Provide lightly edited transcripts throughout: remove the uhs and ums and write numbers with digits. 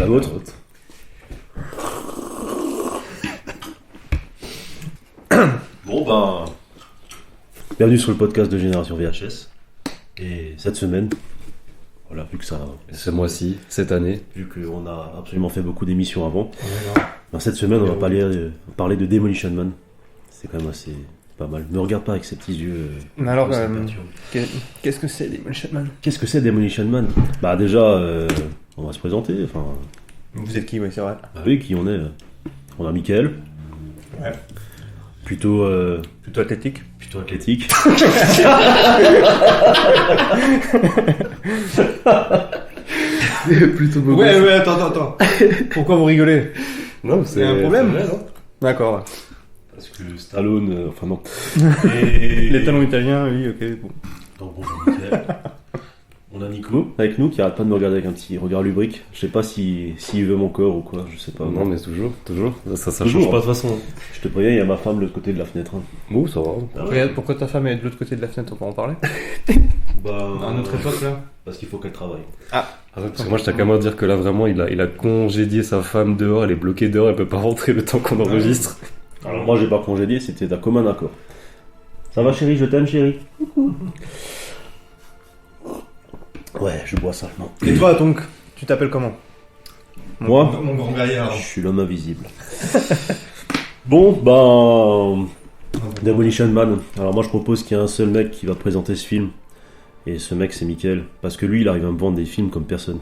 d'autre. Bon ben, bienvenue sur le podcast de Génération VHS. Et cette semaine, voilà, vu que ça, ce mois-ci, cette année, vu qu'on a absolument fait beaucoup d'émissions avant, ben, cette semaine on va parler de Demolition Man. C'est quand même assez pas mal. Ne regarde pas avec ces petits yeux. Alors, qu'est-ce que c'est Demolition Man? Qu'est-ce que c'est Demolition Man? Bah déjà, on va se présenter. Enfin, vous êtes qui? Oui, c'est vrai. Bah oui, qui on est? On a Mickaël. Ouais. Plutôt athlétique. Plutôt athlétique. plutôt beau. Ouais, attends. Pourquoi vous rigolez? Non, c'est un problème. Vrai, non D'accord. Parce que Stallone, enfin non. Les talons italiens, oui, ok. Bon. Donc bonjour Mickaël. On a Nico avec nous qui arrête pas de me regarder avec un petit regard lubrique. Je sais pas s'il veut mon corps ou quoi, je sais pas. Non, mais toujours. Ça Toujours, change pas de toute façon. Je te préviens, il y a ma femme de l'autre côté de la fenêtre. Hein. Bon, ça va. Regarde, pourquoi ta femme est de l'autre côté de la fenêtre, on peut en parler? Bah, à notre époque là. Parce qu'il faut qu'elle travaille. Parce que moi, je t'ai qu'à moi dire que là, vraiment, il a congédié sa femme dehors, elle est bloquée dehors, elle peut pas rentrer le temps qu'on enregistre. Alors moi, j'ai pas congédié, c'était d'un commun accord. Ça va chérie, je t'aime chérie. Ouais, je bois ça, non. Et toi donc, tu t'appelles comment? Moi, mon grand gaillard. Je suis l'homme invisible. Bon, ben... Demolition Man. Alors moi, je propose qu'il y ait un seul mec qui va présenter ce film. Et ce mec, c'est Mickaël. Parce que lui, il arrive à me vendre des films comme personne.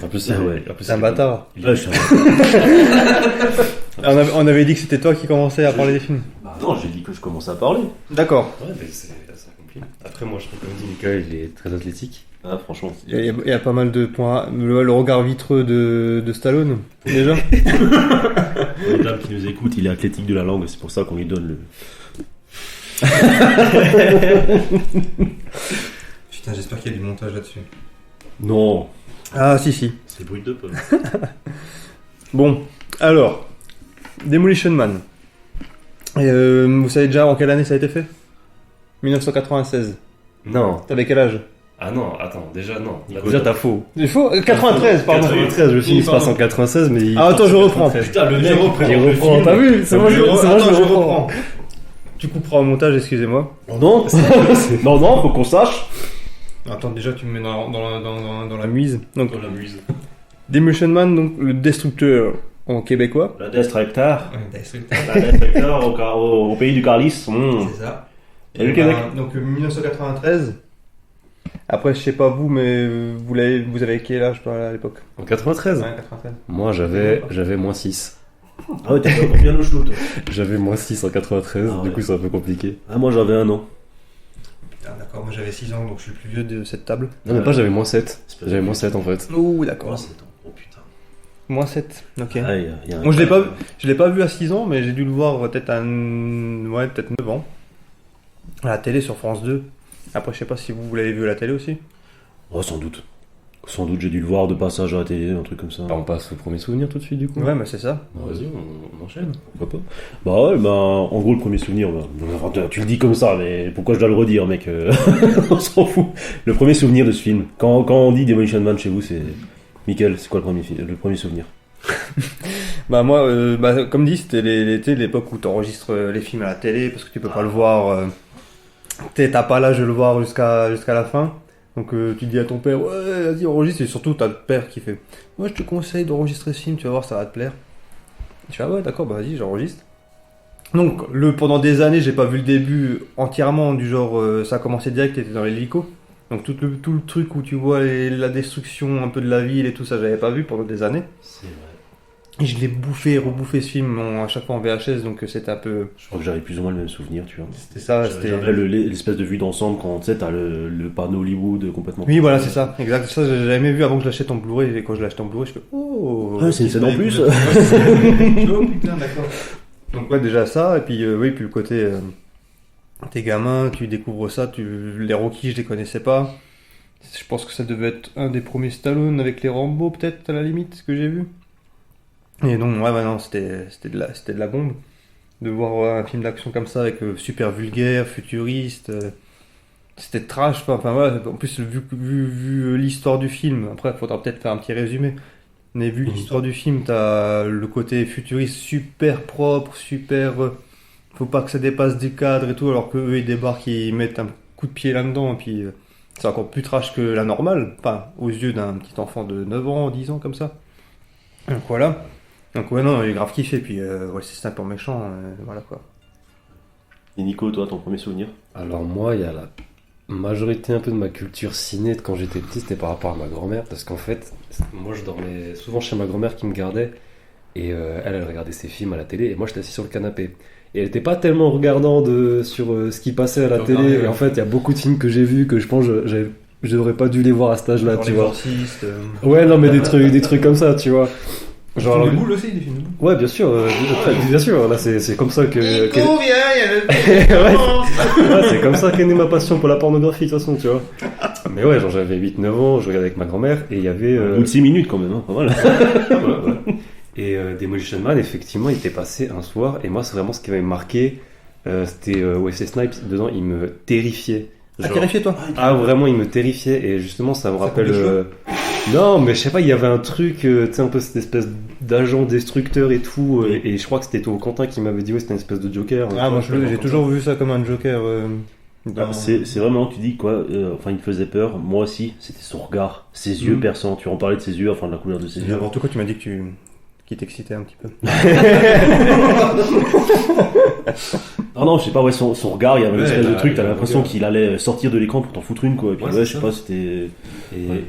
En plus, c'est un bâtard. Ouais, je suis un bâtard. On avait dit que c'était toi qui commençais à parler des films. Bah non, j'ai dit que je commençais à parler. D'accord. Ouais, mais c'est accompli. Après, moi, je trouve, comme dit Mickaël, il est très athlétique. Ah, franchement. Il y a pas mal de points. Le regard vitreux de Stallone, déjà. Le dame qui nous écoute, il est athlétique de la langue, c'est pour ça qu'on lui donne le... Putain, j'espère qu'il y a du montage là-dessus. Non. Ah, si. C'est brut de pomme. Bon, alors, Demolition Man. Vous savez déjà en quelle année ça a été fait? 1996. Non. T'avais quel âge? Ah non, attends, déjà non. Déjà t'as faux. Il faut 93, pardon. 93, je finis par 196, mais... Attends, je reprends. Putain, le mec, il reprend, t'as vu? C'est moi, je reprends. Tu couperas au montage, excusez-moi. Non, non, faut qu'on sache. Attends, déjà tu me mets dans la muse. Donc, Dans la muse. Demolition Man, donc le destructeur en québécois. Le destructeur. Le destructeur au pays du Carlis. C'est ça. Et le Québec. Donc 1993. Après, je sais pas vous, mais vous avez quel âge à l'époque? En 93 Ouais, 93. Moi, j'avais moins 6. Ah ouais, t'as pas bien au chaud, toi. J'avais moins 6 en 93, Ah ouais. du coup, c'est un peu compliqué. Ah, moi j'avais 1 an. Ah, d'accord, moi j'avais 6 ans, donc je suis le plus vieux de cette table. Non, mais pas, j'avais moins 7. J'avais moins 7 en fait. Ouh, d'accord. Oh putain. Moins 7, ok. Ah, y a un Moi je l'ai pas vu à 6 ans, mais j'ai dû le voir peut-être à 9 ans. À la télé sur France 2. Après, je sais pas si vous l'avez vu à la télé aussi. Oh, sans doute. Sans doute, j'ai dû le voir de passage à la télé, un truc comme ça. Bah, on passe au premier souvenir tout de suite, du coup. Ouais, mais c'est ça. Bah, vas-y, on enchaîne. Pourquoi pas? Bah ouais, en gros, le premier souvenir, enfin, tu le dis comme ça, mais pourquoi je dois le redire, mec? On s'en fout. Le premier souvenir de ce film, quand on dit Demolition Man chez vous, c'est... Mickaël, c'est quoi le premier souvenir? Bah moi, comme dit, c'était l'époque où t'enregistres les films à la télé, parce que tu peux pas le voir... t'as pas l'âge de le voir jusqu'à la fin. Donc tu dis à ton père, ouais, vas-y, enregistre. Et surtout, t'as le père qui fait, moi je te conseille d'enregistrer ce film, tu vas voir, ça va te plaire. Je fais, ah ouais, d'accord, bah vas-y, j'enregistre. Donc, pendant des années, j'ai pas vu le début entièrement, du genre, ça a commencé direct, t'étais dans l'hélico. Donc tout le truc où tu vois la destruction un peu de la ville et tout ça, j'avais pas vu pendant des années. C'est vrai. Et je l'ai rebouffé ce film à chaque fois en VHS, donc c'était un peu... Je crois que j'avais plus ou moins le même souvenir, tu vois. C'était ça, J'avais l'espèce de vue d'ensemble quand, tu sais, t'as le panneau Hollywood complètement... Oui, voilà, c'est ça, exact. Ça, j'ai jamais vu avant que je l'achète en Blu-ray, et quand je l'ai acheté en Blu-ray, je fais, oh... Ah, c'est une scène en plus. Oh putain, d'accord. Donc ouais, déjà ça, et puis puis le côté... t'es gamin, tu découvres ça, les Rocky, je les connaissais pas. Je pense que ça devait être un des premiers Stallone avec les Rambo, peut-être, à la limite, ce que j'ai vu. Et donc, non, c'était de la bombe. De voir un film d'action comme ça, avec super vulgaire, futuriste. C'était trash, enfin voilà. En plus, vu l'histoire du film, après, il faudra peut-être faire un petit résumé. Mais vu l'histoire du film, t'as le côté futuriste super propre, super. Faut pas que ça dépasse des cadres et tout, alors que eux ils débarquent, ils mettent un coup de pied là-dedans, et puis c'est encore plus trash que la normale, enfin, aux yeux d'un petit enfant de 9 ans, 10 ans, comme ça. Donc voilà. Donc ouais, non, j'ai grave kiffé, puis ouais, c'est un peu méchant, voilà quoi. Et Nico, toi, ton premier souvenir? Alors moi, il y a la majorité un peu de ma culture ciné de quand j'étais petit, c'était par rapport à ma grand-mère, parce qu'en fait, moi je dormais souvent chez ma grand-mère qui me gardait, et elle regardait ses films à la télé, et moi j'étais assis sur le canapé. Et elle était pas tellement regardant sur ce qui passait à la télé, et en fait, il y a beaucoup de films que j'ai vus que je pense que j'aurais pas dû les voir à cet âge-là, Genre tu vois. l'Exorciste, Ouais, non, mais des trucs comme ça, tu vois. Genre Genre, des films de boules aussi, des films de boules. ouais, bien sûr, bien sûr, là c'est comme ça que... Nico, viens, ouais, ouais, c'est comme ça qu'est née ma passion pour la pornographie, de toute façon, tu vois. Mais ouais, genre j'avais 8-9 ans, je regardais avec ma grand-mère, et il y avait... Au bout de 6 minutes quand même, hein, pas mal. ouais. Et Demolition Man, effectivement, il était passé un soir, et moi, c'est vraiment ce qui m'avait marqué, c'était Wesley Snipes, dedans, il me terrifiait. Ah, Genre- terrifié toi? Ah, vraiment, il me terrifiait, et justement, ça me Ça rappelle... coupe les cheveux Non, mais je sais pas, il y avait un truc, tu sais, un peu cette espèce d'agent destructeur et tout, et je crois que c'était Quentin qui m'avait dit, ouais, c'était une espèce de Joker. Ah, moi j'ai toujours vu ça comme un Joker. Dans- C'est vraiment, tu dis quoi, enfin il me faisait peur, moi aussi, c'était son regard, ses yeux perçants, tu en parlais de ses yeux, enfin de la couleur de ses yeux. En tout cas, tu m'as dit que qui t'excitait un petit peu. Non, je sais pas, ouais, son regard, il y avait une Ouais, espèce de là, truc, t'as il y a l'impression un regard. qu'il allait sortir de l'écran pour t'en foutre une, quoi, et puis Ouais, ouais, c'est je sais ça. pas, c'était...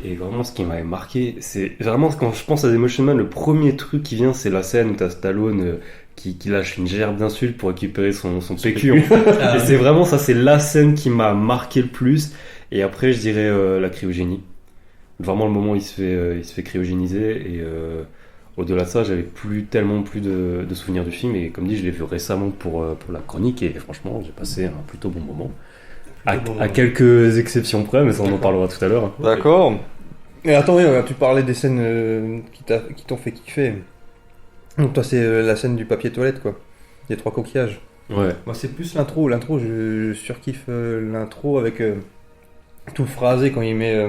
Et vraiment, ce qui m'avait marqué, c'est vraiment quand je pense à Demolition Man, le premier truc qui vient, c'est la scène où t'as Stallone qui lâche une gerbe d'insultes pour récupérer son PQ. En fait. Et c'est vraiment ça, c'est la scène qui m'a marqué le plus. Et après, je dirais la cryogénie. Vraiment, le moment où il se fait cryogéniser. Et au-delà de ça, j'avais tellement plus de souvenirs du film. Et comme dit, je l'ai vu récemment pour la chronique. Et franchement, j'ai passé un plutôt bon moment. À quelques exceptions près, mais ça on en parlera tout à l'heure. D'accord. Et attends, oui, tu parlais des scènes qui t'ont fait kiffer. Donc toi, c'est la scène du papier toilette, quoi. Les 3 coquillages. Ouais. Moi, c'est plus l'intro. L'intro, je surkiffe l'intro avec tout phrasé quand il met,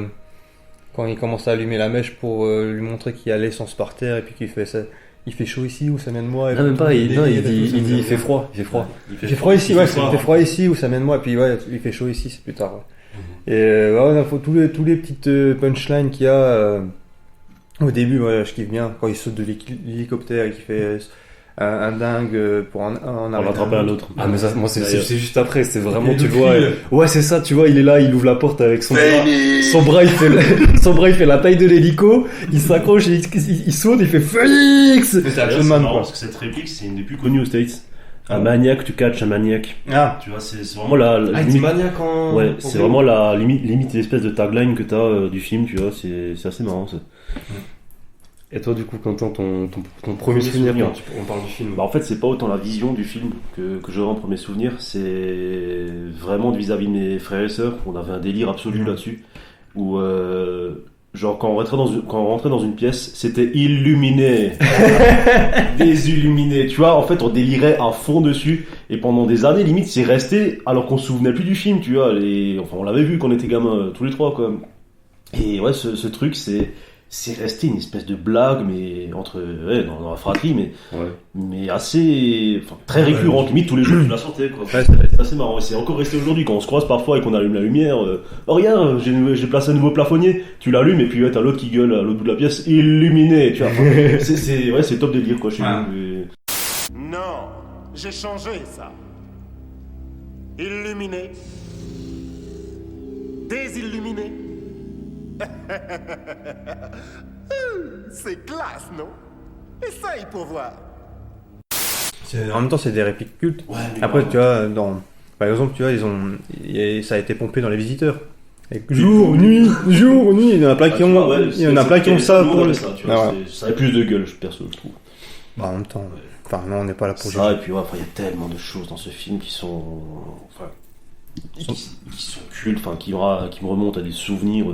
quand il commence à allumer la mèche pour lui montrer qu'il y a l'essence par terre et puis qu'il fait ça. Il fait chaud ici ou ça mène moi. Et Non, même pas, il dit il il fait froid. Il fait froid. Il fait froid ici, ouais, il fait froid ici ou ça mène moi. Et puis ouais, il fait chaud ici, c'est plus tard. Ouais. Et ouais, faut tous les petites punchlines qu'il y a au début. Ouais, je kiffe bien quand il saute de l'hélicoptère et qu'il fait un dingue pour en On va arrêter attraper un autre. Ah mais ça, moi c'est D'ailleurs. juste après, c'est vraiment Et tu le vois. cri, Ouais c'est ça, tu vois, il est là, il ouvre la porte avec son bras il fait son bras il fait la taille de l'hélico, il s'accroche, il saute, il fait Phoenix. Mais c'est D'ailleurs, Action c'est Man, marrant quoi. parce que cette réplique, c'est une des plus connues aux States. Un maniaque, tu catches un maniaque. Ah, Tu vois, c'est vraiment la Ah, il dit limite... maniaque en. Ouais, c'est vraiment la limite l'espèce de tagline que t'as du film, tu vois, c'est assez marrant ça. Et toi du coup Quentin, ton premier souvenir quand on parle du film. Bah en fait, c'est pas autant la vision du film que j'aurais en premier souvenir, c'est vraiment vis-à-vis de mes frères et sœurs, on avait un délire absolu là-dessus, où genre quand on rentrait dans une pièce, c'était illuminé, désilluminé, tu vois, en fait on délirait à fond dessus, et pendant des années limite c'est resté, alors qu'on se souvenait plus du film, tu vois, enfin on l'avait vu quand on était gamins, tous les trois quoi. Et ouais, ce truc c'est resté une espèce de blague, mais dans la fratrie, mais assez, enfin, très récurrente, limite tous les jours tu la sentais quoi. Ouais, C'est assez marrant, et c'est encore resté aujourd'hui quand on se croise parfois et qu'on allume la lumière. Oh regarde, j'ai placé un nouveau plafonnier, tu l'allumes et puis ouais, t'as l'autre qui gueule à l'autre bout de la pièce, illuminé, tu vois. Enfin, c'est top délire quoi chez nous. Et- Non, j'ai changé ça. Illuminé. Désilluminé. C'est classe, non? Essaye pour voir. en même temps, c'est des répliques cultes. Ouais, mais Après, grave. tu vois, par exemple, tu vois, ça a été pompé dans Les Visiteurs. Avec jour, nuit, il y en a plein qui ont, Ouais, il y en a plein qui ont ça tout le pour monde le. avait ça, tu vois, Ah ouais. ça avait plus de gueule, perso, je trouve. Bah, en même temps, enfin, non, on n'est pas là pour Ça, juger. et puis ouais, enfin, il y a tellement de choses dans ce film qui sont, enfin, qui sont cultes, enfin, qui me remontent à des souvenirs.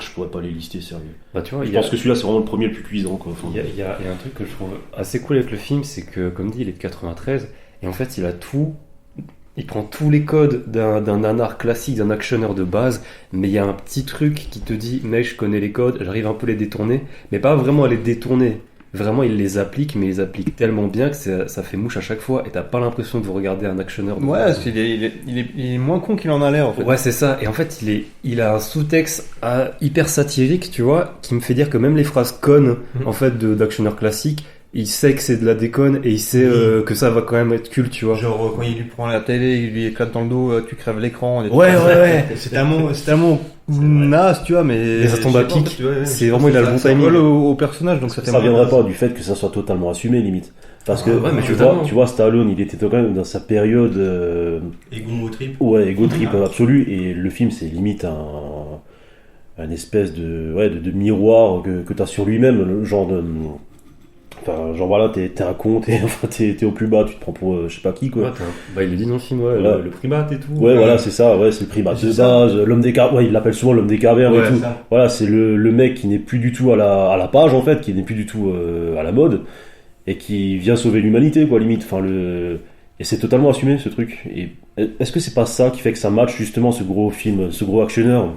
Je pourrais pas les lister, sérieux. Bah tu vois, Je pense que celui-là, c'est vraiment le premier le plus cuisant, quoi. Enfin, il y a un truc que je trouve assez cool avec le film, c'est que comme dit, il est de 93 et en fait, il il prend tous les codes d'un nanar classique, d'un actionneur de base, mais il y a un petit truc qui te dit, mec, je connais les codes, j'arrive un peu à les détourner, mais pas vraiment à les détourner. Vraiment, il les applique, mais il les applique tellement bien que ça fait mouche à chaque fois, et t'as pas l'impression de regarder un actionneur de Ouais, base. parce qu'il est moins con qu'il en a l'air, en fait. Ouais, c'est ça. Et en fait, il a un sous-texte hyper satirique, tu vois, qui me fait dire que même les phrases connes, en fait, d'actionneur classique, il sait que c'est de la déconne et il sait que ça va quand même être culte, tu vois. Genre, quand il lui prend la télé, il lui éclate dans le dos, tu crèves l'écran. Ouais. C'est un mot naze, tu vois, mais ça tombe à pic. C'est vraiment, il a le bon ça timing. colle au personnage, donc ça fait Ça viendrait naze. pas du fait que ça soit totalement assumé, limite. Parce que, ouais, mais tu totalement. vois, Stallone, il était quand même dans sa période... Ego trip. Ouais, ego trip absolu, et le film, c'est limite un espèce de miroir que t'as sur lui-même, le genre de... Enfin, genre voilà, t'es un con, t'es au plus bas, tu te prends pour je sais pas qui, quoi. Ouais, bah, il le dit dans le film, ouais, Voilà. le primate et tout. Ouais, voilà, c'est ça, ouais, c'est le primate de base, l'homme des cavernes, ouais, il l'appelle souvent l'homme des cavernes et tout. Ça. Voilà, c'est le mec qui n'est plus du tout à la page, en fait, qui n'est plus du tout à la mode, et qui vient sauver l'humanité, quoi, limite. Enfin, et c'est totalement assumé, ce truc. Et est-ce que c'est pas ça qui fait que ça match, justement, ce gros film, ce gros actionneur?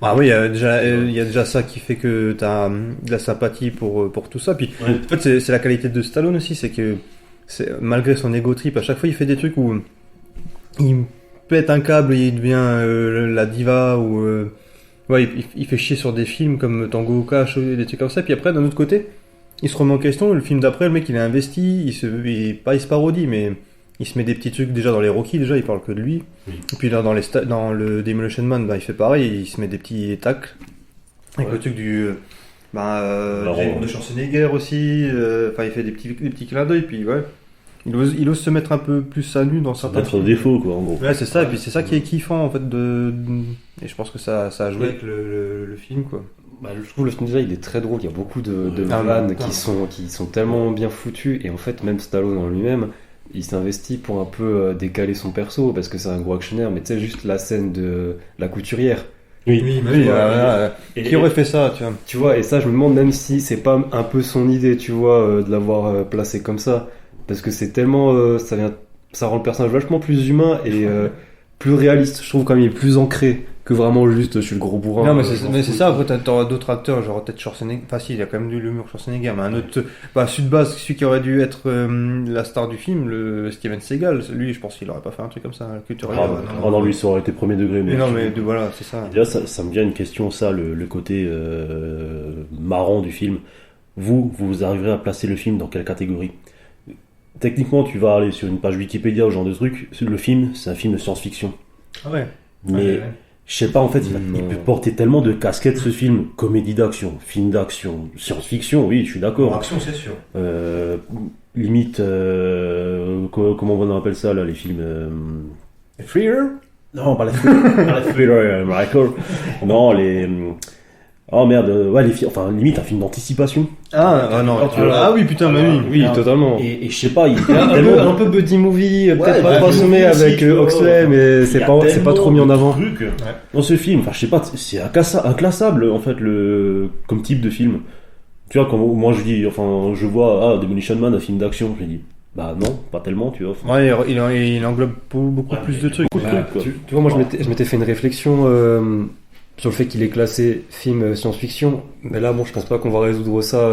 Ah oui, il y a déjà ça qui fait que t'as de la sympathie pour tout ça. Puis, Ouais. en fait, c'est la qualité de Stallone aussi, c'est que malgré son ego trip, à chaque fois, il fait des trucs où il pète un câble et il devient la diva, ou ouais, il fait chier sur des films comme Tango Cash, des trucs comme ça. Puis après, d'un autre côté, il se remet en question. Le film d'après, le mec, il est investi, il se parodie, mais il se met des petits trucs déjà dans les Rocky, déjà, il parle que de lui. Oui. Et puis là, dans le Demolition Man, bah, il fait pareil, il se met des petits tacles. Avec le truc du. De Schwarzenegger aussi. Enfin, il fait des petits clins d'œil, puis ouais. Il ose se mettre un peu plus à nu dans certains Mettre films. défaut, quoi, en gros. Ouais, c'est ça, et puis c'est ça qui est kiffant, en fait, et je pense que ça a joué avec le film, quoi. Bah, je trouve le film déjà il est très drôle, il y a beaucoup de Ah, vannes putain. qui sont tellement bien foutues, et en fait même Stallone en lui-même il s'investit pour un peu décaler son perso parce que c'est un gros actionnaire, mais tu sais juste la scène de la couturière, Oui, et, Qui aurait fait ça, tu vois? tu vois, et ça je me demande même si c'est pas un peu son idée, tu vois, de l'avoir placé comme ça, parce que c'est tellement ça rend le personnage vachement plus humain et plus réaliste, je trouve, quand même il est plus ancré que vraiment juste je suis le gros bourrin. Non, mais c'est ça, après t'auras d'autres acteurs, genre peut-être Schwarzenegger, enfin si, il a quand même de l'humour Schwarzenegger, mais un autre, Sud-Base, celui qui aurait dû être la star du film, le Steven Seagal, lui je pense qu'il aurait pas fait un truc comme ça, que tu Ah, non, lui, ça aurait été premier degré. Mais non, mais voilà, c'est ça. Déjà, ça me vient une question, ça, le côté marrant du film. Vous arriverez à placer le film dans quelle catégorie? Techniquement, tu vas aller sur une page Wikipédia ou ce genre de truc. Le film, c'est un film de science-fiction. Ah ouais. Mais je sais pas, en fait, il peut porter tellement de casquettes, ce film. Comédie d'action, film d'action, science-fiction, oui, je suis d'accord. Action, c'est sûr. Limite, comment on appelle ça, là, les films Thriller? Non, pas la Thriller, pas la Thriller, Michael. Non, les... Oh merde, ouais, enfin, limite un film d'anticipation. Non. Ah oui, putain, bah oui. Oui, totalement. Et je sais pas, il Un peu buddy movie, peut-être pas buddy assommé movie aussi, avec tu vois. Oxley, mais c'est pas trop mis en avant. Dans ce film, enfin, je sais pas, c'est inclassable, en fait, comme type de film. Tu vois, quand moi je vois, Demolition Man, un film d'action, je me dis, bah non, pas tellement, tu vois. Ouais, il englobe beaucoup plus de trucs. Beaucoup de trucs, quoi. Tu vois, moi je m'étais fait une réflexion sur le fait qu'il est classé film science-fiction, mais là bon je pense pas qu'on va résoudre ça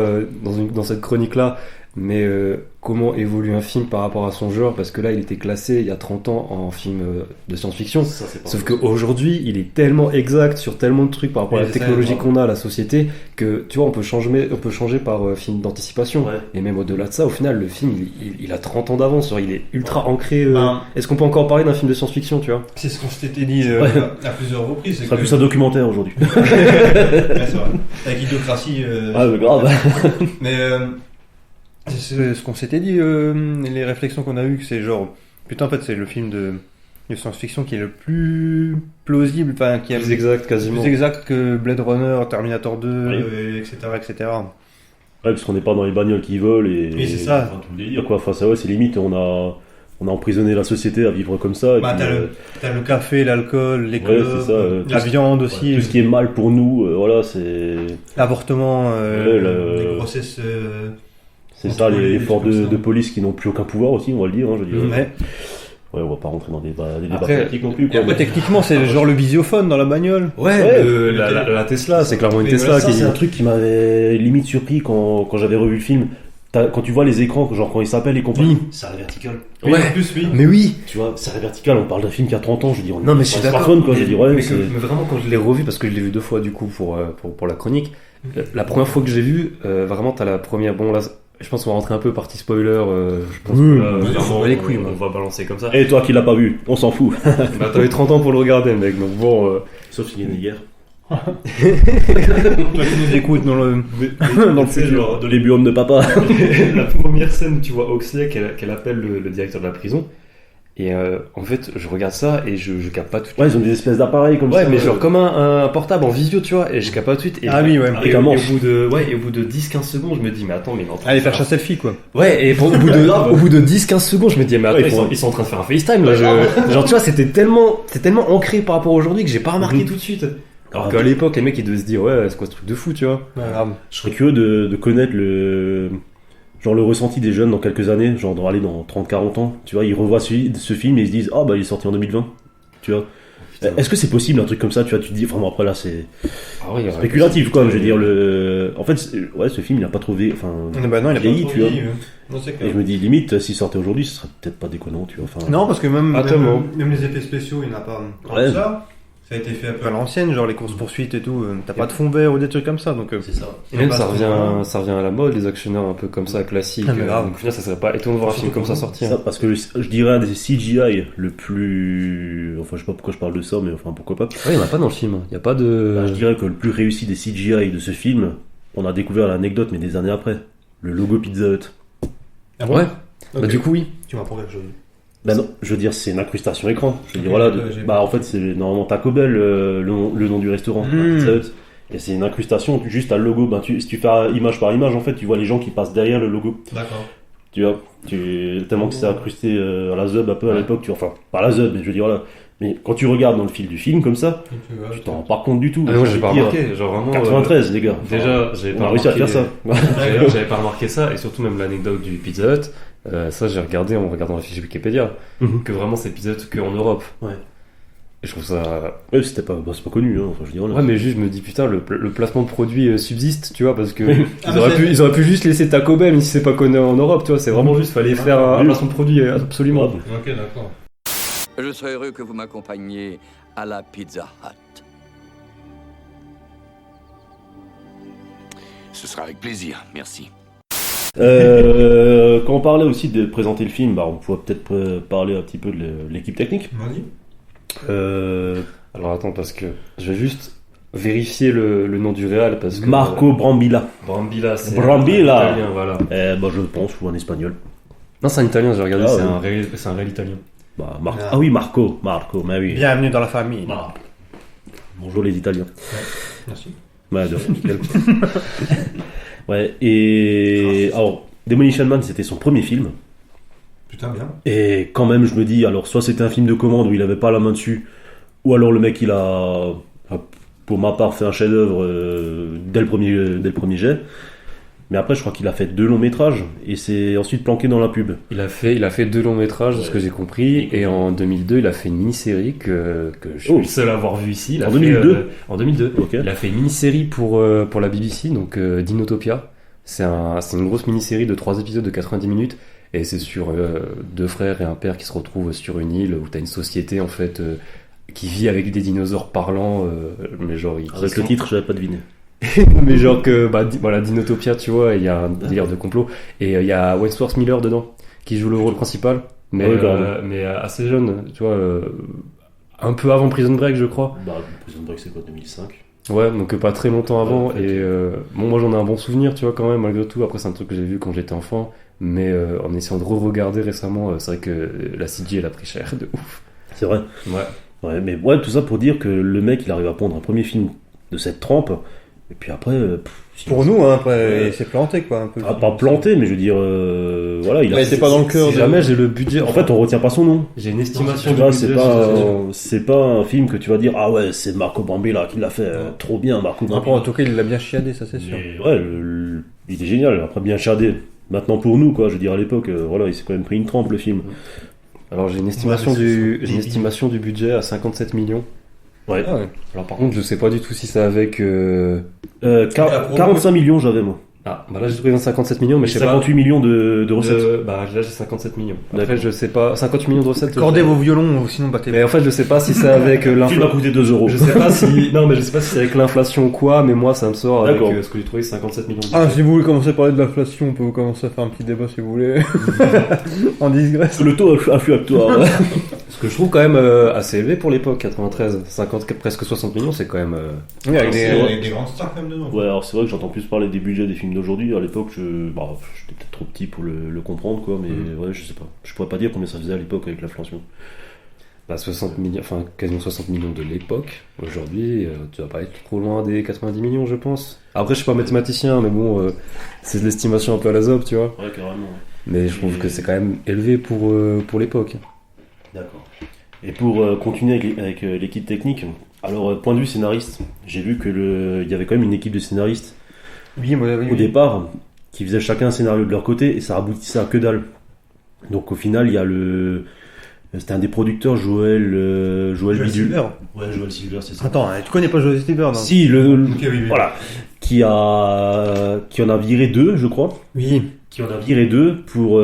dans cette chronique là, mais comment évolue un film par rapport à son genre, parce que là il était classé il y a 30 ans en film de science-fiction, sauf qu'aujourd'hui il est tellement exact sur tellement de trucs par rapport à la technologie qu'on a, la société, que tu vois on peut changer par film d'anticipation, et même au-delà de ça, au final le film il a 30 ans d'avance, genre, il est ultra ancré. Est-ce qu'on peut encore parler d'un film de science-fiction, tu vois? C'est ce qu'on s'était dit à plusieurs reprises. Ce sera plus un documentaire aujourd'hui. Ouais, c'est vrai. Avec Idiocratie. Ah, mais grave. Mais C'est ce qu'on s'était dit, les réflexions qu'on a eues, que c'est genre, putain, en fait, c'est le film de science-fiction qui est le plus plausible, enfin, qui est Plus exact quasiment. plus exact que Blade Runner, Terminator 2, Oui. etc., etc. Ouais, parce qu'on n'est pas dans les bagnoles qui volent et. Oui, c'est ça. Enfin, tout le délire, quoi. Enfin, ça, ouais, c'est limite, on a emprisonné la société à vivre comme ça. Et bah, puis, t'as le Café, l'alcool, les Ouais, clubs, c'est ça, la viande aussi, tout ce qui est mal pour nous, voilà, c'est. l'avortement, les grossesses. C'est ça, contrôler, les des forces trucs comme de ça. police qui n'ont plus aucun pouvoir aussi, on va le dire. Hein, je veux dire. mais Ouais, on va pas rentrer dans des débats Après- politiques non plus, Et quoi. après, techniquement, c'est genre le visiophone dans la bagnole. Ouais, Ouais, la Tesla, c'est clairement une Mais Tesla Ça, qui. c'est un truc qui m'avait limite surpris quand j'avais revu le film. Quand tu vois les écrans, genre quand ils s'appellent les compagnies, c'est à la verticale. Oui, Ouais. en plus, oui. Mais oui. Tu vois, c'est à la verticale, on parle d'un film qui a 30 ans, je veux dire. On Non, mais est je suis sur un d'accord. smartphone, quoi, je veux dire, ouais, mais, c'est... mais vraiment, quand je l'ai revu, parce que je l'ai vu 2 fois du coup pour la chronique, la première fois que je l'ai vu, vraiment, t'as la première. Bon, là, je pense qu'on va rentrer un peu partie spoiler. Je pense que là, clairement, les couilles, moi. on va balancer comme ça. Et toi qui l'as pas vu, on s'en fout. Bah, t'avais 30 ans pour le regarder, mec, donc bon. Sauf s'il est né hier. Toi qui nous écoutes dans le Genre, de l'ébuhomme de papa. La première scène, tu vois Oxley qu'elle appelle le directeur de la prison. Et en fait, je regarde ça et je capte pas tout de suite. Ouais, ils ont des espèces d'appareils comme Ouais, ça. mais genre comme un portable en visio, tu vois, et je capte pas tout de suite. Et, Ah oui, ouais. Et, Et comment au bout de 10-15 secondes, je me dis, mais attends, mais il est en train Allez de faire chasser le selfie, quoi. Ouais, et au bout de 10-15 secondes, je me dis, mais attends, Ouais, ils sont en train de faire un FaceTime, là. Genre, tu vois, c'était tellement ancré par rapport à aujourd'hui que j'ai pas remarqué tout de suite. Alors qu'à l'époque, les mecs, ils devaient se dire, ouais, c'est quoi ce truc de fou, tu vois. Ouais, grave. Je serais curieux de connaître le ressenti des jeunes dans quelques années, genre dans 30-40 ans, tu vois, ils revoient ce film et ils se disent, ah bah il est sorti en 2020, tu vois. Est-ce que c'est possible un truc comme ça, tu vois, tu te dis, enfin bon, après là c'est Ah ouais, spéculatif quoi, je veux dire, en fait, ouais, ce film il a pas trouvé, enfin, Bah non, il a pas vieilli, Trop tu vois. vieilli, non, c'est Et clair. je me dis, limite, s'il sortait aujourd'hui, ce serait peut-être pas déconnant, tu vois, enfin. Non, parce que même, Attends, même, bon. Même les effets spéciaux, il n'y en a pas. Ouais. Ça a été fait un peu à l'ancienne, genre les courses-poursuites et tout, t'as pas de fond vert ou des trucs comme ça, donc... C'est ça. Et même Pas ça trop revient, loin. ça revient à la mode, les actionneurs un peu comme ça, classiques. Ah, mais grave. Donc au final, ça serait pas étonnant de voir un film comme ça sortir. Ça, parce que je dirais un des CGI le plus, enfin je sais pas pourquoi je parle de ça, mais enfin pourquoi pas. Ouais, il y en a pas dans le film. Il y a pas de. Bah, je dirais que le plus réussi des CGI de ce film, on a découvert l'anecdote, mais des années après. Le logo Pizza Hut. Ah bon Ouais. Ok. Bah du coup, oui. Tu m'apprends quelque chose. Bah non, je veux dire, c'est une incrustation écran. Je veux dire, Ok, voilà, j'ai- bah en fait, c'est normalement Taco Bell, le nom du restaurant. Pizza Hut. Et c'est une incrustation, juste à le logo. Bah, si tu fais image par image, en fait, tu vois les gens qui passent derrière le logo. D'accord. Tu vois, tellement que c'est incrusté à la Zub un peu à l'époque, enfin, pas à la Zub, mais je veux dire, voilà. Mais quand tu regardes dans le fil du film comme ça, tu t'en rends pas compte du tout. Ah, moi, j'ai Je pas veux dire, remarqué. Genre vraiment. 93, les gars. Déjà, j'avais On pas a réussi à remarqué- faire ça. J'avais pas remarqué ça, et surtout même l'anecdote du Pizza Hut. Ça, j'ai regardé en regardant la fiche Wikipédia, Mhm. que vraiment c'est Pizza Hut qu'en Europe. Ouais. Et je trouve ça. Ouais, c'était pas, bah, c'est pas connu, hein. Enfin, je veux dire, voilà. Ouais, mais juste, je me dis, putain, le placement de produit subsiste, tu vois, parce que Ah, ils auraient pu juste laisser Taco Bell, même si c'est pas connu en Europe, tu vois, c'est vraiment juste, fallait faire un oui. placement de produit absolument. Ok, d'accord. Je serais heureux que vous m'accompagniez à la Pizza Hut. Ce sera avec plaisir, merci. Quand on parlait aussi de présenter le film, bah, on pourrait peut-être parler un petit peu de l'équipe technique. Vas-y. Alors attends, parce que je vais juste vérifier le nom du réal, parce que. Marco Brambilla. Brambilla, c'est. Brambilla. un italien, voilà. Bah, je pense, ou un espagnol. Non, c'est un italien, j'ai regardé, Ah, c'est un réel italien. Bah, Ah. Ah oui, Marco, mais oui. Bienvenue dans la famille. Bah, bonjour les Italiens. Merci. Ouais, de rien, nickel. Ouais, et. Alors, Demolition Man, c'était son premier film. Putain, bien. Et quand même, je me dis, alors, soit c'était un film de commande où il avait pas la main dessus, ou alors le mec, il a, pour ma part, fait un chef-d'œuvre dès le premier jet. Mais après, je crois qu'il a fait 2 longs métrages, et c'est ensuite planqué dans la pub. Il a fait 2 longs métrages, de ce que j'ai compris, et en 2002, il a fait une mini-série que je suis Oh. le seul à avoir vu ici. Il a En fait, 2002? En 2002. Ok. Il a fait une mini-série pour la BBC, donc Dinotopia. C'est une grosse mini-série de 3 épisodes de 90 minutes, et c'est sur 2 frères et un père qui se retrouvent sur une île où t'as une société, en fait, qui vit avec des dinosaures parlants, mais genre... Avec le titre, je l'avais pas deviné. mais genre que voilà, Dinotopia, tu vois, il y a un délire de complot, et il y a Wentworth Miller dedans qui joue le rôle principal, mais Ah oui, pardon. mais assez jeune, tu vois, un peu avant Prison Break, je crois. Bah, Prison Break, c'est quoi, 2005? Ouais, donc pas très longtemps avant. Ouais, en fait. Et bon, moi j'en ai un bon souvenir, tu vois, quand même, malgré tout. Après, c'est un truc que j'ai vu quand j'étais enfant, mais en essayant de re-regarder récemment, c'est vrai que la CG elle a pris cher de ouf. C'est vrai. Ouais. Ouais, mais ouais, tout ça pour dire que le mec, il arrive à prendre un premier film de cette trempe, et puis après. Pour nous, hein, après, Ouais. il s'est planté, quoi, un peu. Ah, pas planté, mais je veux dire, voilà, il a. Ouais, c'est pas dans le cœur Si de... jamais j'ai le budget, En fait, on retient pas son nom. j'ai une estimation Tu du vois, budget. c'est pas un film que tu vas dire, ah ouais, c'est Marco Brambilla qui l'a fait, trop bien, Marco Après, en Brambilla. tout cas, il l'a bien chiadé, ça c'est sûr. Mais ouais, il est génial. Après, bien chardé. Maintenant pour nous, quoi, je veux dire, à l'époque, voilà, il s'est quand même pris une trempe, le film. Alors j'ai une estimation Ouais, mais ce sont j'ai une des estimation du budget à 57 millions. Ouais. Ah ouais. Alors par contre, je sais pas du tout si c'est avec. 45 millions j'avais moi. Ah, bah là j'ai trouvé 57 millions, mais je sais pas. 58 millions de recettes. Bah là j'ai 57 millions. Après D'accord. je sais pas. 58 millions de recettes. Accordez vos violons, sinon battez. Mais en fait je sais pas si c'est avec Le film a l'inflation. coûté 2 euros. Je sais pas si. Non, mais je sais pas si c'est avec l'inflation ou quoi, mais moi ça me sort avec D'accord. ce que j'ai trouvé 57 millions. Ah, si vous voulez commencer à parler de l'inflation, on peut commencer à faire un petit débat si vous voulez. En digresse. Le taux influctuatoire. Ce que je trouve quand même assez élevé pour l'époque, 93. 50, presque 60 millions, c'est quand même. Oui, avec C'est des... avec des grandes stars quand même dedans. Ouais, alors c'est vrai que j'entends plus parler des budgets des films d'aujourd'hui. À l'époque, j'étais peut-être trop petit pour le comprendre, quoi, mais ouais, je sais pas. Je pourrais pas dire combien ça faisait à l'époque avec l'inflation. Bah 60 millions, enfin quasiment 60 millions de l'époque. Aujourd'hui, tu vas pas être trop loin des 90 millions, je pense. Après, je suis pas mathématicien, mais bon, c'est de l'estimation un peu à la zob, tu vois. Ouais, carrément. Mais je trouve que c'est quand même élevé pour l'époque. D'accord. Et pour continuer avec l'équipe technique, alors point de vue scénariste, j'ai vu que il y avait quand même une équipe de scénaristes Oui, au départ qui faisaient chacun un scénario de leur côté et ça aboutissait à que dalle. Donc au final, il y a c'était un des producteurs, Joël Bidul. Silver. Ouais, Joël Silver, c'est ça. Attends, tu connais pas Joël Silver, non? Si, Ok, oui, oui. voilà, qui en a viré 2, je crois. Oui, Qui en a viré 2 pour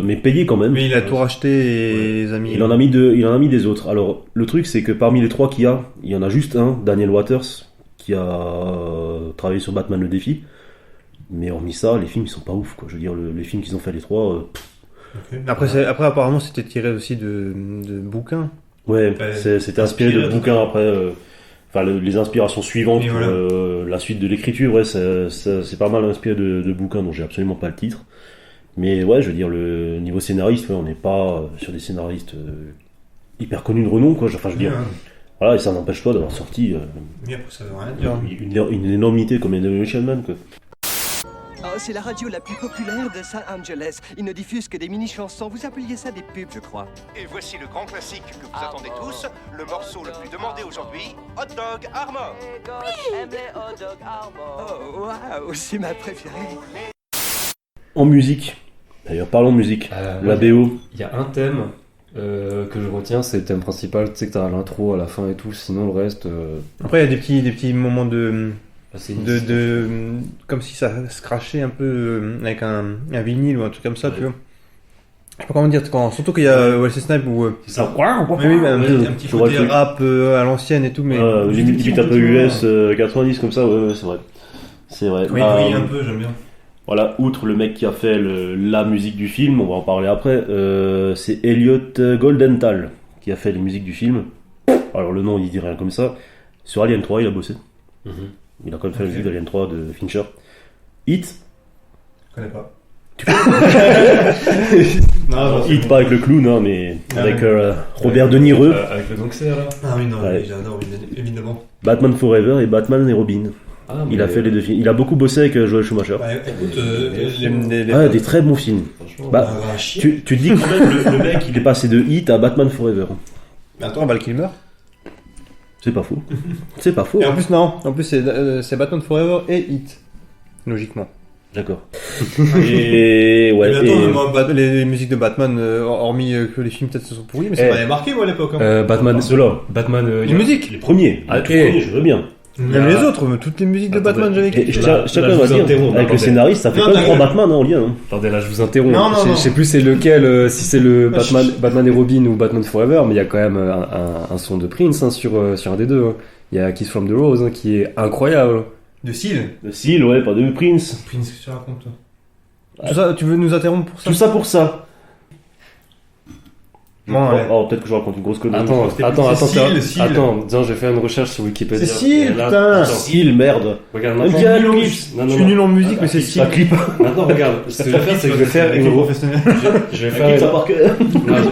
mais payer quand même. mais il a tout racheté et les amis. Il en a mis des autres. Alors le truc c'est que parmi les 3 qu'il y en a juste un, Daniel Waters, qui a travaillé sur Batman le défi. Mais hormis ça, les films ils sont pas ouf, quoi. Je veux dire, les films qu'ils ont fait les 3. Après, apparemment, c'était tiré aussi de bouquins. Ouais, Ouais, c'était inspiré de inspiré, bouquins après. Enfin, les inspirations suivantes Oui, pour voilà. la suite de l'écriture, ouais, c'est pas mal inspiré de bouquins dont j'ai absolument pas le titre. Mais ouais, je veux dire, le niveau scénariste, ouais, on n'est pas sur des scénaristes hyper connus de renom, quoi. Enfin, je veux dire, voilà, et ça n'empêche pas d'avoir sorti Mais après, ça veut rien dire. une énormité comme Demolition Man, quoi. Oh, c'est la radio la plus populaire de Los Angeles. Ils ne diffusent que des mini-chansons. Vous appeliez ça des pubs, je crois. Et voici le grand classique que vous attendez tous, le morceau le plus demandé aujourd'hui, Hot Dog Armor. Oh, waouh, c'est ma préférée. En musique, d'ailleurs, parlons de musique. La Ouais. BO. Il y a un thème que je retiens, c'est le thème principal. Tu sais que t'as l'intro à la fin et tout, sinon le reste. Après, il y a des petits moments de C'est comme si ça se crachait un peu avec un vinyle ou un truc comme ça, Ouais. tu vois. Je sais pas comment dire, surtout qu'il y a Wesley Snipes ou C'est ça. oui, un petit j'aurais côté pu- rap à l'ancienne et tout, mais limite un peu US 90 comme ça, ouais, c'est vrai. C'est vrai. Oui, oui, un peu, j'aime bien. Voilà, outre le mec qui a fait la musique du film, on va en parler après, c'est Elliot Goldenthal qui a fait les musiques du film. Alors le nom il dit rien comme ça. Sur Alien 3 il a bossé. Il a quand même fait la musique d'Alien 3 de Fincher. Hit. Je connais pas. Hit pas avec le clown, hein, mais Ah, avec ouais. Robert De Niro. Avec le Donkster là. Ah oui, non, Ouais. j'adore, évidemment. Batman Forever et Batman et Robin. Ah, Il a fait les deux films. Il a beaucoup bossé avec Joel Schumacher. Bah, écoute, Ah, des très bons films. Franchement, Bah, un chien. tu te dis quand même le mec il est passé de Hit à Batman Forever. attends, Val Kilmer. C'est pas faux. C'est pas faux. Et en plus, non, en plus c'est Batman Forever et Hit, logiquement. D'accord. Et ouais. Mais attends, moi, Les musiques de Batman, hormis que les films peut-être se sont pourris, mais ça c'est m'avait marqué, moi, à l'époque. Hein. Batman. Ceux-là. Batman. les musiques. Les premiers. Ah, Les tout et- premiers, je veux bien. Même les autres, mais toutes les musiques de Attendez. Batman, j'avais Et écrit. je Là, tiens là, quand même je à vous dire, interromps, avec le attendez. scénariste, ça fait Non, quand même t'as 3 raison. Batman, hein, on lit. Hein. Attendez, là je vous interromps. Non, non, non. Je sais plus c'est lequel, si c'est le Batman et Robin ou Batman Forever, mais il y a quand même un son de Prince hein, sur un des deux. Hein. Il y a Kiss from the Rose hein, qui est incroyable. De Seal. Le Seal, ouais, pas de Prince. Prince, qu'est-ce que tu racontes, toi? Tout ça, tu veux nous interrompre pour ça? Tout ça pour ça. Bon, Oh, ouais. oh, peut-être que je raconte une grosse connerie. Attends, c'est Seal. tiens, j'ai fait une recherche sur Wikipédia. C'est Seal, Et là, putain. attends, Seal, merde. Regarde Ok, maintenant. le Je Non, suis nul en musique, mais c'est Ça si. clip. Maintenant, regarde. Ce que je vais faire, c'est que je vais faire Avec une les professionnels. je vais Ça clip ça faire par cœur.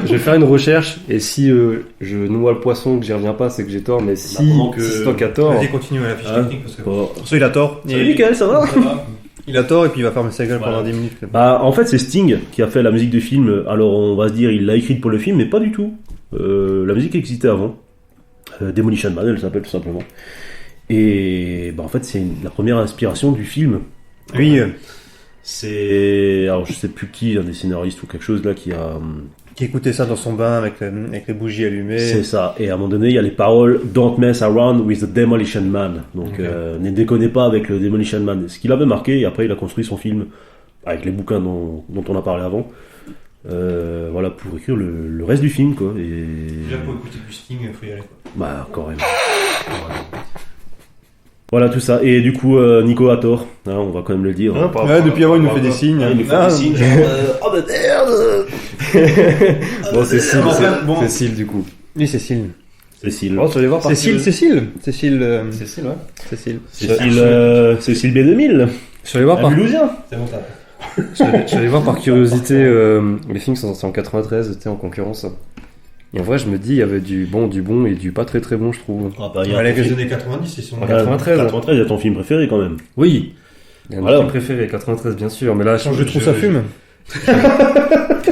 je vais faire une recherche et si je noie le poisson que j'y reviens pas, c'est que j'ai tort. Mais si pendant que- si Stock a tort, Vas-y, continue à la fiche Ah. technique, parce que... Bon. Soit il a tort. Salut Mickaël, ça va? Ça va. Il a tort et puis il va fermer sa gueule Voilà. pendant 10 minutes. Bah, en fait, c'est Sting qui a fait la musique du film. Alors, on va se dire, il l'a écrite pour le film, mais pas du tout. La musique existait avant. Demolition Man, elle s'appelle tout simplement. Et bah, en fait, c'est la première inspiration du film. Oui, Alors je sais plus qui, un des scénaristes ou quelque chose là qui a... Qui écoutait ça dans son bain avec les bougies allumées. C'est ça. Et à un moment donné, il y a les paroles Don't mess around with the Demolition Man. Donc, ne déconnez pas avec le Demolition Man. Ce qu'il avait marqué, et après, il a construit son film avec les bouquins dont on a parlé avant. Voilà, pour écrire le reste du film, quoi. Et... Déjà, pour écouter du Sting, il faut y aller, quoi. Bah, quand même. Voilà, tout ça. Et du coup, Nico a tort. Hein, on va quand même le dire. Ouais, depuis avant, il nous fait des signes. Il nous fait des signes. Oh, bah merde. Bon, c'est Cécile, bon. Cécile du coup. Oui, Cécile. Cécile. Oh, tu vas les voir par Cécile. Cécile, ouais. Cécile B2000. Je suis allé voir Un par... Mulhousien. C'est bon, ça. Je suis allé voir par curiosité les films qui sont sortis en 93, étaient en concurrence. Et en vrai, je me dis, il y avait du bon et du pas très très bon, je trouve. Ah, bah, il y a Ouais, ton les film- années 90, ils sont. Ouais. 93. 93, il y a ton film préféré quand même. Oui. Il y a un Voilà. film préféré, 93 bien sûr, mais là, Je trouve ça fume.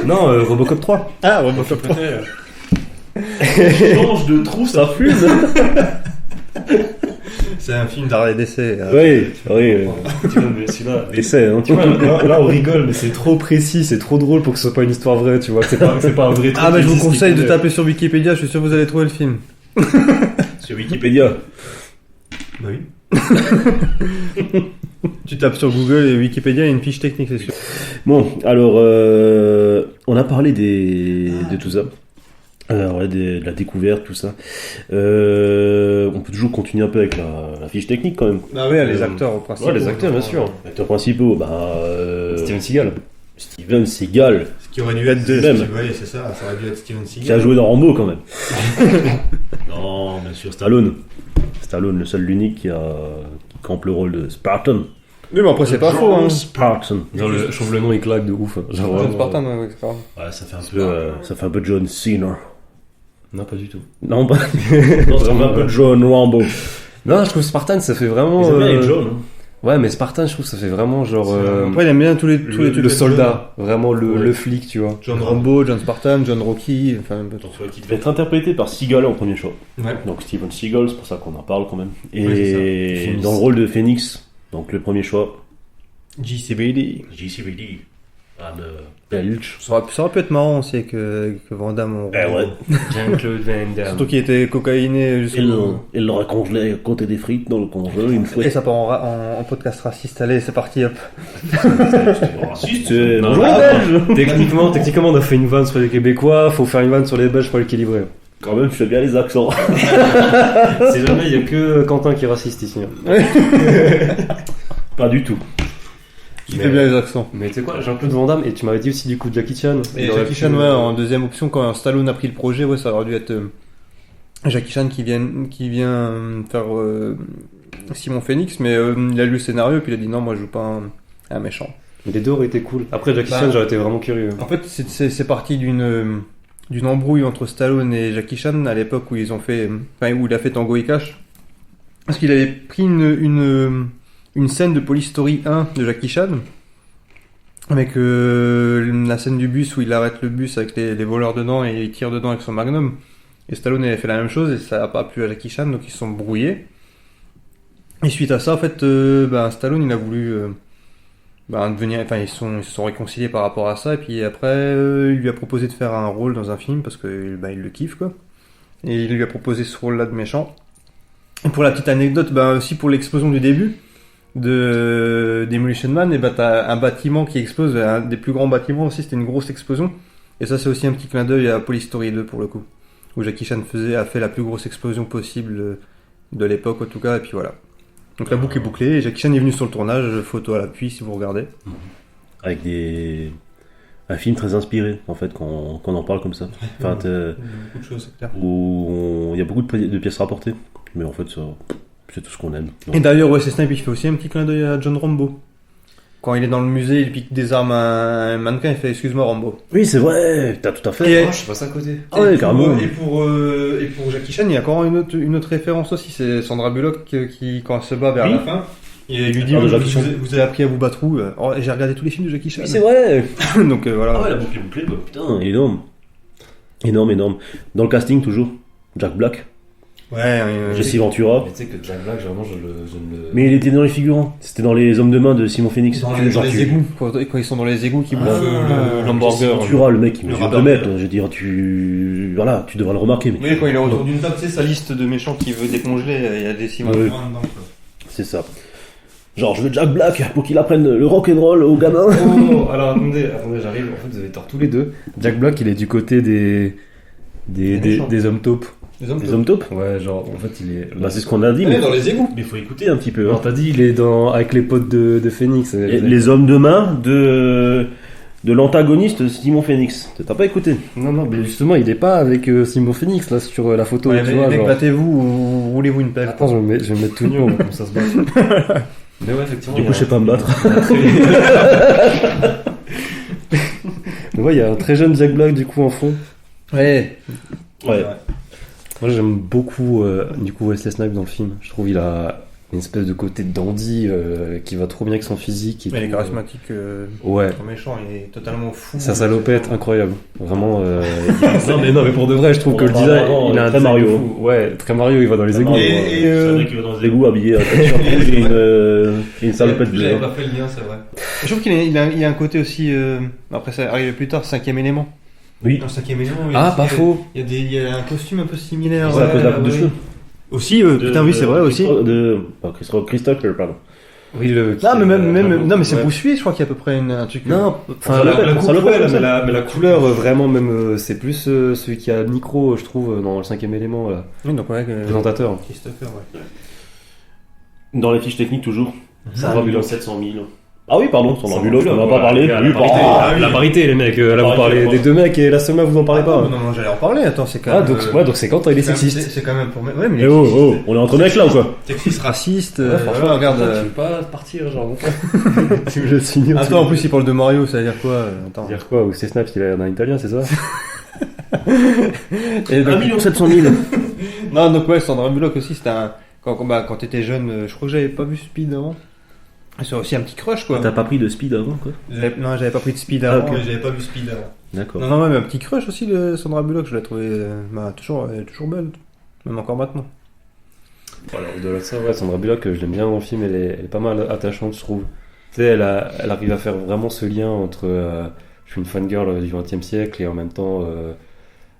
Non, Robocop 3. Ah, Robocop 3. Change de trou, ça fume. C'est un film d'arrêt d'essai. Oui. Tu vois, mais celui-là... L'essai, hein. Tu vois, là, on rigole, mais c'est trop précis, c'est trop drôle pour que ce soit pas une histoire vraie, tu vois. C'est pas un vrai truc. Ah, bah, je vous qui conseille de existe, taper sur Wikipédia, je suis sûr que vous allez trouver le film. Sur Wikipédia. Bah oui. Tu tapes sur Google et Wikipédia, il y a une fiche technique, c'est sûr. Bon, alors, on a parlé de tout ça. Ouais, de la découverte, tout ça. On peut toujours continuer un peu avec la fiche technique quand même. Ah oui, les acteurs au principe. Ouais, les acteurs, bien sûr. Les acteurs principaux, Steven Seagal. Steven Seagal, Ce qui aurait dû être de même. Oui, c'est ça, ça aurait dû être Steven Seagal. qui a joué dans Rambo quand même. Non, bien sûr, Stallone. Stallone, le seul, l'unique qui campe le rôle de Spartan. Oui, mais après, c'est pas faux, hein. Spartan. Genre, je trouve le nom, il claque de ouf. Genre, John vraiment, Spartan, ouais, c'est grave. Ouais, ça fait un peu John Cena. Non, pas du tout. Non, pas. Non, ça fait un peu John Rambo. Non, je trouve Spartan, ça fait vraiment... John. Hein. Ouais, mais Spartan, je trouve ça fait vraiment genre... Après, il aime bien tous les le trucs. soldat, vraiment le flic, tu vois. John Rambo, John Spartan, John Rocky, enfin un peu tout. Qui devait être interprété par Seagal en premier choix. Ouais. Donc Steven Seagal, c'est pour ça qu'on en parle quand même. Et Oui, c'est ça. dans le rôle de Phoenix, donc le premier choix, JCVD. JCVD, and Belge. Ça aurait pu être marrant aussi que Van Damme. Ouais. Jean-Claude Van Damme. Surtout qu'il était cocaïné jusqu'au. Il l'aurait congelé à côté des frites dans le congélateur une fois. Et ça part en podcast raciste. Allez, c'est parti, hop. Raciste, Non, bonjour non, les Belges. Techniquement, on a fait une vanne sur les Québécois, faut faire une vanne sur les Belges pour l'équilibrer. Quand même, je fais bien les accents. C'est jamais, il y a que Quentin qui est raciste ici. hein. Pas du tout. Qui fait bien les accents. Mais tu sais quoi, Jean-Claude Van Damme, et tu m'avais dit aussi du coup Jackie Chan. Et Il aurait Jackie pu- Chan, ouais, en deuxième option, quand Stallone a pris le projet, ouais, ça aurait dû être Jackie Chan qui vient faire Simon Phoenix, mais il a lu le scénario et puis il a dit non, moi je joue pas un méchant. Les deux auraient été cool. Après Jackie Bah, Chan, j'aurais été vraiment curieux. En fait, c'est parti d'une embrouille entre Stallone et Jackie Chan à l'époque où ils ont fait, enfin, où il a fait Tango et Cash, parce qu'il avait pris une scène de Police Story 1 de Jackie Chan avec la scène du bus où il arrête le bus avec les voleurs dedans et il tire dedans avec son Magnum. Et Stallone avait fait la même chose et ça n'a pas plu à Jackie Chan, donc ils se sont brouillés. Et suite à ça, en fait, Stallone il a voulu devenir, enfin ils se sont réconciliés par rapport à ça et puis après il lui a proposé de faire un rôle dans un film parce que il le kiffe quoi. Et il lui a proposé ce rôle-là de méchant. Et pour la petite anecdote, aussi pour l'explosion du début de Demolition Man, et t'as un bâtiment qui explose, un des plus grands bâtiments aussi, c'était une grosse explosion. Et ça c'est aussi un petit clin d'œil à Police Story 2 pour le coup, où Jackie Chan a fait la plus grosse explosion possible de l'époque en tout cas, et puis voilà. Donc la boucle est bouclée, et Jackie Chan est venu sur le tournage, photo à l'appui si vous regardez. Avec un film très inspiré, en fait, quand on en parle comme ça. Enfin, Beaucoup de choses, c'est clair. où il y a beaucoup de pièces rapportées. Mais en fait, ça, c'est tout ce qu'on aime. Donc, Et d'ailleurs, Wesley Snipes, il fait aussi un petit clin d'œil à John Rambo. Quand il est dans le musée, il pique des armes à un mannequin, il fait excuse-moi Rambo. oui, c'est vrai, t'as tout à fait. Et- Oh, je suis passé à côté. Ah ouais, carrément. Et pour Jackie Chan, il y a encore une autre référence aussi, c'est Sandra Bullock qui quand elle se bat vers Oui. la fin, et il lui dit Ah, de Jackie Chan. vous avez appris à vous battre où Oh, j'ai regardé tous les films de Jackie Chan. Oui, c'est vrai. Donc voilà. Ah ouais, la boucle est bouclée, quoi. Putain, énorme. Énorme. Dans le casting, toujours, Jack Black. Ouais, Jesse Ventura. Mais tu sais que Jack Black, vraiment, je ne le. Mais il était dans les figurants. C'était dans les hommes de main de Simon Phoenix. dans Genre, les tu- égouts, quand ils sont dans les égouts qui bouffent Jesse l'hamburger. Ventura, le mec, il mesure 2 rappeur. mètres. Je veux dire, voilà, tu devrais le remarquer. Mais Oui, quand il est autour d'une table, tu sais, sa liste de méchants qu'il veut décongeler, il y a des Simon. Ouais. C'est ça. Genre, je veux Jack Black pour qu'il apprenne le rock'n'roll aux gamins. Oh, alors attendez, j'arrive. En fait, vous avez tort tous les deux. Jack Black, il est du côté des hommes taupes. Les hommes. Les hommes taupes. Ouais, genre, en fait, il est. Bah, c'est ce qu'on a dit, Ouais, mais dans les égouts. il faut écouter un petit peu. Non, Hein. t'as dit, il est avec les potes de Phoenix. Les hommes de main de l'antagoniste Simon Phoenix. T'as pas écouté? Non, mais justement, il est pas avec Simon Phoenix là sur la photo. Ouais, tu mais vois, mec, genre. battez-vous ou roulez-vous une pelle. Attends, je vais me mettre tout nu, on va comme ça se bat. Mais ouais, effectivement. Du coup, je sais pas me battre. Mais ouais, il y a un très jeune Jack Black du coup en fond. Ouais. Ouais. Moi, j'aime beaucoup du coup Wesley Snipes dans le film. Je trouve il a une espèce de côté dandy qui va trop bien avec son physique. Et Il est tout. charismatique. Ouais. Son méchant, il est totalement fou. Sa salopette, incroyable. Vraiment. non, mais pour de vrai, je trouve On que le en parle design, avant, il a un très design Mario. de fou. Ouais, très Mario, il va dans les égouts. C'est vrai qu'il va dans les égouts habillé à t-shirt rouge et une salopette bleue. J'avais pas fait le lien, c'est vrai. Je trouve qu'il a un côté aussi. Après, ça arrive plus tard, 5ème élément. Oui. Dans le 5ème élément, Ah, pas faux. il y a un costume un peu similaire. C'est à cause de la coupe de cheveux. Aussi, putain, oui, c'est vrai aussi. Chris Tucker, pardon. Oui, le. Non, mais non, mais c'est Ouais. Bruce Willis, je crois qu'il y a à peu près un truc. Non, enfin, salopette, la coupe, salopette, ouais, comme ça. mais la couleur, vraiment, même, c'est plus celui qui a le micro, je trouve, dans le 5ème élément, là. Oui, donc ouais. Présentateur. Christopher, ouais. Dans les fiches techniques, toujours. Sandra Bullock. 700 000. Ah oui, pardon, Sandra Bullock, on n'a pas voilà, parlé. la Oui, parité, pardon. la parité, les mecs. Là, vous Parité, parlez quoi. des deux mecs et la Soma, vous en parlez pas. Non, j'allais en parler, attends, c'est quand Ah, même. donc c'est quand il est sexiste. C'est quand même pour. Ouais, mais Eh oh, on est entre mecs là ou quoi? sexiste, raciste. Ouais, franchement, voilà, regarde. tu veux pas partir, genre. Tu me laisses finir. Attends, en plus, il parle de Mario, ça veut dire quoi Attends. Dire quoi? Ou c'est Snaps, il a l'air d'un italien, c'est ça? Et donc- 1 700 000. Non, donc ouais, Sandra Bullock aussi, c'était un. Quand t'étais jeune, je crois que j'avais pas vu Speed avant. C'est aussi un petit crush, quoi. T'as pas pris de speed avant, quoi? Non, j'avais pas pris de Speed Ah, avant. ok. J'avais pas vu Speed avant. D'accord. Non, mais un petit crush aussi, Sandra Bullock, je l'ai trouvé toujours, elle est toujours belle. Même encore maintenant. Alors, au-delà de ça, ouais, Sandra Bullock, je l'aime bien dans le film, elle est pas mal attachante, je trouve. Tu sais, elle arrive à faire vraiment ce lien entre je suis une fangirl du XXe siècle et en même temps,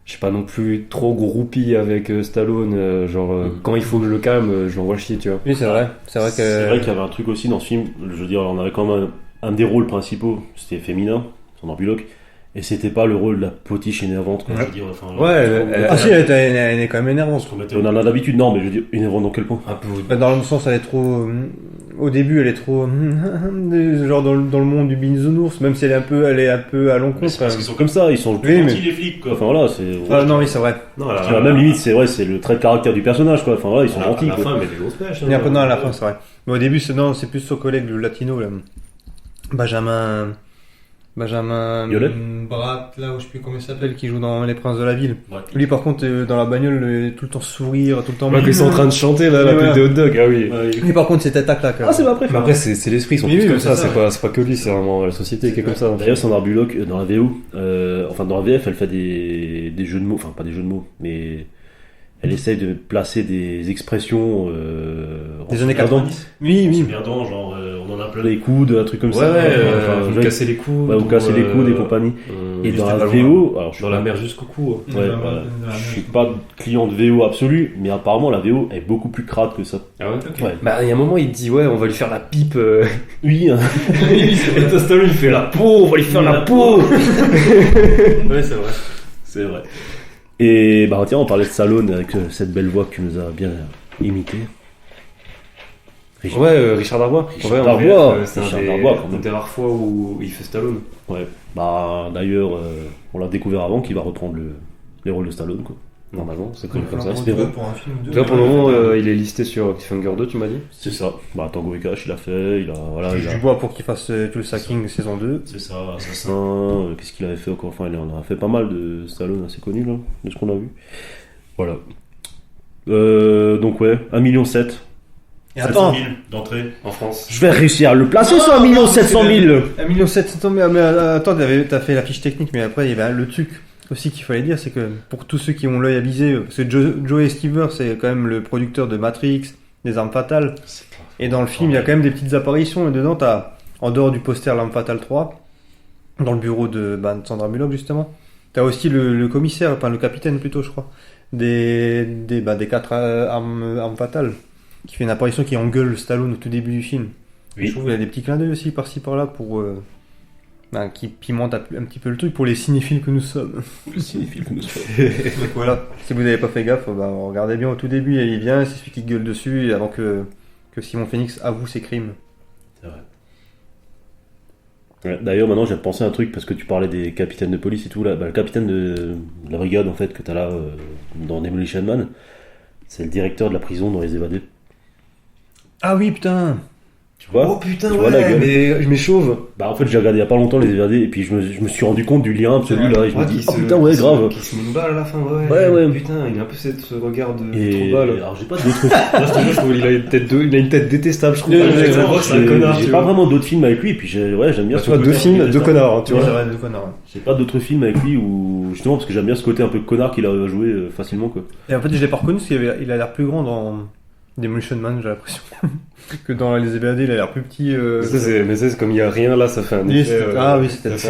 je suis pas non plus trop groupie avec Stallone, quand il faut que je le calme, je l'envoie chier, tu vois. Oui, c'est vrai. C'est vrai que. C'est vrai qu'il y avait un truc aussi dans ce film, je veux dire, on avait quand même un des rôles principaux, c'était féminin, Sandra Bullock, et c'était pas le rôle de la potiche énervante, quoi. Ouais. Je veux dire, enfin, Ouais, Ah si, elle est quand même énervante. on en a l'habitude, non, mais je veux dire, énervante dans quel point? Un peu. Bah, dans le sens, elle est trop. Au début, elle est trop. Genre dans le monde du bisounours, même si elle est un peu à l'encontre. C'est parce qu'ils sont comme ça, ils sont Oui, mais- gentils, les flics, quoi. Enfin voilà, c'est. Ah non, oui, c'est vrai. Non, Tu vois, même limite, c'est vrai, c'est le trait de caractère du personnage, quoi. Enfin voilà, ils sont gentils, à la quoi. fin, mais des grosses pêches. Il y a un peu non, à la fin, c'est vrai. Mais au début, c'est plus son collègue, le latino, là. Benjamin Violet Brat, là où je sais plus comment il s'appelle, qui joue dans Les Princes de la Ville. Ouais. Lui, par contre, dans la bagnole, tout le temps sourire, tout le temps. Ouais, qu'ils sont en train de chanter là, la Ouais, pub ouais. des hot dogs, ah oui. Lui, par contre, c'était tac là. Ah, c'est ma préférée. Mais après, c'est l'esprit, ils sont Oui, tous oui, comme mais ça, c'est ça, c'est pas que lui, c'est vraiment la société qui est comme ça. D'ailleurs, Sandra Bullock, dans la VO, enfin dans la VF, elle fait des jeux de mots, enfin pas des jeux de mots, mais elle essaye de placer des expressions Des années perdant. 90. Oui, oui. Perdant, genre on en a plein les coudes, un truc comme Ouais, ça. Enfin, vous ouais, casser les coudes. ouais, ou casser les coudes et compagnie. Et dans la VO, alors je suis Dans la pas- mer jusqu'au cou. Ouais, voilà. Je suis pas client de VO absolu, mais apparemment la VO est beaucoup plus crade que ça. Ah ouais? Ouais. Bah, il y a un moment, il dit, ouais, on va lui faire la pipe. Oui, hein. Et Stallone, il fait la peau, on va lui faire la peau. Ouais, c'est vrai. C'est vrai. Et bah tiens, on parlait de Stallone avec cette belle voix que tu nous as bien imitée. Ouais, Richard Darbois. Richard Ouais, en Darbois. VF, c'est Richard un Darbois, quand même. des rares fois où il fait Stallone. Ouais. Bah d'ailleurs, on l'a découvert avant qu'il va reprendre les rôles de Stallone, quoi. Normalement, c'est prévu comme ça. espérons. Pour un film ou deux. Toi, pour le moment, il est listé sur Cliffhanger 2, tu m'as dit? C'est ça. Bah Tango et Cash, il a fait, il a voilà, il Je a. bois pour qu'il fasse tout le sacking saison 2. C'est ça, Assassin. Qu'est-ce qu'il avait fait encore? Enfin, il en a fait pas mal de Stallone assez connus là, de ce qu'on a vu. Voilà. Donc ouais, 1,7 million. Et attends, d'entrée. En France. Je vais réussir à le placer sur 1,7 million. 1,7 million, mais attends, t'as fait la fiche technique, mais après il y avait le truc. aussi qu'il fallait dire, c'est que pour tous ceux qui ont l'œil avisé, parce que Joey Stieber, c'est quand même le producteur de Matrix, des Armes Fatales. Et dans le film, il y a quand même des petites apparitions. Et dedans, t'as, en dehors du poster L'Arme Fatale 3, dans le bureau de Sandra Bullock, justement, t'as aussi le commissaire, enfin le capitaine plutôt, je crois, des 4 armes fatales, qui fait une apparition qui engueule Stallone au tout début du film. Oui. Je trouve qu'il y a des petits clins d'œil aussi par-ci par-là pour qui pimente un petit peu le truc pour les cinéphiles que nous sommes. Le cinéphile que nous sommes. Donc voilà, si vous n'avez pas fait gaffe, regardez bien au tout début, il vient, c'est celui qui gueule dessus avant que Simon Phoenix avoue ses crimes. C'est vrai. Ouais, d'ailleurs, maintenant, j'ai pensé à un truc parce que tu parlais des capitaines de police et tout. Là, le capitaine de la brigade, en fait, que t'as là dans Demolition Man, c'est le directeur de la prison dans Les Évadés. Ah oui, putain. Tu vois Oh putain, Tu vois la gueule. mais je m'échauve. Bah, en fait, j'ai regardé il y a pas longtemps Les Évadés et puis je me suis rendu compte du lien absolu là. Et je me dis, qui oh putain, ouais, grave. Qui se met une balle à la fin, Ouais. Putain, il a un peu ce regard de Et trop balle. alors, j'ai pas d'autres. Je trouve il a une tête détestable, je trouve. Ouais, Ça voit que c'est un connard, J'ai tu pas vois. vraiment d'autres films avec lui et puis j'aime bien Tu vois, deux films, deux connards, hein, tu vois. De connard. J'ai pas d'autres films avec lui où justement parce que j'aime bien ce côté un peu connard qu'il a joué facilement quoi. Et en fait, je l'ai pas reconnu parce qu'il a l'air plus grand dans Demolition Man, j'ai l'impression. Que dans Les Évadés, il a l'air plus petit. Mais c'est comme il y a rien là, ça fait un Oui, effet. c'était ça.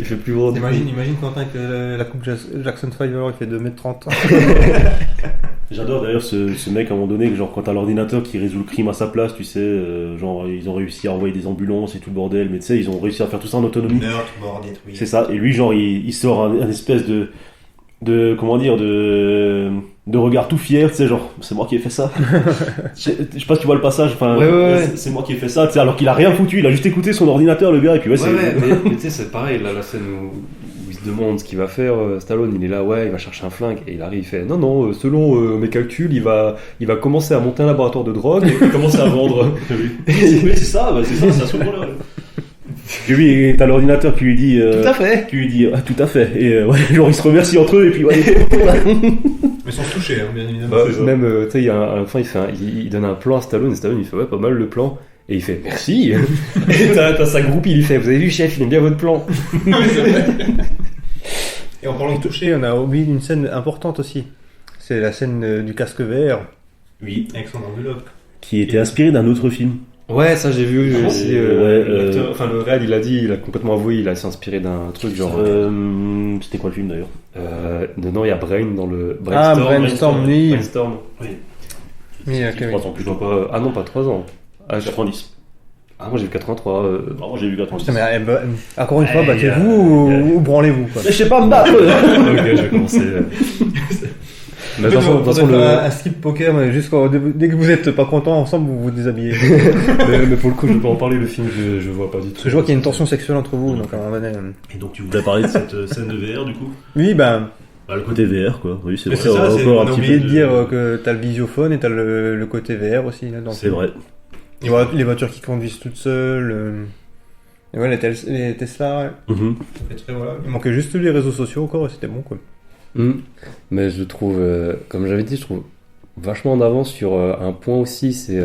Il fait plus gros. Imagine Quentin avec La coupe Jackson 5, il fait 2m30. J'adore d'ailleurs ce mec à un moment donné, que genre quand t'as l'ordinateur qui résout le crime à sa place, tu sais, genre ils ont réussi à envoyer des ambulances et tout le bordel, mais tu sais, ils ont réussi à faire tout ça en autonomie. meurtre, mort, détruit. C'est ça, et lui genre il sort un espèce de comment dire, de regard tout fier, tu sais, genre c'est moi qui ai fait ça. Je sais pas si tu vois le passage, enfin Ouais. c'est moi qui ai fait ça, tu sais, alors qu'il a rien foutu, il a juste écouté son ordinateur le gars, et puis c'est... mais tu sais, c'est pareil, là, la scène où il se demande ce qu'il va faire, Stallone, il est là, il va chercher un flingue, et il arrive, il fait, non, selon mes calculs, il va commencer à monter un laboratoire de drogue, et puis commencer à vendre. Oui, c'est ça, c'est à ce moment-là. Et lui, t'as l'ordinateur qui lui dit... Tout à fait. Qui lui dit, ah, tout à fait, et genre ils se remercient entre eux, et puis Mais sans se toucher, hein, bien évidemment. Bah, c'est ça. même, tu sais, à la fin, il donne un plan à Stallone, et Stallone, il fait, ouais, pas mal le plan. Et il fait, merci. Et t'as sa groupie, il lui fait, vous avez vu, chef, il aime bien votre plan. Et en parlant de toucher, Et on a oublié une scène importante aussi. C'est la scène du casque VR. oui, avec son enveloppe. qui était inspiré d'un autre film. Ouais, ça j'ai vu Ah, aussi. Le réal, il a dit, il a complètement avoué, il a s'inspiré d'un truc genre. C'était quoi le film d'ailleurs? Dedans, il y a Brain dans le. Brainstorm, oui. Brainstorm. Oui, ok. 3 ans Je plus vois tard. pas. Ah non, pas 3 ans. Ah, 90. moi j'ai vu 83. Moi j'ai vu 90. Putain, mais encore une fois, battez-vous ou branlez-vous, quoi. Mais je sais pas me battre. Ok, je vais commencer. Mais de toute façon, un strip poker, mais juste dès que vous êtes pas content ensemble, vous vous déshabillez. mais pour le coup, je peux en parler, le film, je vois pas du tout. Parce que je vois qu'il y a une tension sexuelle entre vous, donc à un moment donné. Et donc tu voulais parler de cette scène de VR du coup? Oui, Bah, le côté VR quoi. Oui, c'est Mais vrai. c'est ça, c'est- Encore un on a petit oublié peu de dire que t'as le visiophone et t'as le côté VR aussi. Là, dans C'est vrai. Les voitures qui conduisent toutes seules. Et ouais, les Tesla. Ouais. Mhm. Ça fait très, voilà. Il manquait juste les réseaux sociaux encore et c'était bon, quoi. Mais je trouve, comme j'avais dit, je trouve vachement en avance sur un point aussi, c'est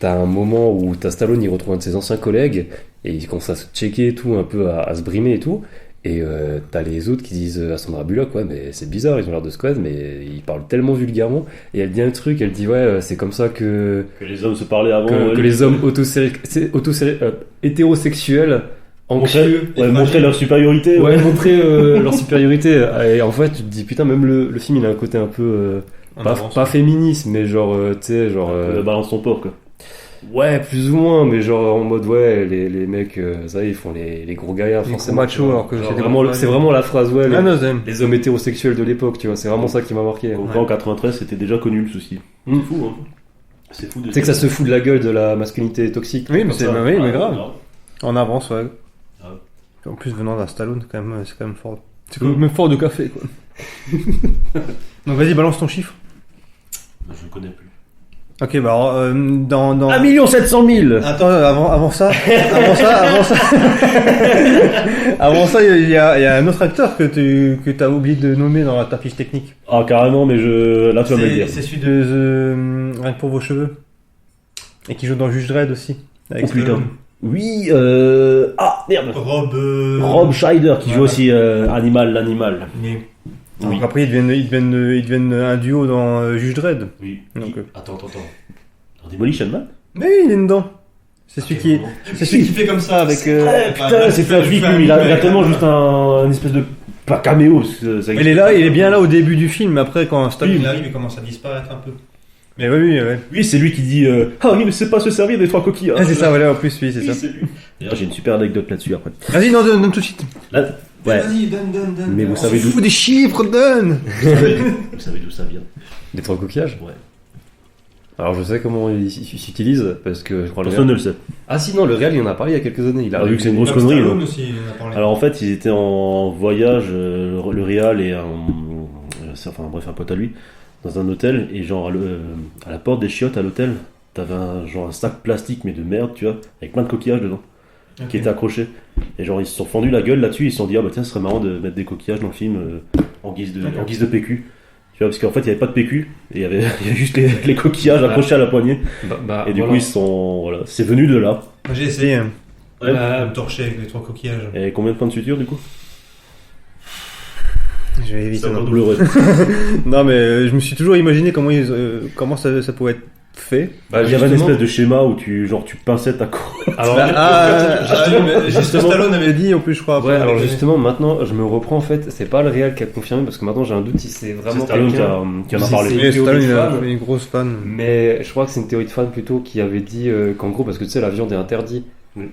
t'as un moment où t'as Stallone, il retrouve un de ses anciens collègues et il commence à se checker et tout, un peu à se brimer et tout. Et t'as les autres qui disent à Sandra Bullock, ouais, mais c'est bizarre, ils ont l'air de se connaître, mais ils parlent tellement vulgairement. Et elle dit un truc, elle dit, ouais, c'est comme ça que les hommes se parlaient avant. que les hommes hétérosexuels anxieux montrer leur supériorité. montrer leur supériorité. Et en fait, tu te dis, putain, même le film, il a un côté un peu pas féministe, mais genre, tu sais, genre. Balance ton porc quoi. Ouais, plus ou moins, mais genre en mode, ouais, les mecs, ça, ils font les gros gaillards, Les forcément. gros machos, alors que Genre, c'était vraiment, c'est vraiment la phrase, ouais, Ah non, c'est... les hommes hétérosexuels de l'époque, tu vois, c'est vraiment ça qui m'a marqué. Donc là en 93 c'était déjà connu le souci. C'est fou hein. C'est fou de Tu sais que ça se fout de la gueule de la masculinité toxique. Oui, mais comme c'est ça. oui, mais grave. En avance, ouais. Ah. En plus, venant d'un Stallone, c'est quand même fort. C'est quand même fort de café, quoi. Donc vas-y, balance ton chiffre. Je connais plus. Ok, bah alors, dans... 1 700 000. Attends, avant ça, avant ça, il y a un autre acteur que t'as oublié de nommer dans ta fiche technique. Ah carrément, mais là tu vas me le dire. C'est celui de Rien que pour vos cheveux. Et qui joue dans Juge Dredd aussi. Avec Oh, putain. Stallone. Oui, ah merde. Rob Schneider qui joue voilà. aussi l'animal. Mais- Oui. Après, ils deviennent un duo dans Juge Dredd. Oui. Donc, Attends. Dans Demolition Man. Mais oui, il est dedans. C'est celui qui C'est celui qui fait comme ça avec. Putain, c'est un flic, lui, il a tellement juste un espèce de. Pas caméo, ça Il est là, il est bien là au début du film, mais après quand Stan. Il arrive et commence à disparaître un peu. Mais oui. Oui, c'est lui qui dit ah oui, mais c'est pas se servir des 3 coquilles. Ah, c'est ça, voilà, en plus, oui, c'est Oui, ça. c'est lui. D'ailleurs, j'ai une super anecdote là-dessus après. Vas-y, non, donne tout de suite. Là, ouais. Vas-y, donne. Mais vous savez d'où Fous des chiffres, donne. vous savez d'où ça vient. Les 3 coquillages. Ouais. Alors je sais comment il s'utilise parce que je crois le Personne Real... ne le sait. Ah si non, le Real il en a parlé il y a quelques années. Il a vu que c'est une grosse Comme connerie. Stallone donc. aussi, il en a parlé. Alors en fait, ils étaient en voyage, le Réal et un pote à lui, dans un hôtel, et genre à la porte des chiottes à l'hôtel, t'avais un sac plastique mais de merde, tu vois, avec plein de coquillages dedans, Ok. qui étaient accrochés. Et genre ils se sont fendus la gueule là-dessus, ils se sont dit ah bah tiens, ce serait marrant de mettre des coquillages dans le film en guise de PQ. Tu vois, parce qu'en fait il n'y avait pas de PQ, et il y avait juste les coquillages accrochés à la poignée. Et du coup ils sont, voilà, c'est venu de là. Moi, j'ai essayé Ouais. de me torcher avec les 3 coquillages. Et combien de points de suture du coup? Je vais éviter. non. Douloureux. Non, mais je me suis toujours imaginé comment ça pouvait être fait. Bah, Il y avait une justement- espèce de schéma où tu pinçais ta co. Alors, Justement, Stallone avait dit en plus, je crois. ouais, après. alors justement maintenant je me reprends en fait, c'est pas le Real qui a confirmé parce que maintenant j'ai un doute si c'est vraiment C'est Stallone quelqu'un. qui en a Si parlé. c'est- Mais Stallone, il fan. est une grosse fan. Mais je crois que c'est une théorie de fan plutôt qui avait dit qu'en gros, parce que tu sais, la viande est interdite.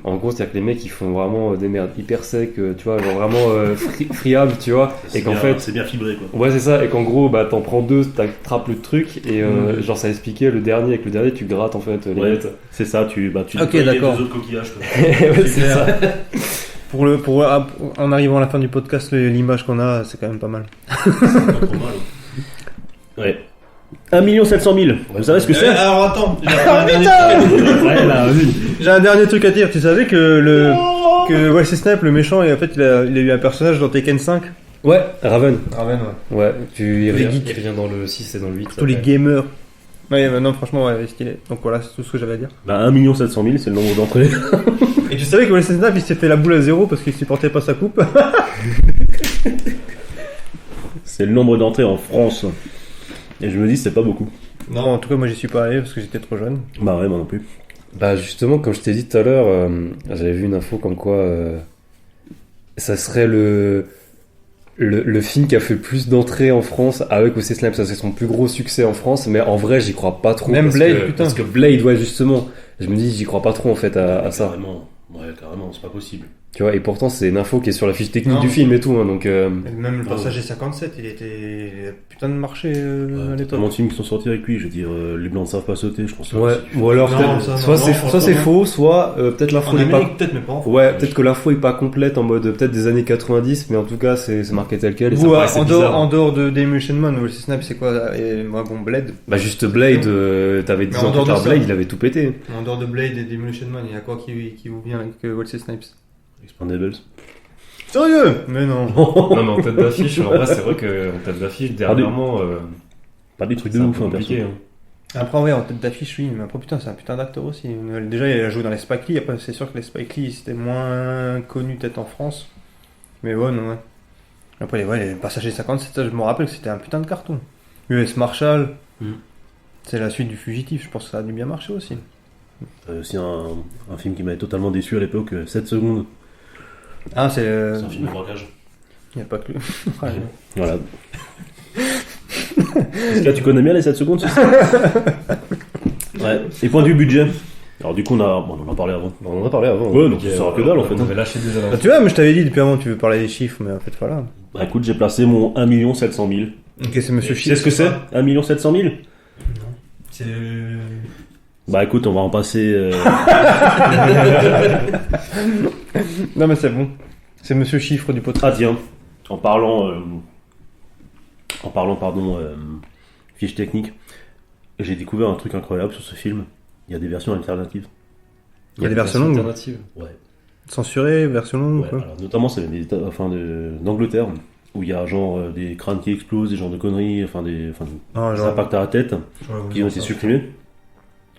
En gros, c'est-à-dire que les mecs ils font vraiment des merdes hyper secs, tu vois, genre vraiment friables, tu vois. Et qu'en fait, c'est bien fibré quoi. ouais, c'est ça. Et qu'en gros, bah t'en prends 2, t'attrapes le truc. Et genre, ça expliquait le dernier, avec le dernier, tu grattes en fait les Ouais. bêtes. C'est ça, tu Ok, nettoies d'accord. les autres coquillages. Quoi. Ouais, c'est ça. En arrivant à la fin du podcast, l'image qu'on a, c'est quand même pas mal. C'est pas trop mal. Ouais. 1 700 000. Vous savez ce que c'est? Alors attends, Ouais, là, vas-y. J'ai un dernier truc à dire. Tu savais que Wesley Snipes, le méchant, et en fait, il a eu un personnage dans Tekken 5. Ouais, Raven. Raven, ouais. Ouais, il Les revient, geeks. il revient dans le 6 et dans le 8. Tous les gamers. Ouais, non, franchement, ouais, stylé. Donc voilà, c'est tout ce que j'avais à dire. Bah, 1 700 000, c'est le nombre d'entrées. Et tu savais que Wesley Snipes, il s'est fait la boule à 0 parce qu'il supportait pas sa coupe. C'est le nombre d'entrées en France. Et je me dis, c'est pas beaucoup. Non, en tout cas, moi, j'y suis pas allé parce que j'étais trop jeune. Bah, ouais, moi non plus. Bah justement, comme je t'ai dit tout à l'heure, j'avais vu une info comme quoi ça serait le film qui a fait le plus d'entrées en France avec Wesley Snipes. Ça serait son plus gros succès en France, mais en vrai, j'y crois pas trop. Même parce Blade, que, putain. Parce que Blade, ouais, justement. Je me dis, j'y crois pas trop en fait à ça. Carrément. Ouais, carrément, c'est pas possible. Tu vois, et pourtant, c'est une info qui est sur la fiche technique Non. du film et tout, hein, donc. Et même le passager 57, il était putain de marché à l'époque. Tellement de films qui sont sortis avec lui, je veux dire, les blancs ne savent pas sauter, je pense. Ouais, ou alors Non, peut-être- ça, soit non, c'est non, soit c'est non. faux, soit peut-être l'info En n'est pas. Amérique, peut-être, mais pas en France. Ouais, peut-être que l'info est pas complète en mode peut-être des années 90, mais en tout cas c'est marqué tel quel. Et ça Vous, paraissait en bizarre. dehors de Demolition Man, Wesley Snipes, c'est quoi? Et moi, bon, Blade. Bah juste Blade, t'avais 10 Mais en ans dehors plus de tard, ça- Blade il avait tout pété. En dehors de Blade et Demolition Man, il y a quoi qui vous vient avec Wesley Snipes? Expandables. Sérieux? Mais non. Non mais en tête d'affiche, en vrai c'est vrai que en tête d'affiche dernièrement Pas des trucs c'est de un ouf, peu hein, compliqué. perso. Hein. Après, ouais, en tête d'affiche, oui, mais après, putain, c'est un putain d'acteur aussi. Déjà, il a joué dans les Spike Lee. Après, c'est sûr que les Spike Lee, c'était moins connu peut-être en France. Mais ouais, non, ouais. Après, les Passagers 57, ça, je me rappelle que c'était un putain de carton. US Marshall, c'est la suite du Fugitif. Je pense que ça a dû bien marcher aussi. Aussi un film qui m'avait totalement déçu à l'époque, 7 secondes. Ah, c'est. C'est un film de braquage. Il n'y a pas que. Ouais. Voilà. Est-ce que là, tu connais bien les 7 secondes c'est ça Ouais. Et point de vue budget. Alors du coup, on en a parlé avant. On en a parlé avant. Ouais, donc ça sera que dalle, en fait. On avait lâché des Ah, annonces. tu vois, mais je t'avais dit depuis avant, tu veux parler des chiffres, mais en fait, voilà. Bah écoute, j'ai placé mon 1 700 000. Ok, c'est Monsieur Tu sais ce que c'est 1 700 000 C'est. Bah écoute, on va en passer. Non, mais c'est bon. C'est Monsieur Chiffre du podcast. Ah tiens, en parlant, pardon, fiche technique, j'ai découvert un truc incroyable sur ce film. Il y a des versions alternatives. Il y a des versions longues. alternatives. Ouais. Censuré, version longue, Ouais, quoi. alors, notamment, c'est des États, d'Angleterre, où il y a genre des crânes qui explosent, des genres de conneries, des Ah, des genre. impacts à la tête, qui ont été ça. supprimés.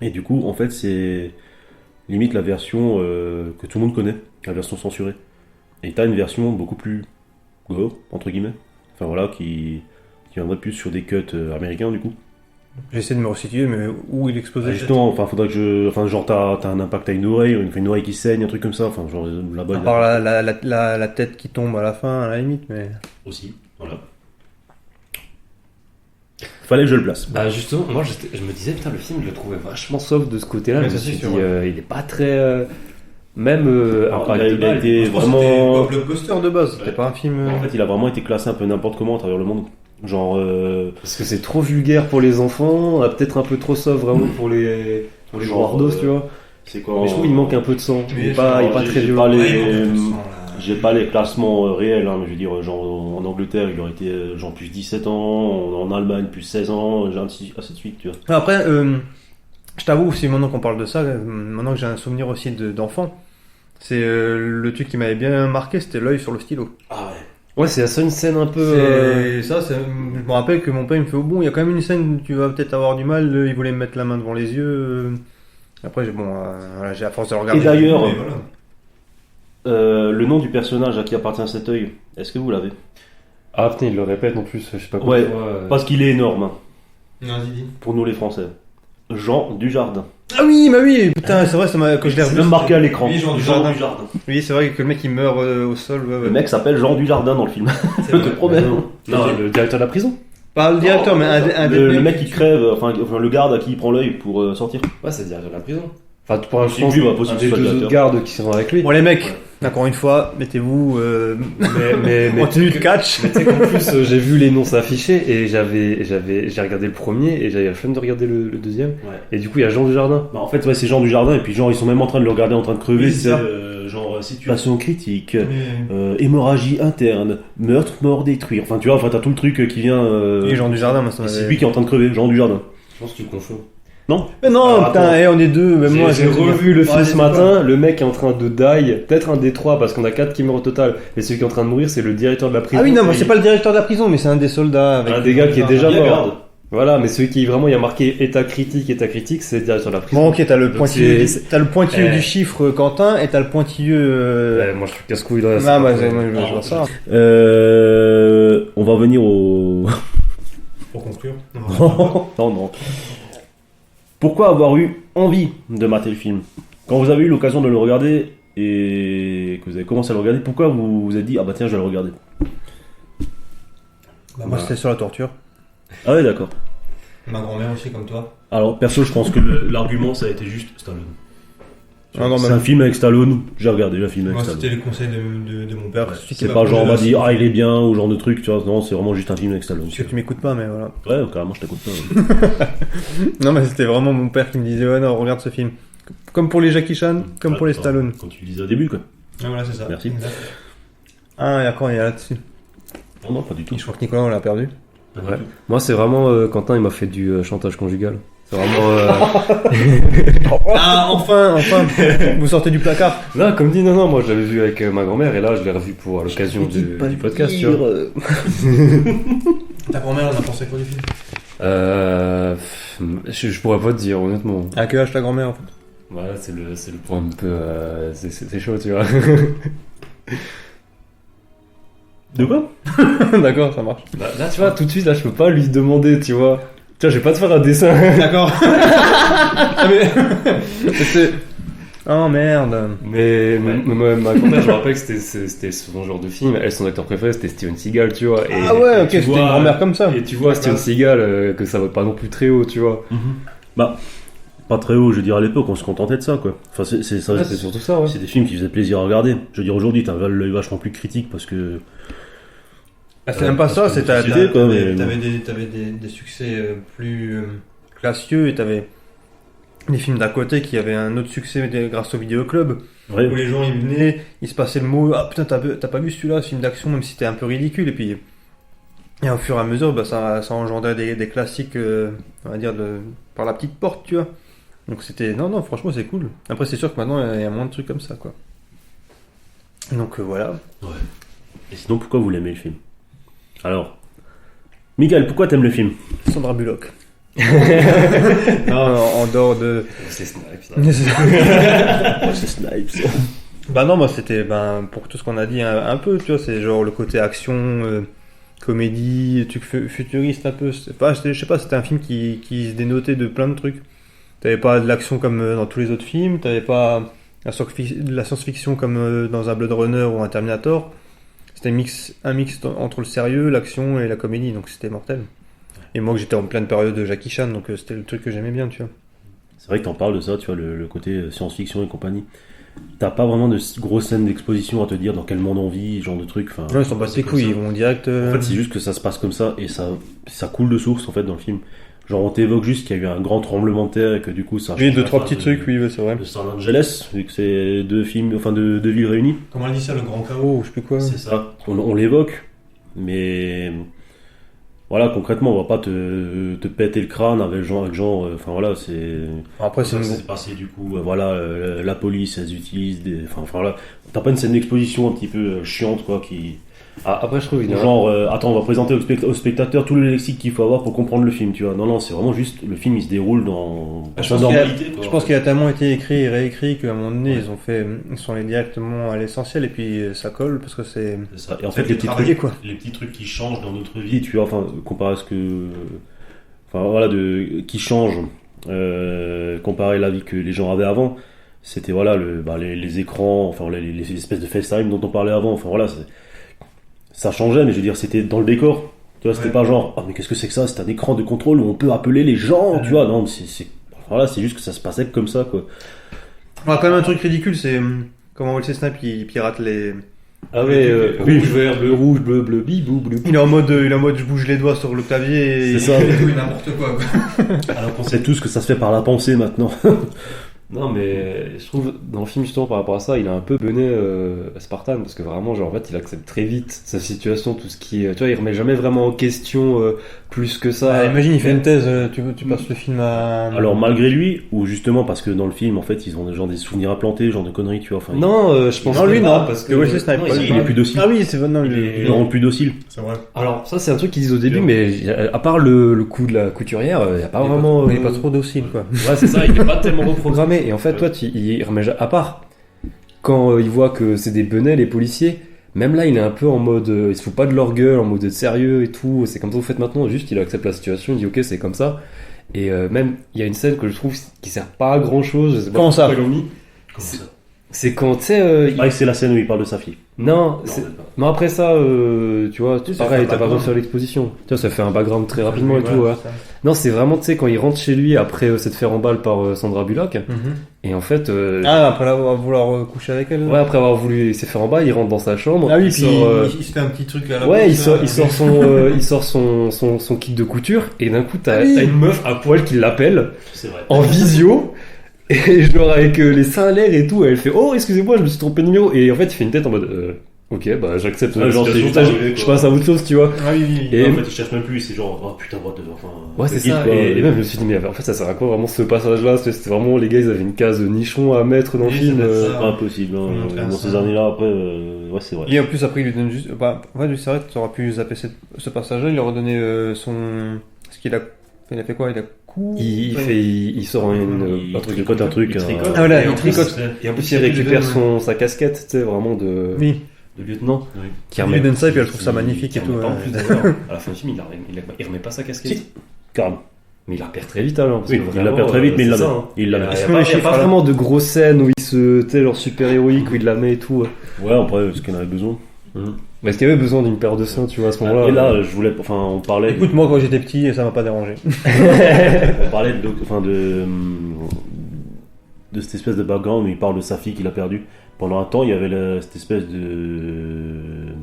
Et du coup, en fait, c'est limite la version que tout le monde connaît, la version censurée. Et t'as une version beaucoup plus gore, entre guillemets. Enfin voilà, qui viendrait plus sur des cuts américains du coup. J'essaie de me resituer, mais où il explosait Justement, enfin faudrait que genre t'as un impact à une oreille qui saigne, un truc comme ça. Enfin genre là-bas. À part la tête qui tombe à la fin, à la limite, mais. Aussi, voilà. Fallait que je le place. Bah justement, moi je me disais, putain, le film, je le trouvais vachement soft de ce côté-là. Ouais, Je me ça, suis c'est dit, sûr, ouais. il est pas très... même Alors, impact il a balle. été Je pense que vraiment. c'était blockbuster. Blockbuster de base, c'était pas un film. En fait, il a vraiment été classé un peu n'importe comment à travers le monde. Genre. Parce que c'est trop vulgaire pour les enfants, peut-être un peu trop soft vraiment pour les Genre, wardos, tu vois. C'est quoi Mais je trouve qu'il manque un peu de sang. Il est pas très j'ai violent. pas les- Ouais, il manque un peu de sang, là. J'ai pas les classements réels, hein, mais je veux dire, genre en Angleterre, il aurait été genre plus 17 ans, en Allemagne plus 16 ans, ainsi de suite, tu vois. Après, je t'avoue, si maintenant qu'on parle de ça, maintenant que j'ai un souvenir aussi d'enfant, c'est le truc qui m'avait bien marqué, c'était l'œil sur le stylo. Ah ouais. Ouais, c'est la seule scène un peu... Je me rappelle que mon père il me fait, oh bon, il y a quand même une scène où tu vas peut-être avoir du mal, il voulait me mettre la main devant les yeux. Après, voilà, j'ai à force de le regarder. Et d'ailleurs, Mais voilà. le nom du personnage à qui appartient cet œil, est-ce que vous l'avez? Ah putain, il le répète en plus, je sais pas Ouais, quoi. parce qu'il est énorme, hein, Non, Didi. pour nous les Français. Jean Dujardin. Ah oui, putain, c'est vrai, que je l'ai C'est revu. même marqué à l'écran. Oui, Jean Jean Dujardin. Dujardin. Oui, c'est vrai que le mec il meurt au sol. Ouais, ouais. Le mec s'appelle Jean Dujardin dans le film. C'est Je te vrai. promets. Non, le directeur de la prison. Pas le directeur, mais un des le mecs mec qui crève, enfin le garde à qui il prend l'œil pour sortir. Ouais, c'est le directeur de la prison. Enfin, tu pourras je Possible, pense, oui, bah, possible, des soit le deux directeur. autres gardes qui sont avec lui. Bon les mecs, encore une fois, mettez-vous mais en tenue de catch. Mais tu sais qu'en plus, j'ai vu les noms s'afficher et j'ai regardé le premier et j'avais la flemme de regarder le deuxième. Ouais. Et du coup, il y a Jean Dujardin. Bah, en fait, ouais, c'est Jean Dujardin, et puis genre, ils sont même en train de le regarder en train de crever, Oui, c'est c'est ça. genre situation critique, Mais- hémorragie interne, meurtre, mort, détruire. Enfin, tu vois, enfin, t'as tout le truc qui vient. Et Jean Dujardin, moi ça et c'est m'avait. lui qui est en train de crever, Jean Dujardin. Je pense que tu confonds. Non? Mais non, Alors, putain, attends. on est deux, même moi J'ai revu le film Ouais, ce c'est matin, le mec est en train de die, peut-être un des trois parce qu'on a 4 qui meurent au total, mais celui qui est en train de mourir c'est le directeur de la prison. Ah oui, non, mais Et c'est pas le directeur de la prison, mais c'est un des soldats. Avec... un des gars qui est déjà bien mort. garde. Voilà, mais celui qui vraiment il y a marqué état critique, c'est le directeur de la prison. Bon, ok, t'as le Donc, pointilleux, c'est- t'as le pointilleux Eh. du chiffre Quentin et t'as le pointilleux. Ouais, moi je suis casse-couille dans la Ah, bah, moi, je vois ça. On va venir au. Pour conclure. non, non. Pourquoi avoir eu envie de mater le film? Quand vous avez eu l'occasion de le regarder et que vous avez commencé à le regarder, pourquoi vous vous êtes dit, ah bah tiens, je vais le regarder? Bah, Moi, c'était sur la torture. Ah ouais, d'accord. ma grand-mère aussi, comme toi. Alors, perso, je pense que l'argument, ça a été juste Stallone. Ah non, C'est mais- un film avec Stallone, j'ai regardé un film avec Moi, Stallone. c'était le conseil de mon père. C'est pas genre on m'a dit ah il est bien ou genre de truc, tu vois, non, c'est vraiment juste un film avec Stallone. Parce que tu m'écoutes pas, mais voilà. Ouais, carrément, je t'écoute pas. Non, mais c'était vraiment mon père qui me disait, ouais, non, regarde ce film. Comme pour les Jackie Chan, comme Ouais, pour les quand- Stallone. Quand tu le disais au début, quoi. Ah, voilà, c'est ça. Merci. Exact. Ah, et encore, il y a là-dessus. Non, non, pas du tout. Je crois que Nicolas, on l'a perdu. Ouais. Moi c'est vraiment Quentin il m'a fait du chantage conjugal. C'est vraiment Ah, enfin, vous sortez du placard. non comme dit non moi je l'avais vu avec ma grand-mère et là je l'ai revu pour à l'occasion du podcast tu vois. Ta grand-mère, on a pensé quoi du film? Je pourrais pas te dire honnêtement. À quel âge ta grand-mère, en fait? Voilà c'est le point un peu c'est chaud tu vois. De quoi? D'accord, ça marche. Là tu vois tout de suite là je peux pas lui demander tu vois. Tiens je vais pas te faire un dessin. D'accord. Ah, mais... C'était... Oh, merde. Mais ma grand-mère, je me rappelle que c'était son genre de film. Elle, son acteur préféré, c'était Steven Seagal, tu vois. Ah ouais, ok, tu c'était vois, une grand-mère comme ça. Et tu vois, Steven Seagal, que ça va pas non plus très haut, tu vois. Bah, pas très haut, je veux dire, à l'époque, on se contentait de ça, quoi. Enfin, c'est ça. Ouais, c'est surtout ça, ouais. C'est des films qui faisaient plaisir à regarder. Je veux dire, aujourd'hui, t'as l'œil vachement plus critique parce que. Ah, c'est même pas ça, c'est ta... société, quoi, mais- T'avais des succès plus... classieux et t'avais les films d'à côté qui avaient un autre succès grâce au vidéoclub Ouais. où les gens ils venaient, ils se passaient le mot, ah putain t'as pas vu celui-là, ce film d'action, même si c'était un peu ridicule, et puis et au fur et à mesure bah, ça engendrait des classiques on va dire par la petite porte, tu vois. Donc c'était non franchement c'est cool. Après c'est sûr que maintenant il y a moins de trucs comme ça, quoi. Donc voilà. Et sinon, pourquoi vous l'aimez le film? Alors, Miguel, pourquoi t'aimes le film? Sandra Bullock. Non, en dehors de. C'est Snipes. C'est Snipes. Bah non, moi c'était pour tout ce qu'on a dit un peu, tu vois, c'est genre le côté action, comédie, truc futuriste un peu. Je sais pas, c'était un film qui se dénotait de plein de trucs. T'avais pas de l'action comme dans tous les autres films, t'avais pas de la science-fiction comme dans un Blade Runner ou un Terminator. C'était un mix entre le sérieux, l'action et la comédie, donc c'était mortel. Et moi que j'étais en pleine période de Jackie Chan, donc c'était le truc que j'aimais bien, tu vois. C'est vrai que t'en parles de ça, tu vois, le côté science-fiction et compagnie. T'as pas vraiment de grosses scènes d'exposition à te dire dans quel monde on vit, genre de trucs. Non, ils sont pas les couilles, ils vont direct. En fait, c'est juste que ça se passe comme ça et ça coule de source en fait dans le film. Genre, on t'évoque juste qu'il y a eu un grand tremblement de terre et que du coup ça. Oui, 2-3 petits trucs, oui, c'est vrai. De Los Angeles, vu que c'est deux villes réunies. Comment elle dit ça, le grand chaos? Oh, je sais plus quoi. C'est ça. On l'évoque, mais voilà, concrètement, on va pas te péter le crâne avec genre, enfin voilà, c'est. Après, c'est passé du coup, voilà, la police, elles utilisent des. Enfin voilà, t'as pas une scène d'exposition un petit peu chiante quoi qui. Après, je trouve Genre, attends, on va présenter au spectateur tout le lexique qu'il faut avoir pour comprendre le film, tu vois. Non, c'est vraiment juste, le film il se déroule dans sa normalité. Je pense qu'il a tellement été écrit et réécrit qu'à un moment donné, ils sont allés directement à l'essentiel et puis ça colle parce que c'est. Ça. Et en fait, les petits trucs qui changent dans notre vie, tu vois, enfin, comparé à ce que. Enfin, voilà, qui changent, comparé à la vie que les gens avaient avant, c'était, voilà, les écrans, enfin, les espèces de FaceTime dont on parlait avant, enfin, voilà, ça changeait, mais je veux dire, c'était dans le décor. Tu vois, c'était pas genre, mais qu'est-ce que c'est que ça? C'est un écran de contrôle où on peut appeler les gens, tu vois. Non, voilà, c'est juste que ça se passait comme ça, quoi. Quand même un truc ridicule, c'est comment Wesley Snipes il pirate les. Ah ouais, rouge, vert, bleu, rouge, bleu, bibou, bleu. Il est en mode je bouge les doigts sur le clavier et. C'est ça. Et tout et n'importe quoi. Alors qu'on sait tous que ça se fait par la pensée maintenant. Non, mais je trouve dans le film, justement, par rapport à ça, il a un peu bené Spartan parce que vraiment, genre, en fait, il accepte très vite sa situation, tout ce qui est. Tu vois, il remet jamais vraiment en question plus que ça. Imagine, il fait une thèse, tu passes le film à. Alors, malgré lui, ou justement parce que dans le film, en fait, ils ont genre des souvenirs implantés, genre de conneries, tu vois. Enfin, non, je pense non, lui, non, parce que Wesley Snipes, il est plus docile. Ah oui, c'est non, Ils le rendent plus docile. C'est vrai. Alors, ça, c'est un truc qu'ils disent au début, mais à part le coup de la couturière, il n'y a pas vraiment. Il est pas trop docile, quoi. Ouais, c'est ça, il est pas tellement reprogrammé. Et en fait, toi, il remet à part quand il voit que c'est des benets, les policiers. Même là, il est un peu en mode, il se fout pas de leur gueule, en mode sérieux et tout. C'est comme ça que vous faites maintenant. Juste, il accepte la situation, il dit ok, c'est comme ça. Et même, il y a une scène que je trouve qui sert pas à grand chose. Comment ça? C'est quand tu sais. C'est la scène où il parle de sa fille. Non, non, après ça, tu vois, ça pareil, fait t'as pas besoin de faire l'exposition. Tu vois, ça fait un background très rapidement et tout. Ouais. Non, c'est vraiment, tu sais, quand il rentre chez lui après s'être fait remballe par Sandra Bullock. Et en fait. Après vouloir coucher avec elle. Ouais, après avoir voulu s'est fait remballe, il rentre dans sa chambre. Ah oui, Puis il se fait un petit truc à la Ouais, bourse, il sort son kit de couture. Et d'un coup, t'as une meuf à poil qui l'appelle. C'est vrai. En visio. Et genre avec les seins à l'air et tout, elle fait oh excusez-moi je me suis trompé de numéro et en fait il fait une tête en mode ok bah j'accepte la genre, situation, c'est juste je passe à autre chose tu vois. Ah oui. Et en fait il cherche même plus, c'est genre oh putain enfin. Ouais c'est ça. Et même je me suis dit mais en fait ça sert à quoi vraiment ce passage là, c'était vraiment les gars ils avaient une case nichon à mettre dans le film. C'est pas impossible dans ces années là après ouais c'est vrai. Et en plus après il lui donne juste ouais c'est vrai tu aurais pu zapper ce passage là, il leur a donné ce qu'il a fait quoi, il a il sort un truc, tricote un truc. Ah voilà, il tricote. Et en plus il récupère sa casquette, tu sais, vraiment de lieutenant. Oui. Qui remet donne ça et puis elle trouve ça magnifique et tout. En plus d'ailleurs, à la fin du film, il remet pas sa casquette. Si. Carrément. Mais il la perd très vite alors. Oui, il la perd très vite, mais il la met. Il la met. Il n'y a pas vraiment de grosses scènes où il se, tu sais, genre super héroïque, où il la met et tout. Ouais, après, ce qu'il en avait besoin. Mais est-ce qu'il y avait besoin d'une paire de seins, tu vois, à ce moment-là? Et là, on parlait. Écoute, moi quand j'étais petit, ça m'a pas dérangé. On parlait de cette espèce de background où il parle de sa fille qu'il a perdue. Pendant un temps, il y avait cette espèce de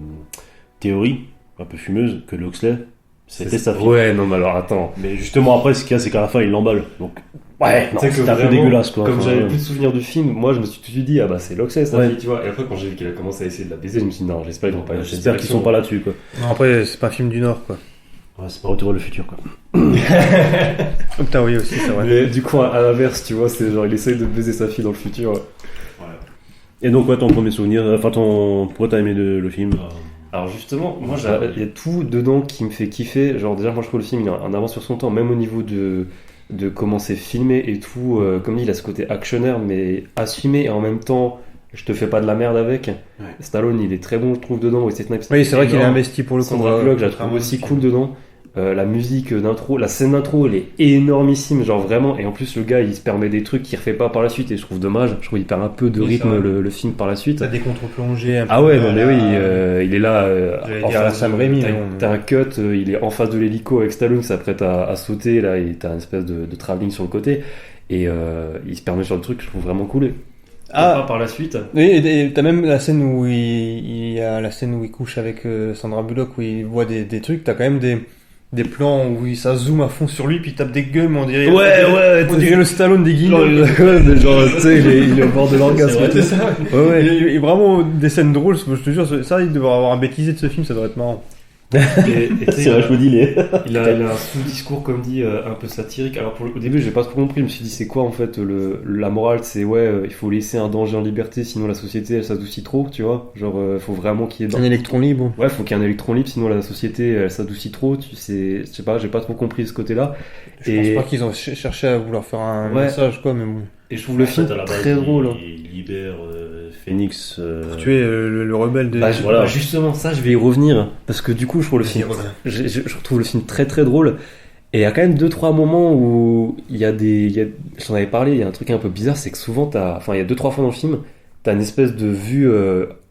théorie un peu fumeuse que Loxley c'était sa fille. Ouais, non, mais alors attends. Mais justement, après, ce qu'il y a, c'est qu'à la fin, il l'emballe. Donc, ouais, c'était un peu dégueulasse, quoi. Comme j'avais plus de souvenirs du film, moi, je me suis tout de suite dit, ah bah, c'est Loxley, sa fille, tu vois. Et après, quand j'ai vu qu'il a commencé à essayer de la baiser, je me suis dit, non, j'espère qu'ils vont pas J'espère qu'ils sont pas là-dessus, quoi. Non, après, c'est pas un film du Nord, quoi. Ouais, c'est pas Retour vers le futur, quoi. Oh putain, oui, aussi, c'est vrai. Mais du coup, à l'inverse, tu vois, c'est genre, il essaye de baiser sa fille dans le futur. Et donc, ouais, ton premier souvenir, pourquoi t'as aimé le film? Alors justement, moi il y a tout dedans qui me fait kiffer. Genre déjà, moi je trouve le film il est en avance sur son temps, même au niveau de comment c'est filmé et tout. Comme dit, il a ce côté actionnaire, mais assumé et en même temps, je te fais pas de la merde avec. Ouais. Stallone, il est très bon, je trouve, dedans. Wesley Snipes, Oui, c'est vrai qu'il est énorme. investi pour le coup. Sandra Bullock, je la trouve aussi cool dedans. La musique d'intro, la scène d'intro, elle est énormissime, genre vraiment. Et en plus, le gars, il se permet des trucs qu'il refait pas par la suite. Et je trouve dommage. Je trouve qu'il perd un peu de Oui, rythme ça va. le film par la suite. T'as des contre-plongées. un Ah peu ouais, à non mais la- oui, il est là. J'allais en dire à la face Sam de- Raimi, t'as- mais bon. T'as un cut, il est en face de l'hélico avec Stallone qui s'apprête à sauter là, et t'as une espèce de travelling sur le côté. Et il se permet sur le truc, je trouve vraiment cool. Ah, Par la suite. oui, et t'as même la scène où il y a la scène où il couche avec Sandra Bullock où il voit des trucs. T'as quand même des plans où ça zoome à fond sur lui puis il tape des gums, on dirait. On dirait le Stallone des Guignols. Genre, tu sais, il est au bord de l'orgasme. C'est ça. Ouais, ouais. Et vraiment des scènes drôles, je te jure, ça il devrait avoir un bêtisier de ce film, ça devrait être marrant. Et tu sais, C'est vachement dilé. il a un sous-discours, comme dit, un peu satirique. Alors, au début, j'ai pas trop compris. Je me suis dit, c'est quoi en fait la morale? C'est il faut laisser un danger en liberté, sinon la société elle s'adoucit trop, tu vois. Genre, faut vraiment qu'il y ait. Un électron libre. Ouais, faut qu'il y ait un électron libre, sinon la société elle s'adoucit trop. Je sais pas, j'ai pas trop compris ce côté-là. Je Et- pense pas qu'ils ont cherché à vouloir faire un Ouais. message quoi, mais bon. Et je trouve le film En fait, à la base, très drôle. hein. Il libère Phoenix. Tu es le rebelle de. voilà. Justement, ça, je vais y revenir. Parce que du coup, je trouve le film. Je trouve le film très très drôle. Et il y a quand même 2-3 moments où il y a j'en avais parlé, il y a un truc un peu bizarre, c'est que souvent, il y a 2-3 fois dans le film, t'as une espèce de vue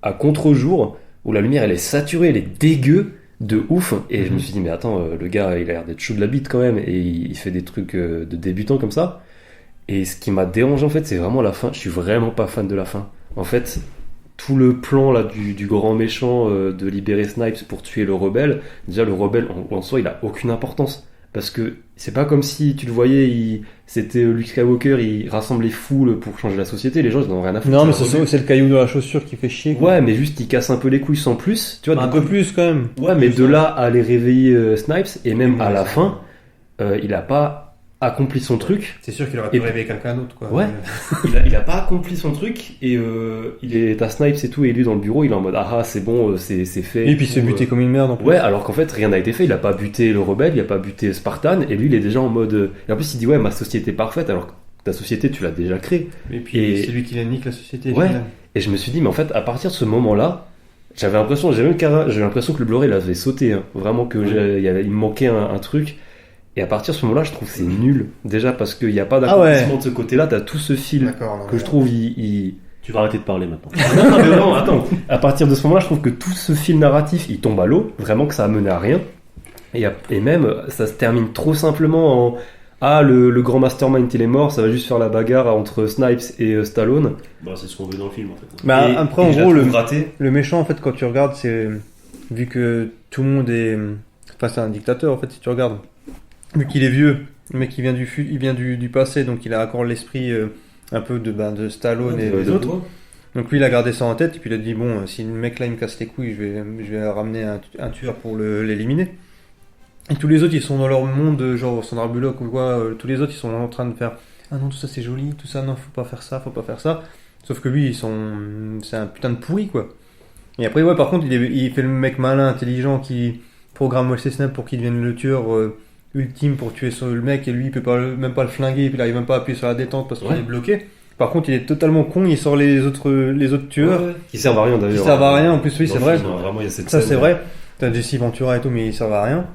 à contre-jour où la lumière elle est saturée, elle est dégueu de ouf. Et je me suis dit, mais attends, le gars il a l'air d'être chaud de la bite quand même, et il fait des trucs de débutant comme ça. Et ce qui m'a dérangé en fait, c'est vraiment la fin. Je suis vraiment pas fan de la fin. En fait, tout le plan là du grand méchant de libérer Snipes pour tuer le rebelle, déjà le rebelle en soi il a aucune importance. Parce que c'est pas comme si tu le voyais, c'était Luke Skywalker, il rassemble les foules pour changer la société, les gens ils en ont rien à foutre. Non, mais C'est un c'est le caillou dans la chaussure qui fait chier. quoi. Ouais, mais juste il casse un peu les couilles sans plus, tu vois. Un du peu coup- plus quand même. Ouais, mais de là à aller réveiller Snipes, et même à la c'est fin, il a pas accompli son truc. C'est sûr qu'il aurait Et- pu rêver quelqu'un d'autre, quoi. Ouais. il a pas accompli son truc, et t'as Snipes et tout, et lui dans le bureau, il est en mode ah c'est bon, c'est fait. Et puis il s'est Tout, buté comme une merde en plus. Ouais, alors qu'en fait rien n'a été fait, il a pas buté le rebelle, il a pas buté Spartan, et lui il est déjà en mode. Et en plus il dit ouais, ma société est parfaite, alors que ta société tu l'as déjà créée. Et puis Et- c'est lui qui la nique la société. Ouais. finalement. Et je me suis dit, mais en fait, à partir de ce moment-là, j'avais l'impression que le Blu-ray il avait sauté, hein. Vraiment que il me manquait un truc. Et à partir de ce moment-là, je trouve que c'est nul. Déjà parce qu'il n'y a pas d'accomplissement de ce côté-là, t'as tout ce fil D'accord. non, que mais- je trouve il... Tu vas arrêter de parler maintenant. Non, mais non, attends. À partir de ce moment-là, je trouve que tout ce fil narratif, il tombe à l'eau. Vraiment que ça a mené à rien. Et même, ça se termine trop simplement en... Ah, le grand mastermind, il est mort, ça va juste faire la bagarre entre Snipes et Stallone. Bah, c'est ce qu'on veut dans le film en fait. Bah, Et- après, et en je la gros, trouve ratée. le méchant, en fait, quand tu regardes, c'est. Vu que tout le monde est. Enfin, c'est un dictateur, en fait, si tu regardes. Vu qu'il est vieux, le mec, il vient du passé, donc il a encore l'esprit un peu de Stallone et des autres. Donc lui, il a gardé ça en tête, et puis il a dit bon, si le mec là, il me casse les couilles, je vais ramener un tueur pour l'éliminer. Et tous les autres, ils sont dans leur monde, genre Sandra Bullock ou quoi, tous les autres, ils sont en train de faire ah non, tout ça c'est joli, tout ça, non, faut pas faire ça, faut pas faire ça. Sauf que lui, c'est un putain de pourri, quoi. Et après, ouais, par contre, il fait le mec malin, intelligent, qui programme Wesley Snipes pour qu'il devienne le tueur ultime pour tuer le mec, et lui, il peut même pas le flinguer, et puis il arrive même pas à appuyer sur la détente parce qu'il Ouais. est bloqué. Par contre, il est totalement con, il sort les autres tueurs, Qui servent à rien qui d'ailleurs. servent à rien, en plus, oui, Dans c'est le vrai. film, vraiment, il y a cette Ça, scène, c'est vrai. T'as Jesse Ventura et tout, mais ils servent à rien.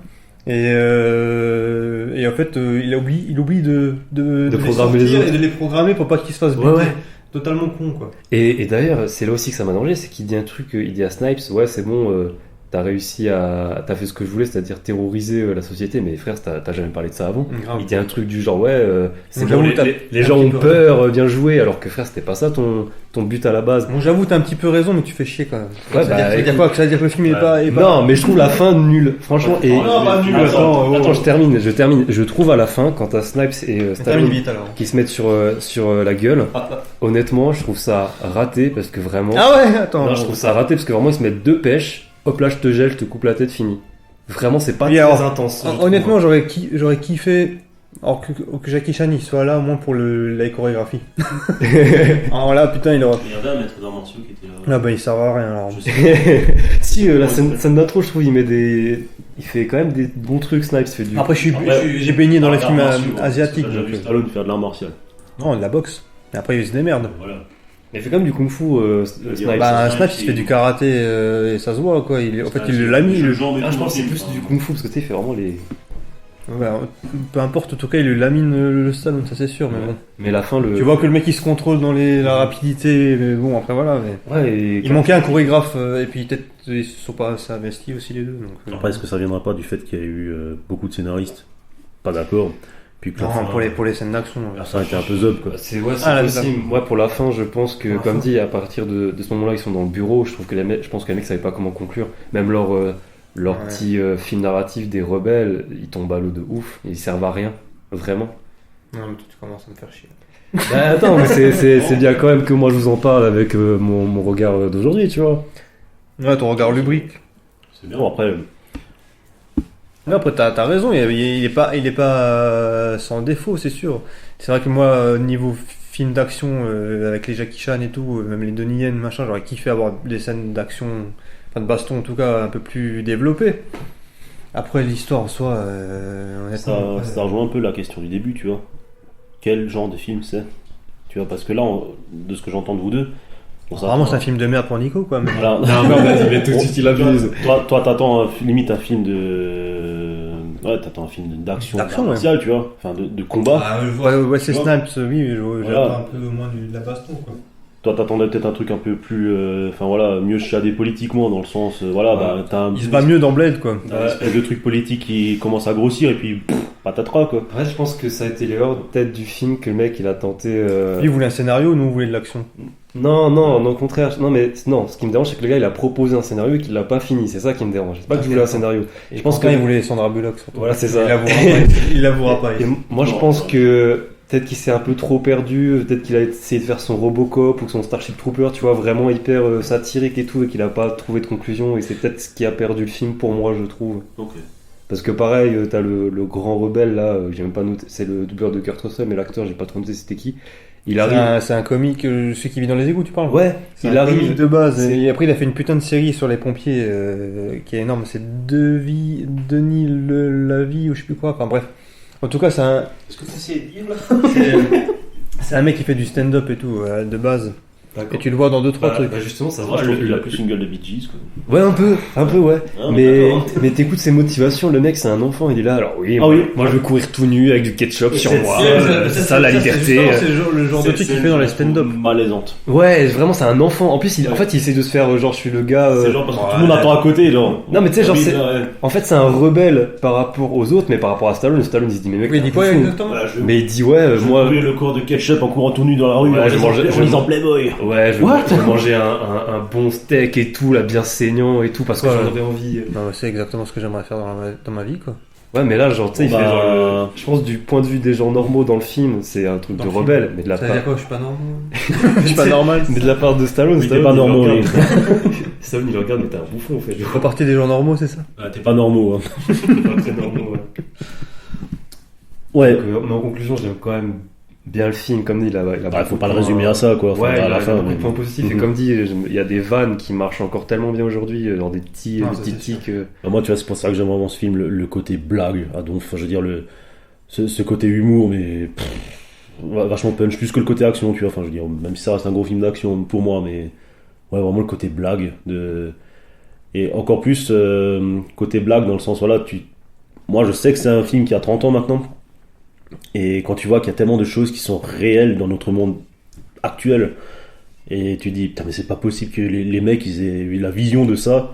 Et en fait, il oublie de les programmer les sortir autres. et de les programmer pour pas qu'ils se fassent buter. Ouais, ouais. Totalement con, quoi. Et d'ailleurs, c'est là aussi que ça m'a dérangé, c'est qu'il dit un truc, il dit à Snipes, ouais c'est bon, t'as fait ce que je voulais, c'est-à-dire terroriser la société, mais frère, t'as jamais parlé de ça avant. Grave. Il dit un truc du genre, ouais, c'est Bon, bon, j'avoue, les gens ont peur, bien joué, alors que frère, c'était pas ça ton but à la base. Bon, j'avoue, t'as un petit peu raison, mais tu fais chier quand même. Ouais, ça veut dire quoi? Ça veut dire que le film est pas. Non, mais je trouve la fin nulle, franchement. Et non, pas nulle, Attends, attends, je termine. Je trouve à la fin, quand t'as Snipes et Stallone vite alors. qui se mettent sur la gueule, honnêtement, je trouve ça raté parce que vraiment. Ah ouais, attends. Non, je trouve ça raté parce que vraiment ils se mettent deux pêches, hop là je te gèle, je te coupe la tête, fini. Vraiment c'est pas Oui, très alors, intense. je trouve. Honnêtement, j'aurais kiffé Alors que Jackie Chan il soit là au moins pour la chorégraphie. Alors là, putain, il aura. Il y avait un maître d'arts martiaux qui était là. Ah bah il sert à rien alors. Je sais Si, la scène d'intro, je trouve, il fait quand même des bons trucs, Snipes. Fait du... Après, Après, j'ai baigné dans les l'art films martiaux, asiatiques. J'ai donc, vu Stallone faire de l'art martial. Non, de la boxe. Et après, il se démerde. Voilà. Il fait quand même du kung-fu, Snipes. Bah, Snipes, Snipes, il fait du karaté et ça se voit quoi. En fait, il le l'a mis. le genre. Ah, je pense que c'est plus du kung-fu, parce que tu sais, il fait vraiment les... Ouais, peu importe, en tout cas, il lui lamine le Stallone, ça c'est sûr. Mais bon. Mais la fin, Tu vois que le mec il se contrôle dans la rapidité, mais bon, après voilà. Mais... Ouais, et... Il manquait un chorégraphe, et puis peut-être ils se sont pas assez investis aussi les deux. Donc, Après, est-ce que ça viendra pas du fait qu'il y a eu beaucoup de scénaristes pas d'accord, puis que la fin, pour les scènes d'action. la fin était un peu zob quoi. C'est Ah, possible. Moi, pour la fin, je pense que, comme dit, à partir de ce moment-là, ils sont dans le bureau. Je pense que les mecs savaient pas comment conclure. Même leur petit film narratif des rebelles, ils tombent à l'eau de ouf. Ils servent à rien, vraiment. Non, mais tu commences à me faire chier. Bah, attends, mais c'est bien quand même que moi je vous en parle avec mon regard d'aujourd'hui, tu vois. Ouais, ton regard lubrique. C'est bien. Bon, après, Mais après, t'as raison, il est pas sans défaut, c'est sûr. C'est vrai que moi, niveau film d'action, avec les Jackie Chan et tout, même les Donnie Yen, machin, j'aurais kiffé avoir des scènes d'action, enfin de baston en tout cas, un peu plus développées. Après, l'histoire en soi, honnêtement. ça rejoint un peu la question du début, tu vois. Quel genre de film c'est? Tu vois, parce que là, de ce que j'entends de vous deux, Vraiment, c'est un film de merde pour Nico, quoi. Mais... Voilà. Non, vas-y, mais tout de suite, il abuse. Toi, t'attends limite un film de. Ouais, t'attends un film d'action, D'action, martial, tu vois. Enfin, de combat. Ah, Ouais, c'est Tu vois. Snipes, oui, Voilà. un peu moins de la baston, quoi. Toi, t'attendais peut-être un truc un peu plus. Enfin, voilà, mieux chiadé politiquement, dans le sens. Voilà, Ouais. bah, t'as un. il se bat mieux dans Blade, quoi. T'as une espèce de truc politique qui commence à grossir, et puis. Patatras, quoi. Ouais, je pense que ça a été l'erreur peut-être du film que le mec il a tenté. Lui, il voulait un scénario, nous, on voulait de l'action. Non, au contraire. Non, ce qui me dérange, c'est que le gars il a proposé un scénario et qu'il l'a pas fini. C'est ça qui me dérange. C'est pas que je voulais un scénario. Et je pense pourtant, que- il voulait Sandra Bullock, surtout. Voilà, c'est ça. Il avouera pas. Et moi je pense que peut-être qu'il s'est un peu trop perdu, peut-être qu'il a essayé de faire son Robocop ou son Starship Trooper, tu vois, vraiment hyper satirique et tout, et qu'il a pas trouvé de conclusion, et c'est peut-être ce qui a perdu le film pour moi, je trouve. Ok. Parce que pareil, t'as le grand rebelle là, j'ai même pas noté, c'est le doubleur de Kurt Russell, mais l'acteur, j'ai pas trop noté c'était qui. Il arrive. C'est un comique, celui qui vit dans les égouts, tu parles? Ouais, C'est il un arrive. comique de base. c'est- Et après, il a fait une putain de série sur les pompiers qui est énorme. C'est Denis Lavie ou je sais plus quoi. Enfin bref. En tout cas, c'est un, Est-ce que tu essayé de dire là? c'est un mec qui fait du stand-up et tout, de base. Et tu le vois dans 2-3 trucs. Bah justement, ça se Moi, voit. je trouve qu'il a plus une gueule de Bee Gees, quoi. Ouais, un peu, ouais. Ah, mais d'accord. mais t'écoutes ses motivations, le mec c'est un enfant, il est là, alors oui, Ah moi, oui. moi je veux courir tout nu avec du ketchup sur moi, c'est ça la C'est liberté. justement, le genre de truc qu'il fait dans les stand-up. Malaisante. Ouais, vraiment c'est un enfant. En plus, en fait, il essaie de se faire genre je suis le gars. C'est genre parce que tout le monde attend à côté, genre. Non, mais tu sais, genre, Oui, c'est- ouais. En fait, c'est un rebelle par rapport aux autres, mais par rapport à Stallone, il se dit mais mec, Oui, il t'es dit quoi un fou. exactement? Voilà, je Mais il dit ouais, je moi, courais le corps de ketchup en courant tout nu dans la rue, Ouais, en je disant- mangeais- en disant Playboy. ouais, je vais manger un bon steak et tout, là, bien saignant et tout, parce que Ouais. j'en avais envie. Non, c'est exactement ce que j'aimerais faire dans ma vie, quoi. Ouais, mais là, genre, tu sais, il Bah, fait genre. Je pense du point de vue des gens normaux dans le film, c'est un truc Dans de le film. rebelle, mais de la Ça veut part. dire quoi, je suis pas normal? Je suis pas normal. Mais de la part de Stallone, Oui, t'es pas il normaux, regarde. oui. Stallone, il le regarde, mais t'es un bouffon en fait. Tu fais partie des gens normaux, c'est ça? Ah, t'es pas normaux, hein. Pas très normaux, ouais. Ouais. Donc, mais en conclusion, j'aime quand même bien le film, comme dit, il a Bah, faut pas le résumer à ça, quoi. Enfin, Ouais, à la fin. beaucoup de mais- points positifs. Et Mhm. comme dit, il y a des vannes qui marchent encore tellement bien aujourd'hui, dans des petits, Non, des ça, petites c'est sûr. tics. Bah, moi, tu vois, c'est pour ça que j'aime vraiment ce film, le côté blague. Ah, donc, enfin, je veux dire, ce côté humour, mais vachement punch, plus que le côté action, tu vois. Enfin, je veux dire, même si ça reste un gros film d'action pour moi, mais ouais, vraiment le côté blague. Et encore plus, côté blague, dans le sens, voilà, moi, je sais que c'est un film qui a 30 ans maintenant. Et quand tu vois qu'il y a tellement de choses qui sont réelles dans notre monde actuel, et tu dis, putain, mais c'est pas possible que les mecs, ils aient eu la vision de ça.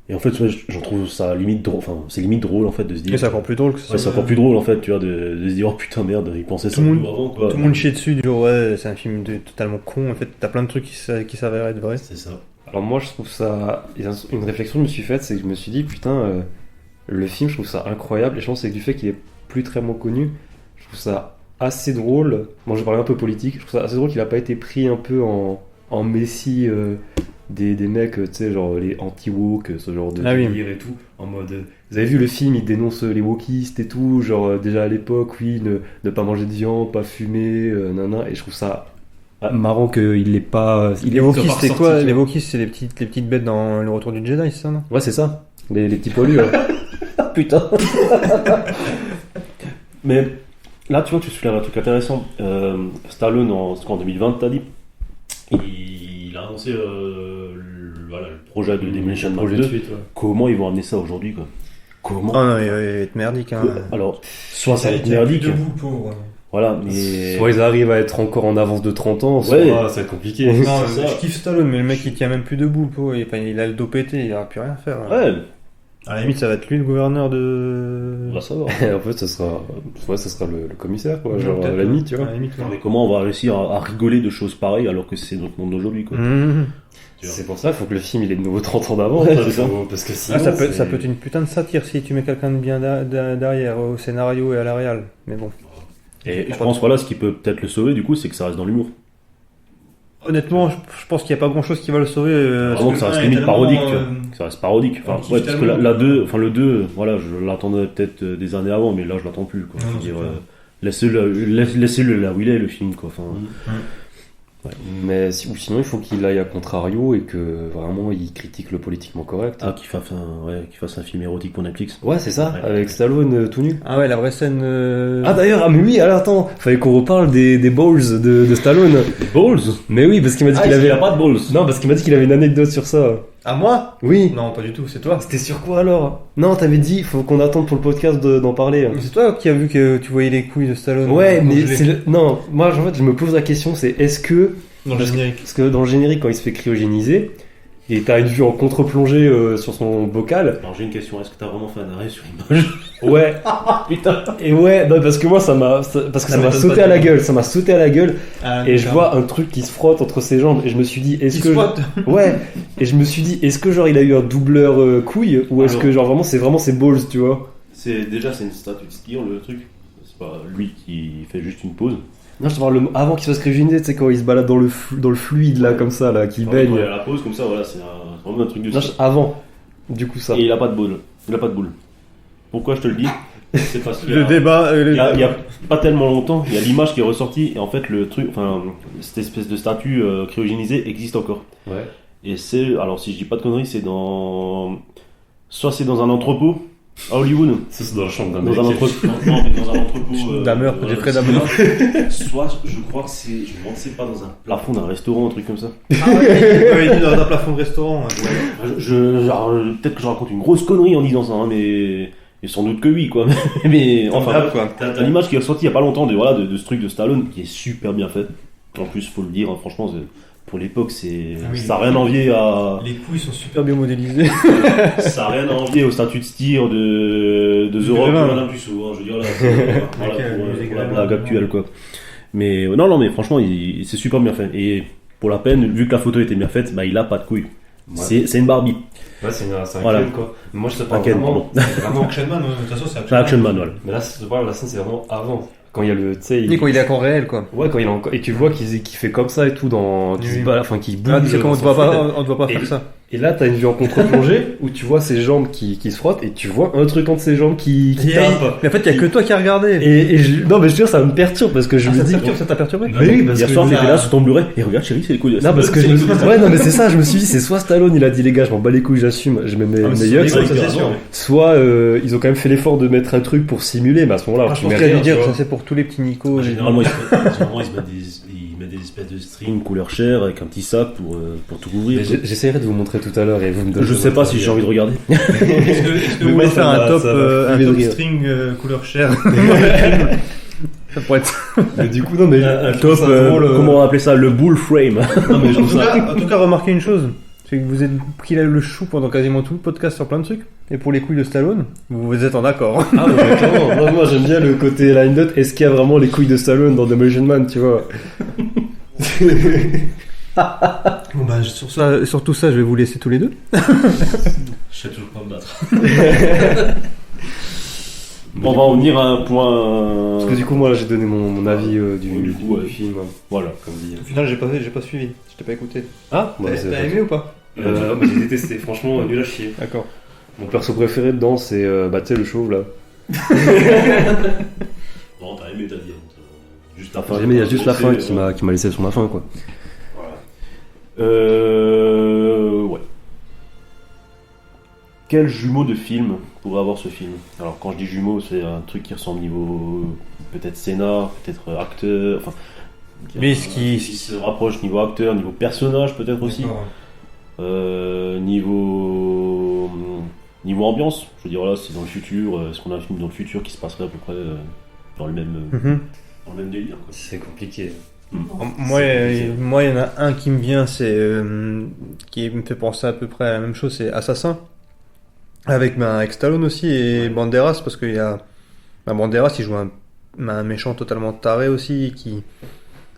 Et en fait, ouais, j'en trouve ça limite drôle, enfin, c'est limite drôle, en fait, de se dire. Et c'est encore plus drôle que ça. Ouais, c'est encore plus drôle, en fait, tu vois, de se dire, oh putain, merde, ils pensaient ça Tout le monde- avant, quoi. Tout le monde chie dessus, du genre, ouais, c'est un film totalement con. En fait, t'as plein de trucs qui s'avèrent être vrais. C'est ça. Alors moi, je trouve ça... Une réflexion que je me suis faite, c'est que je me suis dit, putain, le film, je trouve ça incroyable. Et je pense que c'est du fait qu'il est plus très connu. Je trouve ça assez drôle. Bon, je vais parler un peu politique. Je trouve ça assez drôle qu'il a pas été pris un peu en messie des mecs, tu sais, genre les anti-woke, ce genre de Ah oui. délire et tout, en mode... Vous avez vu le film, il dénonce les wokistes et tout, genre déjà à l'époque, oui, ne pas manger de viande, pas fumer, nana, et je trouve ça marrant qu'il l'ait pas... Les ait Wokistes, pas c'est quoi? ressorti, Les tu vois. Wokistes, c'est les petites bêtes dans le retour du Jedi, c'est ça, non? Ouais, c'est ça, les petits poilus. Putain. Mais là, tu vois, tu soulèves un truc intéressant. Stallone, en 2020, t'as dit, il a annoncé voilà, le projet de Demolition Man projet 2. de suite, ouais. Comment ils vont amener ça aujourd'hui, quoi? Comment? Oh non, il va être merdique, hein. Alors, soit ça va être Il y a plus merdique, debout, le pauvre. voilà, mais... Soit ils arrivent à être encore en avance de 30 ans, soit Ouais. ça va être compliqué. Non, c'est ça. je kiffe Stallone, mais le mec il tient même plus debout, le pauvre. Il a le dos pété, il aura plus rien à faire. Ouais, À la limite, ça va être lui le gouverneur de. on va savoir. Et en fait, ça sera le commissaire, quoi, Ouais, genre à peut-être, la limite, tu à vois. la limite, ouais. Mais comment on va réussir à rigoler de choses pareilles alors que c'est notre monde d'aujourd'hui, quoi? Mmh. C'est pour ça, il faut que le film il ait de nouveau 30 ans d'avance, Ouais, parce c'est ça. parce que sinon, Ah, ça peut c'est- être une putain de satire si tu mets quelqu'un de bien derrière au scénario et à la réal. Mais bon. Et je pense, voilà, ce qui peut peut-être le sauver, du coup, c'est que ça reste dans l'humour. Honnêtement, je pense qu'il n'y a pas grand chose qui va le sauver. Vraiment que ça reste ouais, limite tellement, parodique, tu vois. Que ça reste parodique. Enfin, on kiffe ouais, parce que tellement, la quoi. 2, enfin le 2, voilà, je l'attendais peut-être des années avant, mais là je l'attends plus, quoi. Non, Je veux non, dire, c'est clair. laissez-le là où il est, le film, quoi. Enfin, Mais ou sinon, il faut qu'il aille à contrario et que vraiment il critique le politiquement correct. ah, qu'il fasse un film érotique pour Netflix. Ouais, c'est ça, Ouais. avec Stallone tout nu. Ah ouais, la vraie scène. Ah d'ailleurs, mais oui, alors attends, fallait qu'on reparle des balls de Stallone. Balls. Mais oui, parce qu'il m'a dit qu'il il avait... a pas de balls. Non, parce qu'il m'a dit qu'il avait une anecdote sur ça. À moi Oui. Non, pas du tout, c'est toi. C'était sur quoi alors? Non, t'avais dit, faut qu'on attende pour le podcast d'en parler. Mais c'est toi qui as vu que tu voyais les couilles de Stallone. Ouais, mais congelées. c'est non, moi en fait, je me pose la question, c'est est-ce que Dans le générique. parce que dans le générique quand il se fait cryogéniser et t'as une vue en contre-plongée sur son bocal. Alors j'ai une question, est-ce que t'as vraiment fait un arrêt sur image? Ouais. Putain. Et ouais, non, parce que moi ça m'a m'étonne sauté pas à la de- gueule, ça m'a sauté à la gueule Ah, et je d'accord. vois un truc qui se frotte entre ses jambes et je me suis dit est-ce Il que se frotte. ouais, et je me suis dit est-ce que genre il a eu un doubleur couille ou est-ce Alors- que genre vraiment c'est ses balls, tu vois? C'est une statue de skieur, le truc. C'est pas lui qui fait juste une pause. Non, je te parle avant qu'il se fasse cryogéniser, tu sais quand il se balade dans le fluide là comme ça là qui Quand baigne. il y a la pause comme ça, voilà, c'est vraiment un truc de Non, ski. avant. Du coup ça. Et il a pas de boule. Il a pas de boule. Pourquoi je te le dis? C'est parce qu'il y Le a- débat. il y a pas tellement longtemps, il y a l'image qui est ressortie et en fait le truc, enfin cette espèce de statue cryogénisée existe encore. Ouais. Et c'est, alors si je dis pas de conneries, soit c'est dans un entrepôt à Hollywood, Ça c'est dans la chambre dans un entrepôt, non, mais dans un entrepôt, Dahmer, Jeffrey Dahmer. soit je crois que c'est, je me demande si c'est pas dans un plafond d'un restaurant, un truc comme ça. Ah ouais, il dit dans un plafond de restaurant. Ouais. Peut-être que je raconte une grosse connerie en disant ça, hein, mais sans doute que oui, quoi. mais enfin, Grave, quoi. t'as l'image qui est ressortie il y a pas longtemps de ce truc de Stallone qui est super bien fait. En plus, faut le dire, hein, franchement, pour l'époque, Ah oui, ça a rien à envier à, Les couilles sont super. Super bien modélisé. ça a rien à envier au statut de tir de The Rock ou Grévin. Madame Tussaud, hein, je veux dire là, c'est- voilà, Ok, pour les la Grévin, blague actuelle, quoi. Mais non, mais franchement, c'est super bien fait. Et pour la peine, vu que la photo était bien faite, bah il a pas de couilles. Ouais. C'est une Barbie. Ouais, c'est un Voilà. Ken, quoi. Mais moi je te Un parle Ken, vraiment. pardon. c'est vraiment- Action Man, de toute façon, c'est C'est Action Man, voilà. Mais là, je te parle, la scène c'est vraiment avant. Quand il y a le. Tu sais, Et quand il est à camp réel, quoi. Ouais, quand il est encore. Et tu vois qu'il fait comme ça et tout dans. Qu'il Oui. se balade, enfin qu'il bouge. Ah, c'est qu'on dans ne son doit pas, fluide. on doit pas Et- faire ça. Et là, t'as une vue en contre-plongée où tu vois ses jambes qui se frottent et tu vois un truc entre ses jambes qui tape. Mais en fait, il y a que toi qui as regardé. Non, mais je veux dire, ça me perturbe parce que je me dis. Ça t'a perturbé. Mais oui, parce Hier que. soir, t'étais là sur ton Blu-ray et regarde, chérie, c'est les couilles. Non, parce que je me suis dit, ouais, non, mais c'est ça, je me suis dit, c'est soit Stallone, il a dit, les gars, je m'en bats les couilles, j'assume, je mets mes yucks, ça, c'est sûr. soit ils ont quand même fait l'effort de mettre un truc pour simuler, mais à ce moment-là, Ah, je tu pense mets qu'il a rien, dû dire tu ça vois. c'est pour tous les petits Nico. Généralement, ils se mettent des espèces de strings couleur chair avec un petit sac pour tout couvrir. Mais j'essaierai de vous montrer tout à l'heure et vous me donnez. Je sais pas si j'ai envie de regarder. Est-ce que Vous vous voulez voulez faire un top, ça va un fumer de top rire. string couleur chair. Ça pourrait être. Mais du coup, non, mais. Un je trouve top, ça drôle, comment on va appeler ça, le bull frame. Non, mais je trouve ça. En tout cas, remarquez une chose. C'est que vous êtes qu'il a eu le chou pendant quasiment tout le podcast sur plein de trucs. Et pour les couilles de Stallone, vous êtes en accord. Ah, ouais, clairement. Moi, j'aime bien le côté line note. Est-ce qu'il y a vraiment les couilles de Stallone dans Demolition Man, tu vois? Bon, bah, Sur tout ça, je vais vous laisser tous les deux. Je sais toujours pas me battre. On va en venir à un point. Parce que du coup, moi, j'ai donné mon avis Oui, du coup, ouais. film. Voilà. Comme dit. Au final, j'ai pas suivi. Je t'ai pas écouté. Ah, bah, T'as aimé ou pas? Moi, j'ai détesté, franchement, nul à chier. D'accord. Mon perso préféré dedans, c'est tu sais, le chauve là. Non, t'as aimé, t'as dit. Juste la Enfin, il y a juste la fin qui m'a laissé sur ma fin, quoi. Ouais. Quel jumeau de film pourrait avoir ce film? Alors quand je dis jumeau, c'est un truc qui ressemble niveau peut-être scénar, peut-être acteur, enfin. Mais ce qui se rapproche niveau acteur, niveau personnage peut-être aussi. Niveau ambiance, je veux dire là, c'est dans le futur. Est-ce qu'on a un film dans le futur qui se passerait à peu près dans le même délire, quoi. C'est compliqué. Moi, il y en a un qui me vient, qui me fait penser à peu près à la même chose, c'est Assassin. Avec Stallone aussi et Banderas, parce qu'il y a Banderas, il joue un méchant totalement taré aussi,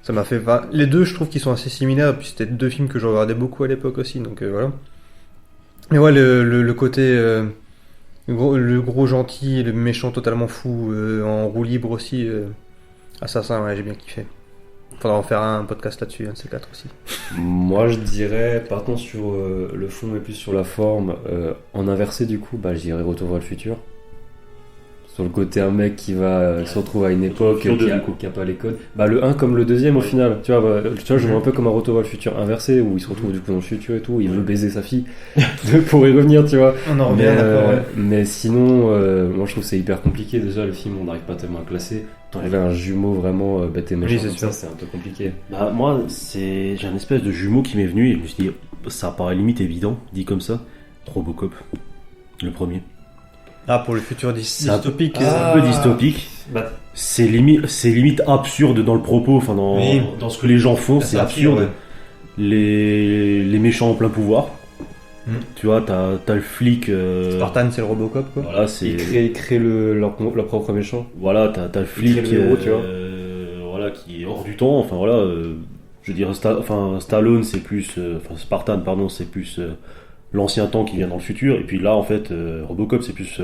ça m'a fait les deux, je trouve qu'ils sont assez similaires, puis c'était deux films que je regardais beaucoup à l'époque aussi, donc voilà. Et ouais, le côté le gros gentil et le méchant totalement fou en roue libre aussi, Assassin, ouais, j'ai bien kiffé. Faudra en faire un podcast là-dessus, un de ces quatre aussi. Moi, je dirais, partons sur le fond et plus sur la forme, en inversé du coup, je dirais Retour vers le futur. Sur le côté un mec qui va se retrouve à une époque qui a pas les codes. Le 1 comme le deuxième au final. Tu vois, je vois un peu comme un Retour vers le futur inversé où il se retrouve du coup dans le futur et tout, il veut baiser sa fille pour y revenir, tu vois. On en revient, d'accord. Ouais. Mais sinon, moi je trouve que c'est hyper compliqué déjà, le film on n'arrive pas tellement à classer. T'enlèves un jumeau vraiment bête et méchant, oui, c'est un peu compliqué. Moi, j'ai un espèce de jumeau qui m'est venu et je me suis dit, ça paraît limite évident, dit comme ça. Robocop, le premier. Ah, pour le futur dystopique. C'est un peu dystopique. C'est limite absurde dans le propos, enfin dans ce que les gens font, c'est absurde. Ouais. Les méchants en plein pouvoir. Tu vois, t'as le flic. Spartan, c'est le Robocop, quoi. Voilà, ils créent leur propre méchant. Voilà, t'as le flic le héros, tu vois. Voilà, qui est hors du temps. Enfin voilà, je veux dire, Stallone, c'est plus. Spartan, pardon, c'est plus. L'ancien temps qui vient dans le futur, et puis là en fait Robocop c'est plus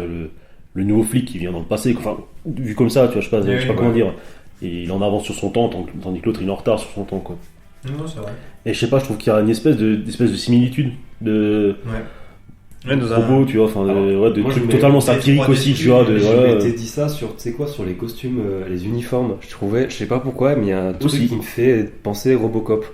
le nouveau flic qui vient dans le passé, enfin vu comme ça, tu vois, je sais pas comment dire, et il en avance sur son temps tandis que l'autre il est en retard sur son temps, quoi. Non, c'est vrai. Et je sais pas, je trouve qu'il y a une espèce de similitude de propos, tu vois, enfin de trucs totalement satiriques aussi, tu vois. Je m'étais dit ça sur, tu sais quoi, sur les costumes, les uniformes. Je sais pas pourquoi, mais il y a un truc qui me fait penser Robocop.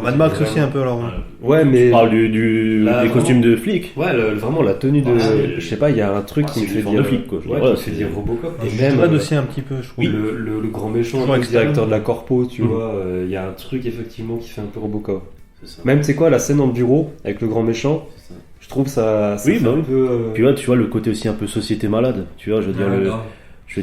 Mad Max aussi un peu alors. Ouais, mais tu parles des costumes de flics. Ouais, vraiment la tenue de. Je sais pas, il y a un truc qui me fait dire. Flic, quoi. Ouais, qui me fait dire Robocop. Et même aussi un petit peu, je trouve. Le grand méchant, le directeur de la corpo, tu vois, il y a un truc effectivement qui fait un peu Robocop. Même, tu sais quoi, la scène en bureau avec le grand méchant. Je trouve ça fait un peu. Puis tu vois le côté aussi un peu société malade. Tu vois, je veux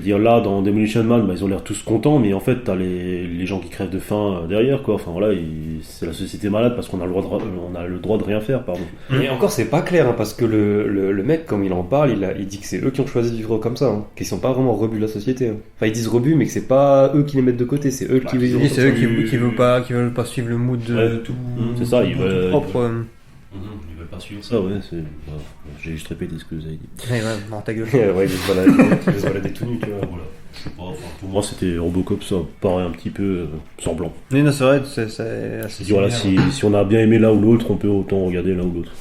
dire là dans Demolition Man, ils ont l'air tous contents, mais en fait t'as les gens qui crèvent de faim derrière, quoi. Enfin voilà, c'est la société malade parce qu'on a le droit de rien faire, pardon. Et encore c'est pas clair, parce que le mec, comme il en parle, il dit que c'est eux qui ont choisi de vivre comme ça, qu'ils sont pas vraiment rebus de la société. Enfin ils disent rebus, mais que c'est pas eux qui les mettent de côté, c'est eux qui vivent. C'est eux qui veulent pas suivre le mood de tout. C'est ça, ils veulent propre. Ils veulent pas suivre ça, ouais. J'ai juste répété ce que vous avez dit. Ouais, dans ta gueule. Ouais, ils se baladaient tout nus, tu vois. Voilà. Je sais pas, pour moi c'était Robocop, ça paraît un petit peu semblant. Mais non, c'est vrai, c'est assez voilà, si on a bien aimé l'un ou l'autre, on peut autant regarder l'un ou l'autre.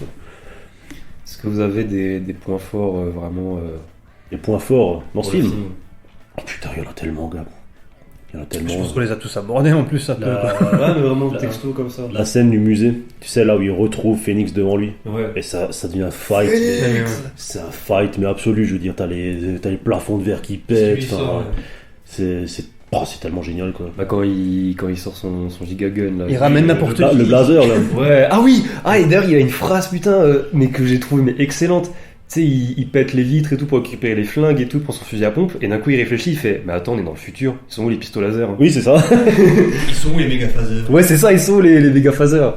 Est-ce que vous avez des points forts vraiment Des points forts dans ce film? Oh putain, il y en a tellement, gars. Je pense qu'on les a tous abordés en plus, ça peut. Ouais, mais vraiment texto comme ça. La scène du musée, tu sais, là où il retrouve Phoenix devant lui. Ouais. Et ça devient un fight. C'est un fight, mais absolu. Je veux dire, t'as les plafonds de verre qui pètent. C'est tellement génial, quoi. Quand il sort son gigagun là. Il ramène n'importe qui. Le blazer, là. Ouais. Ah oui. Ah, et d'ailleurs, il y a une phrase, putain, mais que j'ai trouvé excellente. Tu sais, il pète les vitres et tout pour récupérer les flingues et tout pour son fusil à pompe, et d'un coup il réfléchit, il fait mais attends, on est dans le futur, ils sont où les pistolets laser? Oui, c'est ça. Ils sont où les méga phasers? Ouais, c'est ça, ils sont où les méga phasers?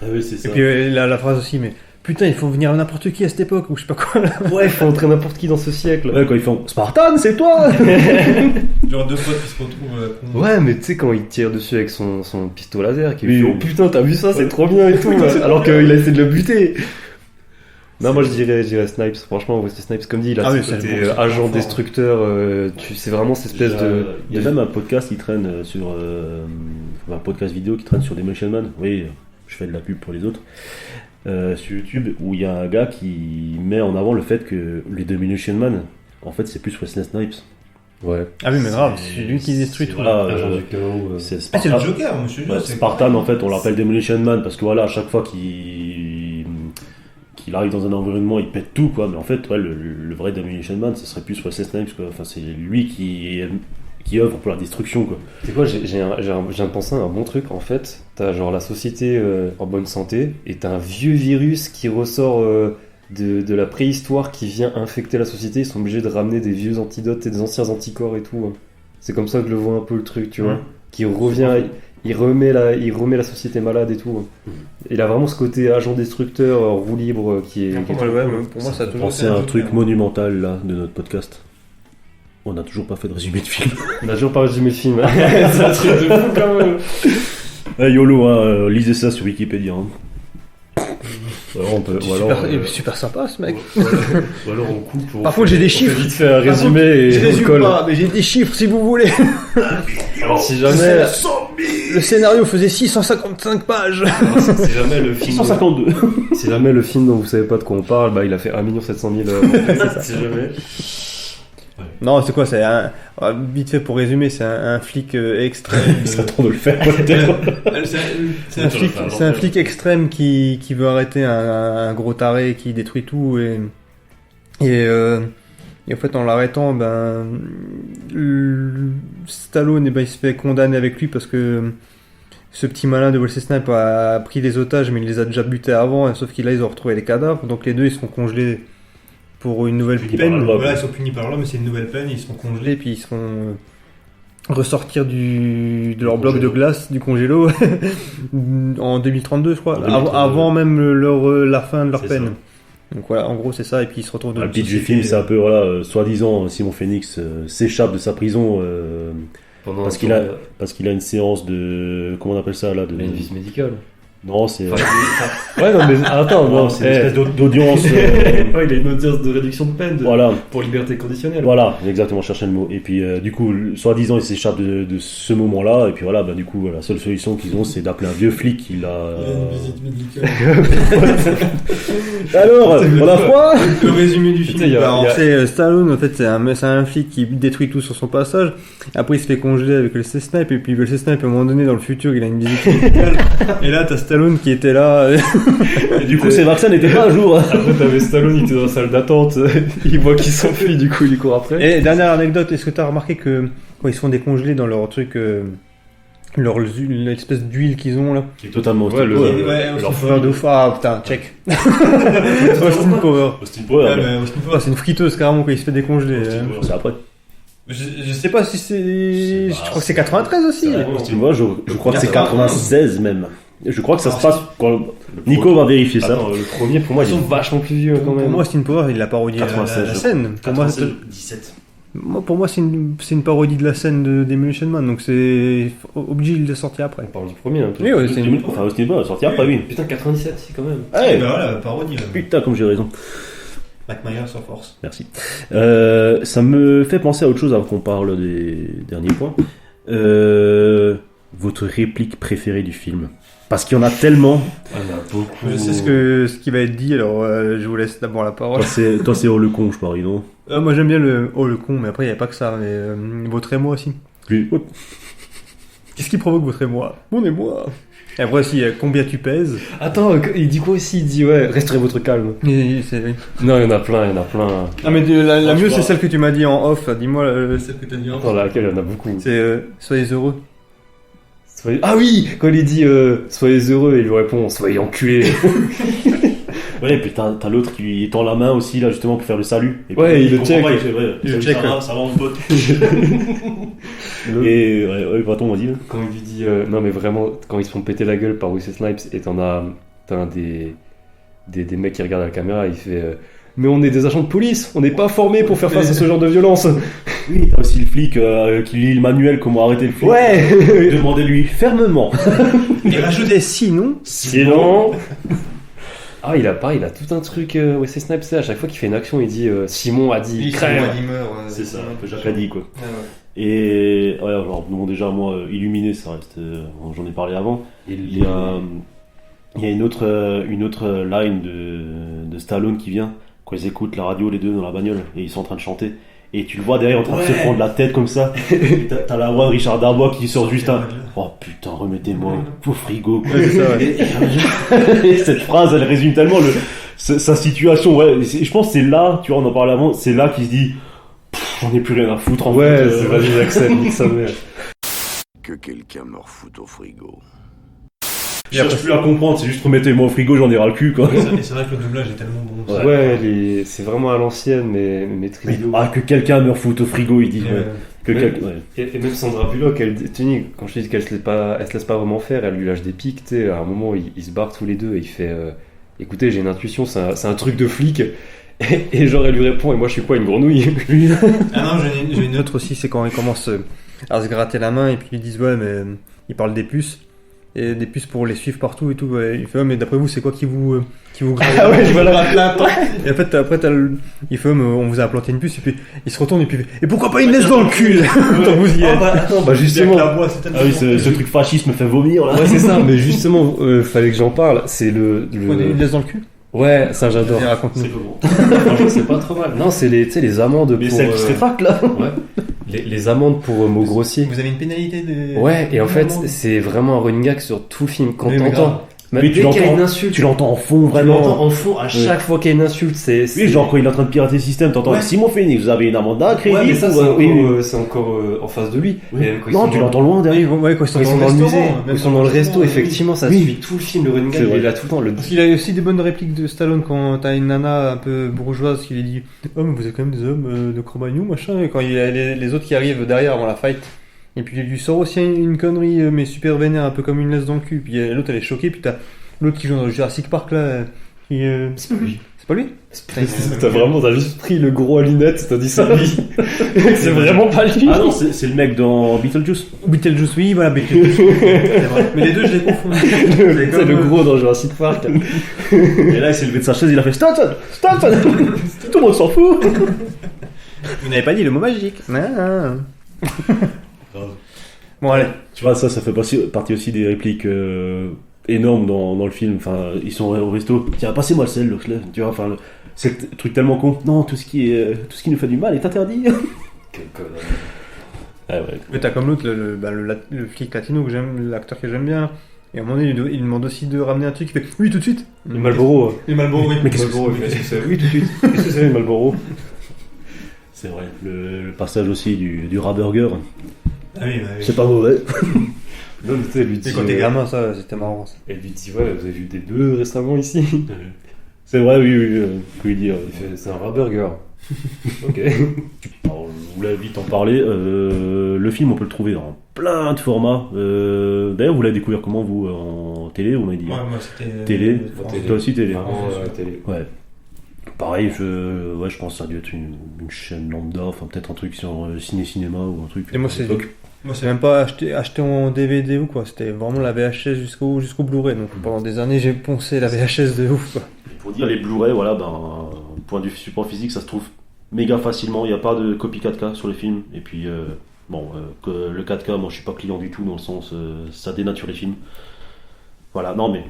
Ah oui, c'est ça. Et puis la phrase aussi, mais putain, il faut venir n'importe qui à cette époque, ou je sais pas quoi là. Ouais, il faut entrer n'importe qui dans ce siècle. Ouais, quand ils font Spartan, c'est toi. Genre deux potes qui se retrouvent. Ouais, mais tu sais, quand il tire dessus avec son pistolet laser, qui oui, fait oh putain, t'as vu ça, c'est trop bien et tout, alors qu'il a essayé de le buter. Non, moi je dirais Snipes, franchement, Wesley Snipes, comme dit, il a ce côté agent destructeur, c'est vraiment cette espèce de. Il y a même un podcast qui traîne sur. Un podcast vidéo qui traîne sur Demolition Man. Oui, je fais de la pub pour les autres. sur YouTube où il y a un gars qui met en avant le fait que les Demolition Man, en fait, c'est plus Wesley Snipes. Ouais. Ah oui, mais grave, c'est lui qui détruit tout. Voilà, Agent du chaos, c'est Ah, c'est Spartan. le Joker, monsieur. Ouais, Spartan, en fait, on l'appelle Demolition Man parce que voilà, à chaque fois qu'il arrive dans un environnement, il pète tout, quoi. Mais en fait, ouais, le vrai Demolition Man, ce serait plus Wesley Snipes, quoi. Enfin, c'est lui qui œuvre pour la destruction, quoi. C'est quoi, j'ai viens de penser à un bon truc. En fait, t'as genre la société en bonne santé et t'as un vieux virus qui ressort de la préhistoire qui vient infecter la société. Ils sont obligés de ramener des vieux antidotes et des anciens anticorps et tout. Hein. C'est comme ça que je le vois un peu le truc, tu vois. Qui revient, il remet la société malade et tout. Hein. Il a vraiment ce côté agent destructeur, roue libre qui est. Pour moi, ça a toujours Pensez à un truc monumental, là, de notre podcast. On n'a toujours pas fait de résumé de film. On a toujours pas résumé le film. C'est un truc de fou quand même. YOLO, hein, lisez ça sur Wikipédia. Hein. Alors on peut, Il est super sympa ce mec. ou alors on coupe. Par contre, j'ai des chiffres. Vite fait un résumé et Je on résume colle. pas, mais j'ai des chiffres si vous voulez. Alors si jamais, Le scénario faisait 655 pages. si jamais le film, 152. si jamais le film dont vous savez pas de quoi on parle, bah il a fait 1 700 000. Si jamais. Non, c'est quoi? C'est un. Vite fait pour résumer, c'est un flic extrême. Il serait temps de le faire, peut-être. C'est un flic extrême qui veut arrêter un gros taré qui détruit tout et en fait en l'arrêtant Stallone il se fait condamner avec lui parce que ce petit malin de Wesley Snipes a pris des otages mais il les a déjà butés avant sauf qu'ils ont retrouvé les cadavres donc les deux ils seront congelés pour une nouvelle Punis par la peine. loi. Voilà, ils sont punis par là, mais c'est une nouvelle peine, ils seront congelés. Et puis ils seront ressortir de leur bloc de glace du congélo en 2032 je crois, En 2032. avant même la fin de leur C'est peine. ça. Donc voilà, en gros c'est ça et puis ils se retrouvent dans Le une pitch du société- film, c'est un peu, voilà, soi-disant, Simon Phoenix s'échappe de sa prison Pendant parce un qu'il temps, parce qu'il a une séance de. Comment on appelle ça, là de... il a une visite médicale. Non, c'est. Ouais, non, mais attends, Non, c'est une espèce d'audience. Ouais, il a une audience de réduction de peine Voilà. pour liberté conditionnelle. Voilà, exactement, je cherchais le mot. Et puis, du coup, soi-disant, il s'échappe de ce moment-là. Et puis voilà, du coup, la seule solution qu'ils ont, c'est d'appeler un vieux flic qui l'a. Une visite médicale. Alors, on a froid. Le résumé du film. Putain, il y a- Alors, c'est Stallone en fait c'est un flic qui détruit tout sur son passage. Après il se fait congeler avec le Snipes et puis le Snipes à un moment donné dans le futur il a une visite médicale. Et là t'as Stallone qui était là. Et du coup, ces vaccins n'étaient pas à jour. Après, t'avais Stallone, il était dans la salle d'attente, il voit qu'il s'enfuit, du coup, il court après. Et dernière anecdote, est-ce que t'as remarqué que quand ils se font décongeler dans leur truc, l'espèce d'huile qu'ils ont là, Qui est totalement Ouais, le- hostile. leur fleur de ah putain check. Austin Power. Austin Power, Ouais, mais- mais Austin Ah, Power, c'est une friteuse carrément quand il se fait décongeler. Austin Power, c'est après. Je sais pas si c'est. Je crois que c'est 93 aussi. Austin Power, je crois que c'est 96 même. Je crois que ça se passe quand. Nico va vérifier ça. Attends, le premier, pour moi, il est vachement plus vieux quand Pour même. moi, Austin Power, il l'a parodié 96, la je scène. Pour moi, 17. pour moi, c'est une parodie de la scène de Demolition Man, donc c'est obligé de le sortir après. On parle du premier un peu. Oui, ouais, c'est une... Enfin, Austin Power est sorti après, oui. Putain, 97, si, quand même. Ouais, bah voilà, parodie. putain, comme j'ai raison. Mac Myers sur force. Merci. Ça me fait penser à autre chose avant qu'on parle des derniers points. Votre réplique préférée du film. Parce qu'il y en a tellement. Ah, il y en a beaucoup. Je sais ce qui va être dit, alors je vous laisse d'abord la parole. Toi, c'est oh le con, je parie, non? Moi, j'aime bien le oh le con, mais après, il n'y a pas que ça. Mais votre émoi aussi. Lui. Qu'est-ce qui provoque votre émoi? Mon émoi. Et après aussi, combien tu pèses? Attends, il dit quoi aussi? Il dit, ouais, resterez votre calme. Oui. Non, il y en a plein. Ah, mais la mieux, c'est celle que tu m'as dit en off. Dis-moi, Celle que t'as dit en Dans laquelle il y en a beaucoup. c'est soyez heureux. Ah oui, quand il dit soyez heureux, il lui répond soyez enculés. Ouais, et puis t'as l'autre qui lui tend la main aussi, là, justement, pour faire le salut. Et Ouais, puis, il le comprend check. pas, il fait, ouais, Il le salut, check, ça va, on se botte. Le- Et, ouais, pardon, vas-y. Là. Quand il lui dit non mais vraiment quand ils se font péter la gueule par Wesley Snipes et t'as un des mecs qui regardent à la caméra, il fait mais on est des agents de police, on n'est pas formés pour faire face à ce genre de violence. Oui, t'as aussi le flic qui lit le manuel, comment arrêter le flic. Ouais. Demandez-lui fermement. Et rajoutez sinon. Sinon. Ah il a tout un truc Wesley Snipes, c'est à chaque fois qu'il fait une action il dit Simon a dit crève. C'est ça, un peu Jacques a dit, quoi. Ah ouais. Et, ouais, alors, bon, déjà, moi, Illuminé, ça reste. J'en ai parlé avant. Il y a. Il y a une autre line de Stallone qui vient quand ils écoutent la radio les deux dans la bagnole et ils sont en train de chanter. Et tu le vois derrière en train de se prendre la tête comme ça. Et t'as la voix de Richard Darbois qui sort juste un oh putain, remettez-moi au frigo. Ouais, c'est ça, ouais. Et cette phrase, elle résume tellement sa situation. Ouais, je pense que c'est là, tu vois, on en parlait avant, c'est là qu'il se dit j'en ai plus rien à foutre en Ouais, fait. c'est vas-y, j'accepte, nique sa mère. Que quelqu'un me refoute au frigo. Je cherche plus à comprendre, c'est juste remettez-moi au frigo, j'en ai ras le cul quoi. Et c'est vrai que le doublage est tellement bon. Ouais, c'est vraiment à l'ancienne, mais maîtrisé. Ah, que quelqu'un me refoute au frigo, il dit. Ouais. Que Mais- quelqu'un. Ouais. Et même Sandra Bullock, quand je dis qu'elle se laisse pas vraiment faire, elle lui lâche des pics, tu sais, à un moment, ils se barrent tous les deux et il fait écoutez, j'ai une intuition, c'est un truc de flic. Et genre, elle lui répond, et moi je suis quoi, une grenouille? Ah non, j'ai une autre aussi, c'est quand ils commencent à se gratter la main et puis ils disent ouais, mais ils parlent des puces. Et des puces pour les suivre partout et tout. Ouais. Il fait ouais, mais d'après vous, c'est quoi qui vous gratte? Ah ouais, je vois la... Et en fait, après, il fait on vous a implanté une puce et puis il se retourne et puis il fait et pourquoi pas une laisse dans le cul quand vous y êtes? Non, bah justement. La voix, c'est tellement Ah oui, ce truc fasciste me fait vomir là. Ouais, c'est ça, mais justement, fallait que j'en parle. C'est Une laisse dans le cul? Ouais, ça j'adore. Et raconte-nous. Franchement, c'est pas trop mal. Non, c'est les amendes Mais pour. celle qui se rétracte là. Ouais. Les amendes pour mots grossiers. Vous avez une pénalité de. Ouais, et en fait, c'est vraiment un running gag sur tout le film. Quand Oui, mais t'entends. Mais Dès tu qu'il y a l'entends, une insulte, tu l'entends en fond tu l'entends vraiment. en fond à chaque fois qu'il y a une insulte. C'est Oui, genre quand il est en train de pirater le système, t'entends Ouais. Simon Phoenix, vous avez une amende à crédit. Ouais, mais ça, ou, c'est encore, oui, oui. c'est encore en face de lui. Oui. Et quand ils Non, sont tu dans- l'entends loin Oui, derrière. ouais, quand Quand ils sont dans le musée, quand ils sont dans le resto, effectivement, ça Oui. suit tout le film. Le running C'est gag, vrai. il est là tout le temps. Parce qu'il a aussi des bonnes répliques de Stallone quand t'as une nana un peu bourgeoise qui lui dit oh mais vous êtes quand même des hommes de Cro-Magnon machin, et quand il y a les autres qui arrivent derrière avant la fight et puis il lui sort aussi une connerie mais super vénère, un peu comme une laisse dans le cul, puis l'autre elle est choquée, puis t'as l'autre qui joue dans le Jurassic Park là qui, C'est pas lui. c'est pas lui? T'as juste pris le gros à lunettes, t'as dit ça. C'est vraiment pas lui. Ah non, c'est le mec dans Beetlejuice. Beetlejuice, oui voilà, Beetlejuice. C'est vrai. Mais les deux je les confonds. C'est le gros dans Jurassic Park. Et là, il s'est levé de sa chaise, il a fait Stop. Tout le monde s'en fout. Vous n'avez pas dit le mot magique. Bon allez. Tu vois, ça fait partie aussi des répliques énormes dans le film. Enfin, ils sont au resto. Tiens, passez-moi le sel, Loxley. Tu vois, enfin, c'est un truc tellement con. Non, tout ce qui nous fait du mal est interdit. Quel connard. Ah ouais. Mais t'as comme l'autre, le flic latino que j'aime, l'acteur que j'aime bien. Et à un moment donné, il demande aussi de ramener un truc. Il fait oui, tout de suite. Le Marlboro. Les Malboro, oui. Mais qu'est-ce que Marlboro, oui, tout de suite. Qu'est-ce que c'est, le Marlboro? C'est vrai. Le passage aussi du Raburger. Ah oui, bah oui. C'est pas mauvais. Non, mais tu sais, lui dit. Et quand t'es gamin, ça, c'était marrant. Ça. Elle lui dit, ouais, vous avez vu des bœufs récemment ici? C'est vrai, oui. Faut lui dire. Il fait, c'est un rat burger. Ok. Alors, je voulais vite en parler. Le film, on peut le trouver dans plein de formats. D'ailleurs, vous l'avez découvert comment, vous, en télé, on m'a dit? Ouais, moi c'était. Télé. France. Télé. Toi aussi, télé. Vraiment, télé. Ouais. Pareil, je pense que ça a dû être une chaîne lambda, enfin peut-être un truc sur ciné-cinéma ou un truc. Et moi, à l'époque. Moi C'est même pas acheté en DVD ou quoi. C'était vraiment la VHS jusqu'au Blu-ray. Donc pendant des années, j'ai poncé la VHS de ouf. Quoi. Pour dire les Blu-ray, voilà, point de vue support physique, ça se trouve méga facilement. Il n'y a pas de copie 4K sur les films. Et puis, que le 4K, moi je suis pas client du tout dans le sens, ça dénature les films. Voilà, non mais.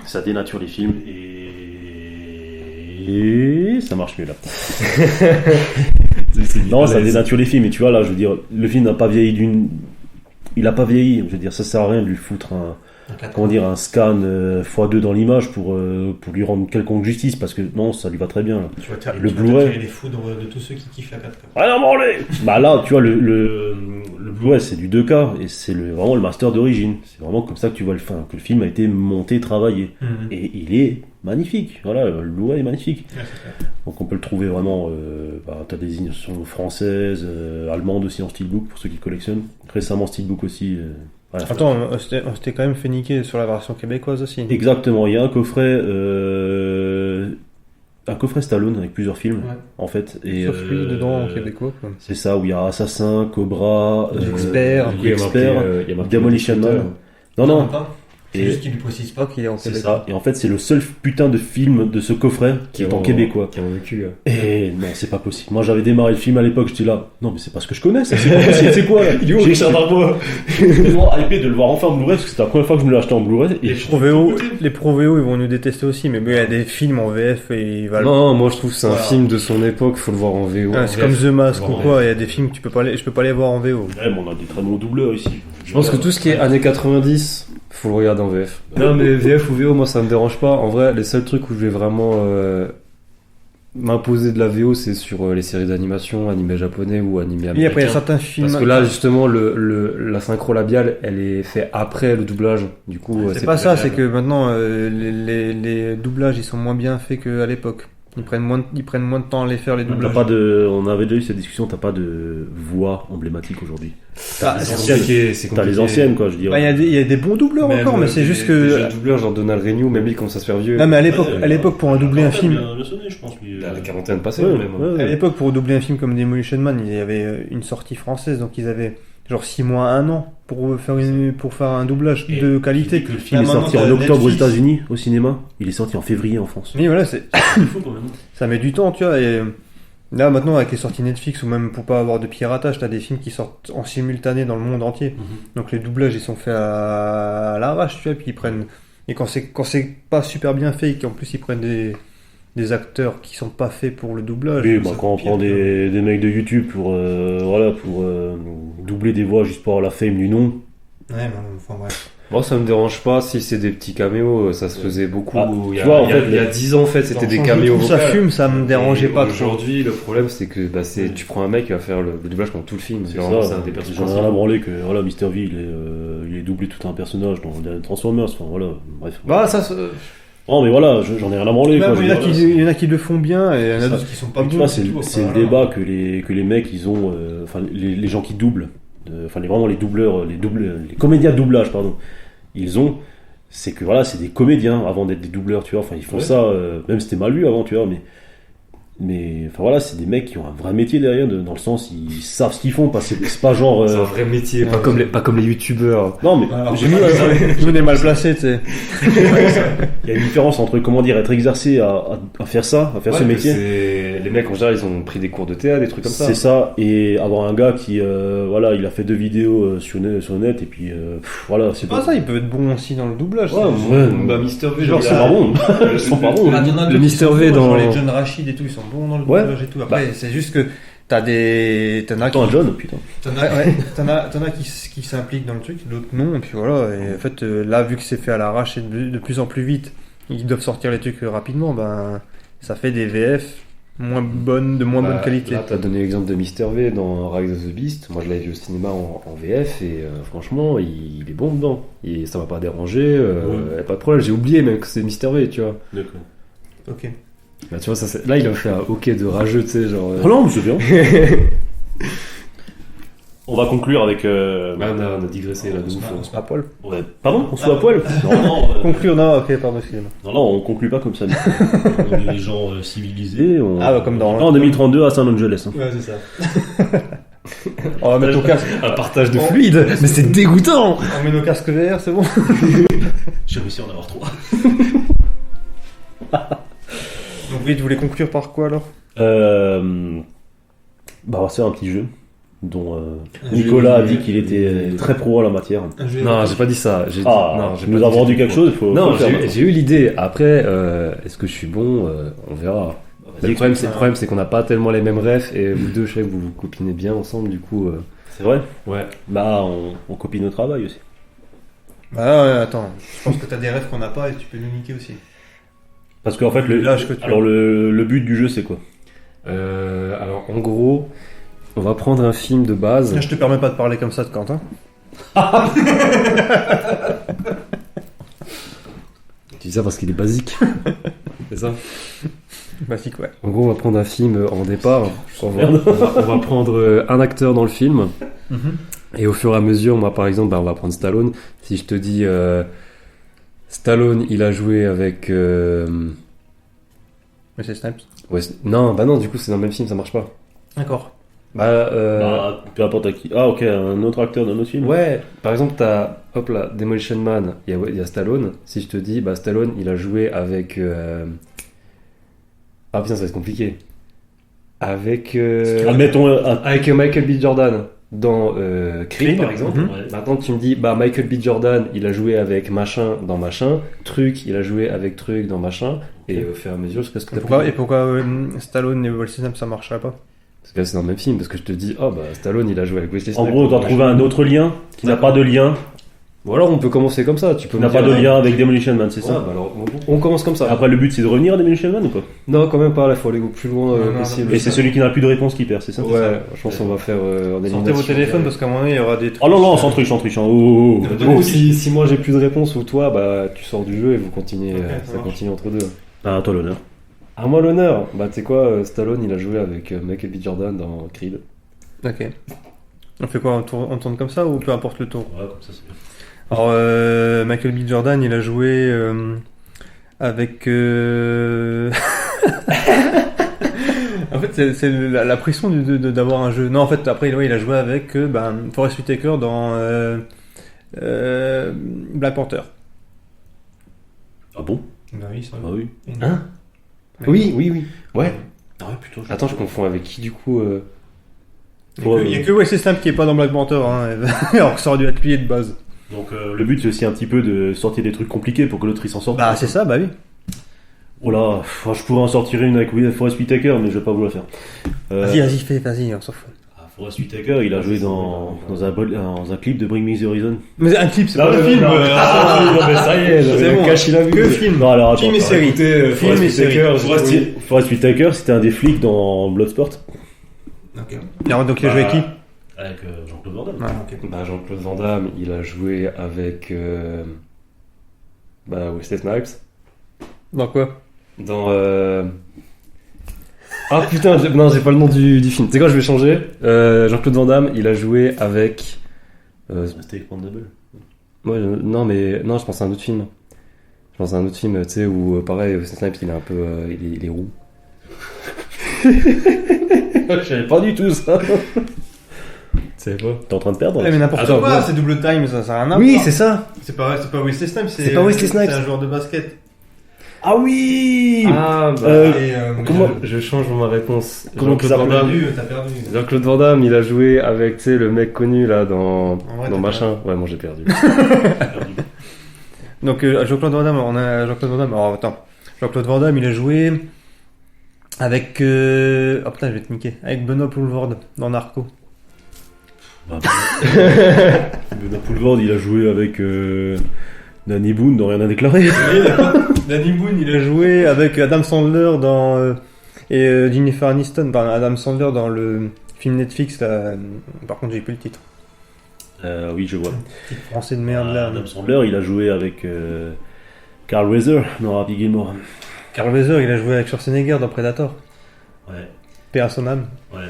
Ça dénature les films et ça marche mieux là. Non, ça dénature les films. Et tu vois là, je veux dire, le film n'a pas vieilli il a pas vieilli. Je veux dire, ça sert à rien de lui foutre un scan x2 dans l'image pour lui rendre quelconque justice, parce que non, ça lui va très bien. Là. Tu vas Le tu vas Blu-ray. tirer les foudres de tous ceux qui kiffent la 4K. Ah non, bah là, tu vois, le Blu-ray, c'est du 2K et c'est vraiment le master d'origine. C'est vraiment comme ça que tu vois que le film a été monté, travaillé. Et il est magnifique. Voilà, le Blu-ray est magnifique. Ouais, c'est clair. Donc on peut le trouver vraiment. T'as des éditions françaises, allemandes aussi en steelbook pour ceux qui collectionnent. Récemment, steelbook aussi. Voilà. Attends, on s'était quand même fait niquer sur la version québécoise aussi. Exactement, il y a un coffret Stallone avec plusieurs films, Ouais. en fait. Et, Sauf lui dedans en québécois. Quoi. c'est ça, où il y a Assassin, Cobra, Expert. Expert, il y a marqué Demolition Man. Twitter. Non, non, C'est juste qu'il ne précise pas. Pas qu'il est en C'est Québec. ça. Et en fait, c'est le seul putain de film de ce coffret qui est en québécois. Qui ont vécu. Et non, c'est pas possible. Moi, j'avais démarré le film à l'époque, j'étais là. Non, mais c'est pas ce que je connais, ça. C'est pas possible. C'est quoi là? J'ai Richard Darbois. J'étais tellement hypé de le voir enfin en Blu-ray parce que c'était la première fois que je me l'ai acheté en Blu-ray. Et Les pro VO, ils vont nous détester aussi, mais il y a des films en VF et ils valent. Non, moi je trouve que c'est un Voilà. film de son époque, faut le voir en VO. Ah, c'est comme The Mask ou Ouais. quoi, il y a des films que je peux pas les voir en VO. Ouais, mais on a des très bons doubleurs ici. Je pense que tout ce qui est années 90, faut le regarder en VF. Non, mais VF ou VO, moi ça me dérange pas. En vrai, les seuls trucs où je vais vraiment m'imposer de la VO, c'est sur les séries d'animation, animés japonais ou animés Et américains. après, il y a certains films. Parce que là, justement, la synchro labiale, elle est faite après le doublage. Du coup, c'est pas ça, c'est que maintenant, les doublages, ils sont moins bien faits qu'à l'époque. Ils prennent moins de temps à les faire, les T'as doublages. pas on avait déjà eu cette discussion, t'as pas de voix emblématique aujourd'hui. Ah, c'est anciennes. compliqué, c'est T'as compliqué. les anciennes, quoi, je dirais. Bah, il y a des bons doubleurs encore, mais c'est juste Les que. jeunes doubleurs, genre Donald Renew, même lui, commence à se faire vieux. Non, mais à l'époque, pour un doubler un film. bien sonné, je pense. Il a la quarantaine passée, Ouais, même. ouais, À ouais. l'époque, pour doubler un film comme Demolition Man, il y avait une sortie française, donc ils avaient genre 6 mois, 1 an pour faire un doublage Et de qualité. Le film est Maintenant, sorti en t'as octobre aux Netflix. États-Unis au cinéma. Il est sorti en février en France. Mais voilà, C'est fou quand même. ça met du temps, tu vois. Et là, maintenant, avec les sorties Netflix, ou même pour pas avoir de piratage, t'as des films qui sortent en simultané dans le monde entier. Donc les doublages, ils sont faits à l'arrache, tu vois, puis ils prennent. Et quand c'est pas super bien fait, et qu'en plus ils prennent des acteurs qui sont pas faits pour le doublage. Oui, ça bah, quand on pire, prend tu vois. des mecs de YouTube pour doubler des voix juste pour avoir la fame du nom. Ouais, mais enfin bref. Moi, ça me dérange pas si c'est des petits caméos, ça se faisait beaucoup. Ah, il y tu a, vois, en il y a- fait, il y a 10 ans, en fait, c'était des caméos Ça vocaux. fume, ça me dérangeait pas trop. Aujourd'hui, le problème, c'est que tu prends un mec qui va faire le doublage pendant tout le film. C'est Genre, ça. un des personnages J'en ai rien à principaux. branler que voilà, Mr. V, il est doublé tout un personnage dans les Transformers. Enfin voilà, bref. Bah, ça, Non, mais voilà, j'en ai rien à branler. quoi, Il y en a je veux dire, il y en a qui le font bien, et il y en a Ça, d'autres qui sont pas tu bons. vois, c'est tout, c'est enfin, le voilà. débat que les mecs ils ont, enfin les gens qui doublent, enfin vraiment les doubleurs, les comédiens de doublage pardon, ils ont, c'est que voilà, c'est des comédiens avant d'être des doubleurs, tu vois, enfin ils font Ouais. ça, même c'était mal vu avant, tu vois, mais enfin voilà, c'est des mecs qui ont un vrai métier derrière, dans le sens ils savent ce qu'ils font, c'est pas genre c'est un vrai métier, pas comme les youtubeurs. non mais Alors, j'ai j'ai vu, pas nous on est mal placés, tu sais. il y a une différence entre comment dire être exercé à faire ça, à faire ce métier. Les mecs, en général, ils ont pris des cours de théâtre, des trucs comme ça. C'est ça, et avoir un gars qui, voilà, il a fait 2 vidéos sur le net, et puis voilà, c'est Ah, ça, il peut être bon aussi dans le doublage. Ouais, ça. ouais, bah, Mr. V, genre, genre, c'est pas bon. Ils sont pas bons. Ah, il y en a Le d'autres qui Mr. sont V bons, genre dans- les John Rachid et tout, ils sont bons dans le Ouais. doublage et tout. Après, c'est juste que T'en as qui. Attends, John, putain. t'en Ouais, as. ouais. T'en as qui s'impliquent dans le truc, d'autres non, et puis voilà. Et en fait, là, vu que c'est fait à l'arrache et de plus en plus vite, ils doivent sortir les trucs rapidement, ben, ça fait des VF de moins bonne qualité. Là, t'as donné l'exemple de Mr. V dans Rise of the Beast. Moi, je l'avais vu au cinéma en VF et franchement, il est bon dedans. Et ça m'a pas dérangé, y a pas de problème. J'ai oublié même que c'est Mr. V, tu vois. D'accord. Ok. Bah, tu vois, là, il a fait un hockey de rageux, tu sais, genre. Oh non, mais c'est bien. On va conclure avec. On a digressé là de ouf. On se met à poil. Ouais, pardon, on se fout à poil. Non, non, Conclure, non, ok, pardon, excusez-moi. non, on conclut pas comme ça. On est des gens civilisés. Ah, bah, comme dans- En 2032 à Los Angeles. Hein. Ouais, c'est ça. On va mettre nos casques. Un partage de fluide, mais c'est dégoûtant! On met nos casques VR, c'est bon. J'ai réussi à en avoir 3. Donc, oui, tu voulais conclure par quoi alors? Bah, on va se faire un petit jeu dont Nicolas a dit qu'il était très pro en la matière. Non, j'ai pas dit ça. J'ai Ah, j'ai tu pas nous dit as ça vendu du quelque tout. chose, il faut. Non, faut le faire, j'ai eu l'idée. Après, est-ce que je suis bon? On verra. Vas-y, Le problème, c'est qu'on n'a pas tellement les mêmes refs et vous deux, je sais que vous vous copinez bien ensemble, du coup. C'est vrai. Ouais. Bah, on copie notre travail aussi. Ah ouais, attends. Je pense que t'as des rêves qu'on n'a pas et tu peux nous niquer aussi. Parce qu'en fait, L'âge que tu alors le but du jeu, c'est quoi? Alors, en gros, on va prendre un film de base. Je te permets pas de parler comme ça de Quentin. Tu dis ça parce qu'il est basique. C'est ça? Basique, ouais. En gros, on va prendre un film en départ. On va prendre un acteur dans le film. Et au fur et à mesure, moi, par exemple, on va prendre Stallone. Si je te dis Stallone, il a joué avec. Mais c'est Snipes. Non, bah non, du coup, c'est dans le même film, ça marche pas. D'accord. Peu importe à qui. Ah, ok, un autre acteur d'un autre film. Ouais, par exemple, t'as, hop là, Demolition Man, il y a Stallone. Si je te dis, Stallone, il a joué avec. Ah putain, ça va être compliqué. Avec. Admettons. Avec Michael B. Jordan dans Creed, par exemple. Ouais. Maintenant, tu me dis, Michael B. Jordan, il a joué avec machin dans machin. Truc, il a joué avec truc dans machin. Et au fur et à mesure, jusqu'à ce que t'as Et pourquoi Stallone et Wesley Snipes ça marcherait pas? Parce que là, c'est dans le même film. Parce que je te dis, Stallone, il a joué avec Wesley En Snipes. gros, on doit trouver un autre lien qui n'a pas de lien. Ou alors, on peut commencer comme ça. Tu peux Qui n'a pas de lien avec Demolition Man, c'est Ouais, ça. alors, on commence comme ça. Après, le but c'est de revenir à Demolition Man ou pas? Non, quand même pas. Là, il faut aller au plus loin Non, possible. Et c'est celui qui n'a plus de réponse qui perd, c'est ça? Ouais, je pense qu'on va faire en Sortez élimination. vos téléphones parce qu'à un moment donné, il y aura des trucs. Oh non, sans triche, sans triche. Oh. Du coup, si moi j'ai plus de réponse ou toi, tu sors du jeu et vous continuez. Ok, Ça ça marche. continue entre deux. Ah, toi l'honneur. À moi l'honneur. Tu sais quoi, Stallone, il a joué avec Michael B. Jordan dans Creed. Ok. On fait quoi? On tourne comme ça ou peu importe le tour? Ouais, comme ça c'est bien. Alors, Michael B. Jordan, il a joué avec. En fait, c'est la pression d'avoir un jeu. Non, en fait, après, il a joué avec Forest Whitaker dans Black Panther. Ah bon? Bah oui, ça Ah oui. Hein? Oui. Ouais. Ah ouais, putain. Attends, je confonds avec qui du coup Il y a que Wesley Snipes qui est pas dans Black Panther, hein, alors que ça aurait dû être lui de base. Donc le but c'est aussi un petit peu de sortir des trucs compliqués pour que l'autre il s'en sorte. Bah, c'est ça, bah oui. Oh là, je pourrais en sortir une avec Forest Whitaker, mais je vais pas vous la faire. Vas-y, on s'en fout. Forest Whitaker, il a joué dans un clip de Bring Me the Horizon. Mais un clip, c'est Non, pas un non, film. non, non, mais ça y est, C'est bon. Cash, il a vu. Que film. Non, alors attends. Film et série. Film et série. Forest Whitaker, c'était un des flics dans Bloodsport. Ok. Alors, donc, il a joué avec qui? Avec Jean-Claude Van Damme. Ah, Ok. Jean-Claude Van Damme, il a joué avec Wesley Snipes. Dans quoi? Dans. Ah putain, j'ai pas le nom du film. Tu sais quoi, je vais changer. Jean-Claude Van Damme, il a joué avec. C'était Expandable. Ouais, non, je pense à un autre film. Tu sais, où pareil, Wesley Snipes, il est un peu. Il est roux. Je savais pas du tout ça. Tu savais pas? T'es en train de perdre? Ouais, mais n'importe Attends, quoi, ouais. c'est double time, ça a rien à Oui, voir. c'est ça. C'est pas Wesley Snipes, C'est pas Wesley Snipes. C'est un joueur de basket. Ah oui. Ah Et, comment- je change ma réponse. Comment Jean-Claude ça Van T'as Damme. perdu, t'as perdu. Jean-Claude Van Damme, il a joué avec, tu sais, le mec connu là dans Ouais, dans t'as machin. Ouais, moi j'ai perdu. Donc, Jean-Claude Van Damme, on a Jean-Claude Van Damme. Alors, attends. Jean-Claude Van Damme, il a joué avec. Oh putain, je vais te niquer. Avec Benoît Poulvord dans Narco. Benoît Poulvord, il a joué avec Danny Boone dans Rien à déclarer. Danny Boone, il a joué avec Adam Sandler dans. Et Jennifer Aniston, enfin, Adam Sandler dans le film Netflix là. Par contre, j'ai plus le titre. Oui, je vois. Français de merde là. Adam Sandler, il a joué avec Carl Weathers dans Happy Gilmore. Carl Weathers, il a joué avec Schwarzenegger dans Predator. Ouais. Paix à son âme. Ouais.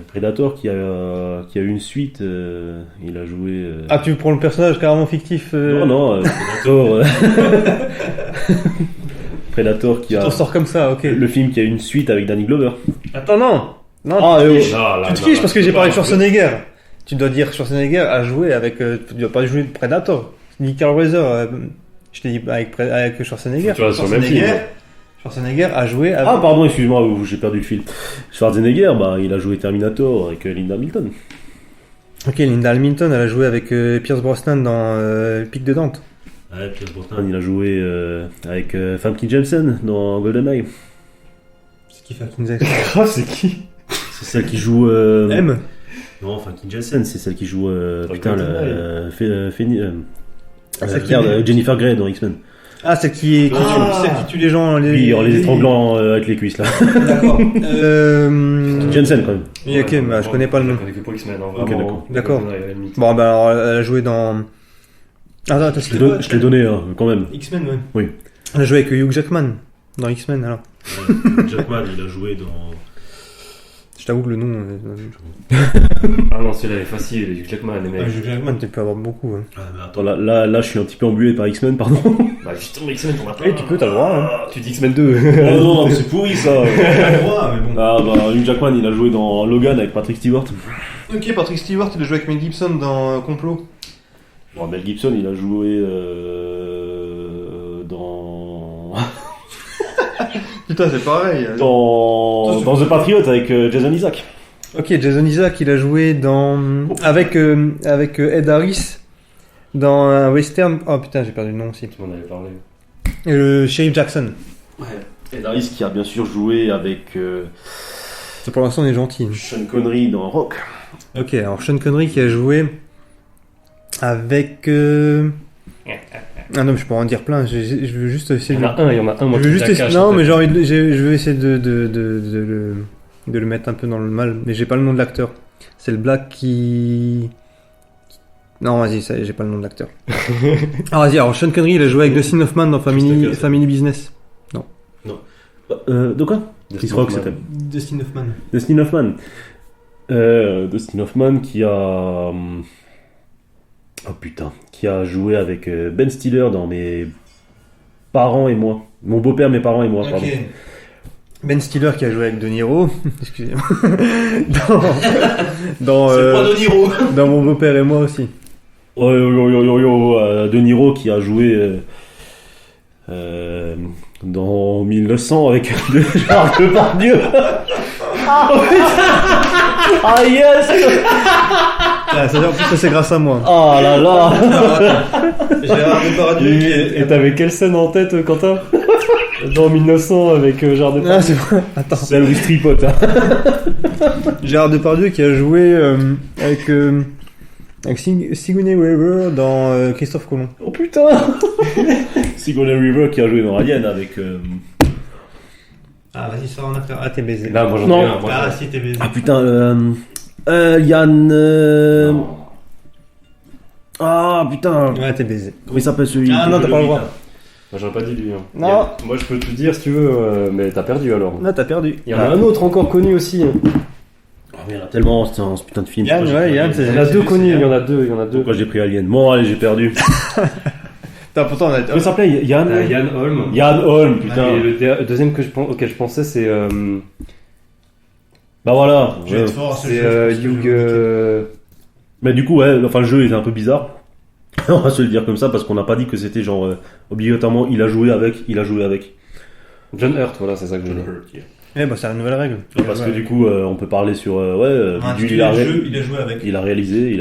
Predator qui a eu une suite, il a joué. Ah, tu prends le personnage carrément fictif. Non, Predator. Predator qui Tu a. t'en sors comme ça, ok. Le film qui a eu une suite avec Danny Glover. Attends, non. Non, Ah, tu te oh. fiches. Tu te fiches parce que j'ai parlé de Schwarzenegger. Tu dois dire Schwarzenegger a joué avec. Tu dois pas jouer de Predator. Tu dis Carl Weathers. Je t'ai dit avec Schwarzenegger. Tu vois, sur le même film. Schwarzenegger a joué avec. Ah, pardon, excuse-moi, j'ai perdu le fil. Schwarzenegger, il a joué Terminator avec Linda Hamilton. Ok, Linda Hamilton, elle a joué avec Pierce Brosnan dans Pic de Dante. Ouais, Pierce Brosnan, il a joué avec Famke Janssen dans GoldenEye. C'est qui fait Ah, c'est qui? C'est celle qui joue. M. Non, Famke Janssen, c'est celle qui joue. Putain, Celle qui- Jennifer Grey dans X-Men. Ah, celle qui tue les gens. Oui, en les étranglant avec les cuisses là. D'accord. Jensen quand même. Oui, ok, mais je connais pas le nom. Je connais que pour X-Men, hein, Ok, vraiment. d'accord. Ouais, à la limite. Bon, bah alors, elle a joué dans. Attends, Je te l'ai donné quand même. X-Men, ouais. elle a joué avec Hugh Jackman dans X-Men, alors. Jackman, il a joué dans. Je t'avoue que le nom. Ah non, celui-là est facile, Hugh Jackman, les mecs. Hugh Jackman, tu peux avoir beaucoup. Hein. Ah, mais attends, là, je suis un petit peu embué par X-Men, pardon. Bah justement, X-Men, t'en as pas. Eh, tu peux, t'as le droit. Hein. Tu dis X-Men 2. Oh non, mais c'est pourri ça. T'as le droit. pas, mais bon. Ah bah, Hugh Jackman, il a joué dans Logan avec Patrick Stewart. Ok, Patrick Stewart, il a joué avec Mel Gibson dans Complot. Bon, Mel Gibson, il a joué dans... Putain, c'est pareil. dans The Patriot avec Jason Isaac. Ok, Jason Isaac, il a joué avec Ed Harris dans un western. Oh putain, j'ai perdu le nom aussi. Tu m'en avais parlé. Le Sheriff Jackson. Ed Harris qui a bien sûr joué avec Pour l'instant, on est gentil. Sean Connery dans Rock. Ok, alors Sean Connery qui a joué avec. Ah non, mais je peux en dire plein. Je veux juste essayer Il y en a un, moi Je veux qui juste la cache, non, en mais fait. j'ai envie de, je veux essayer de le mettre un peu dans le mal, mais j'ai pas le nom de l'acteur. C'est le black qui. Non, vas-y, ça, j'ai pas le nom de l'acteur. Ah, vas-y, alors Sean Connery, il a joué avec Dustin Hoffman dans Family Business. De quoi Chris Rock, c'était. Dustin Hoffman. Dustin Hoffman. Dustin Hoffman qui a... Oh putain. Qui a joué avec Ben Stiller dans Mes parents et moi. Mon beau-père, mes parents et moi, pardon. Ok. Ben Stiller qui a joué avec De Niro. Excusez-moi. dans, C'est pas De Niro. dans Mon beau-père et moi aussi. De Niro qui a joué dans 1900 avec Gérard Depardieu. Ah yes. Ah, ça, en plus, ça c'est grâce à moi. Oh là là. Gérard Depardieu qui est... Et t'avais quelle scène en tête, Quentin? Dans 1900 avec Gérard Depardieu. Ah, c'est vrai. Attends. C'est Louis Stripot. Hein. Gérard Depardieu qui a joué avec Sigourney Weaver dans Christophe Colomb. Oh putain. Sigourney Weaver qui a joué dans Alien avec... Ah, vas-y, sors un acteur. Ah, t'es baisé. Là, moi j'en ai Non. un. Moi, Ah, j'en ai si, t'es baisé. Ah putain, Yann... un. Non. Ah putain. Ouais, t'es baisé. Comment il s'appelle celui Ah non, t'as pas le droit. Moi j'aurais pas dit lui. Hein. Non. Moi je peux te dire si tu veux, mais t'as perdu alors. Là, t'as perdu. Il y en a un autre encore connu aussi. Hein. Oh mais il y en a tellement dans ce putain de film. Yann, Pourquoi j'ai ouais, pris Yann, Alien Il y en a deux connus, il y en a deux. Pourquoi j'ai pris Alien? Bon allez, j'ai perdu. Putain, pourtant, on a... Comment il s'appelait? Yann Yann Holm. Yann Holm, putain. Et le deuxième auquel je pensais c'est Bah voilà. Je vais être fort à ce jeu, c'est je pense que Hugh. je vais Mais du coup, ouais, enfin le jeu était un peu bizarre. On va se le dire comme ça parce qu'on n'a pas dit que c'était genre obligatoirement il a joué avec. John Hurt, voilà, c'est ça que je voulais. Eh bah, c'est la nouvelle règle. Parce que du coup, on peut parler sur Un du- intitulé de jeu, il a joué avec. il a réalisé.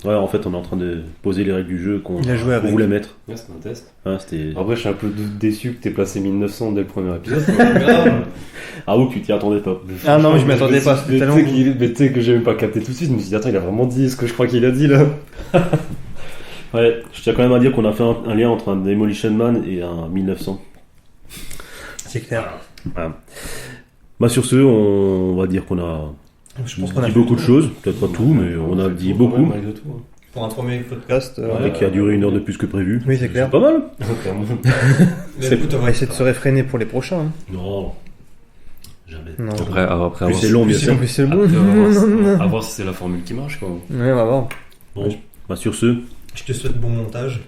Ouais, en fait, on est en train de poser les règles du jeu qu'on Il a joué qu'on avec. voulait mettre. Ouais, c'était un test. Hein, c'était... Après, je suis un peu déçu que t'aies placé 1900 dès le premier épisode. Ah oui, tu t'y attendais pas. Ah non, mais je m'attendais pas, c'était Mais tellement- tu sais que j'ai même pas capté tout de suite. Je me suis dit, attends, il a vraiment dit ce que je crois qu'il a dit là. Ouais, je tiens quand même à dire qu'on a fait un lien entre un Demolition Man et un 1900. C'est clair. Voilà. Bah sur ce, on va dire qu'on a Je pense qu'on a dit fait beaucoup le de tour. choses, peut-être pas tout, mais on a dit beaucoup, Malgré tout. Hein. Pour un premier podcast. et qui a duré 1 heure de plus que prévu. Oui, c'est clair. C'est pas mal. Clairement. C'est Écoute, on va essayer de se réfréner pour les prochains. hein. Non, jamais. Non. Après Plus c'est long, mieux c'est. En plus, c'est bon. À voir si c'est la formule qui marche, quoi. Ouais, on va voir. Bon, bah sur ce... je te souhaite bon montage.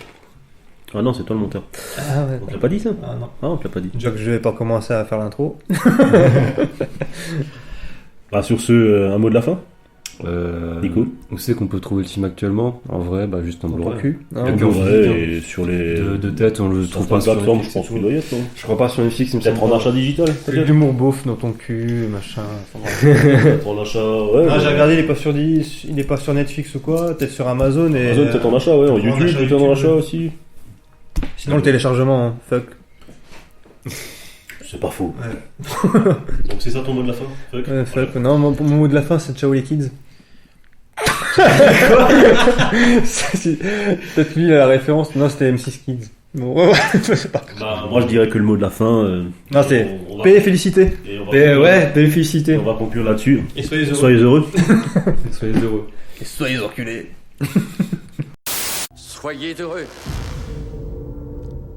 Ah non, c'est toi le monteur. Ah ouais. On te l'a pas dit ça? Ah non. Ah, on te l'a pas dit. Déjà que je vais pas commencer à faire l'intro. Bah sur ce, un mot de la fin? Nico? Où c'est qu'on peut trouver le film actuellement? En vrai, bah juste en Dans ton Blu-ray. cul. hein. D'accord. Ouais, et sur les... De tête, on le trouve Sur pas sur plateforme, je Netflix, pense c'est qu'il tout. doit y être, non? Je crois pas sur Netflix, il me Peut-être semble en pas. achat digital, C'est de peut-être? l'humour beauf dans ton cul, machin. Enfin, bref. Peut-être en achat, ouais. Non, ouais. j'ai regardé, il est pas sur Netflix ou quoi, peut-être sur Amazon et. Amazon, peut-être en achat, ouais. En en YouTube, achat peut-être en YouTube, achat ouais. aussi. Sinon le téléchargement, hein. Fuck. C'est pas faux. Ouais. Donc c'est ça ton mot de la fin? Fuck. Fuck. Non, mon mot de la fin c'est ciao les kids. Peut-être lui la référence, non c'était M6 Kids. Bon, ouais, c'est pas grave. Bah, moi je dirais que le mot de la fin. Non, c'est on va- paix et félicité. et on va Mais conclure- ouais, félicité. et on va conclure là-dessus. Et soyez heureux. Soyez heureux. Soyez heureux. Et soyez enculés. Soyez heureux.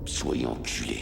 Soyez enculés.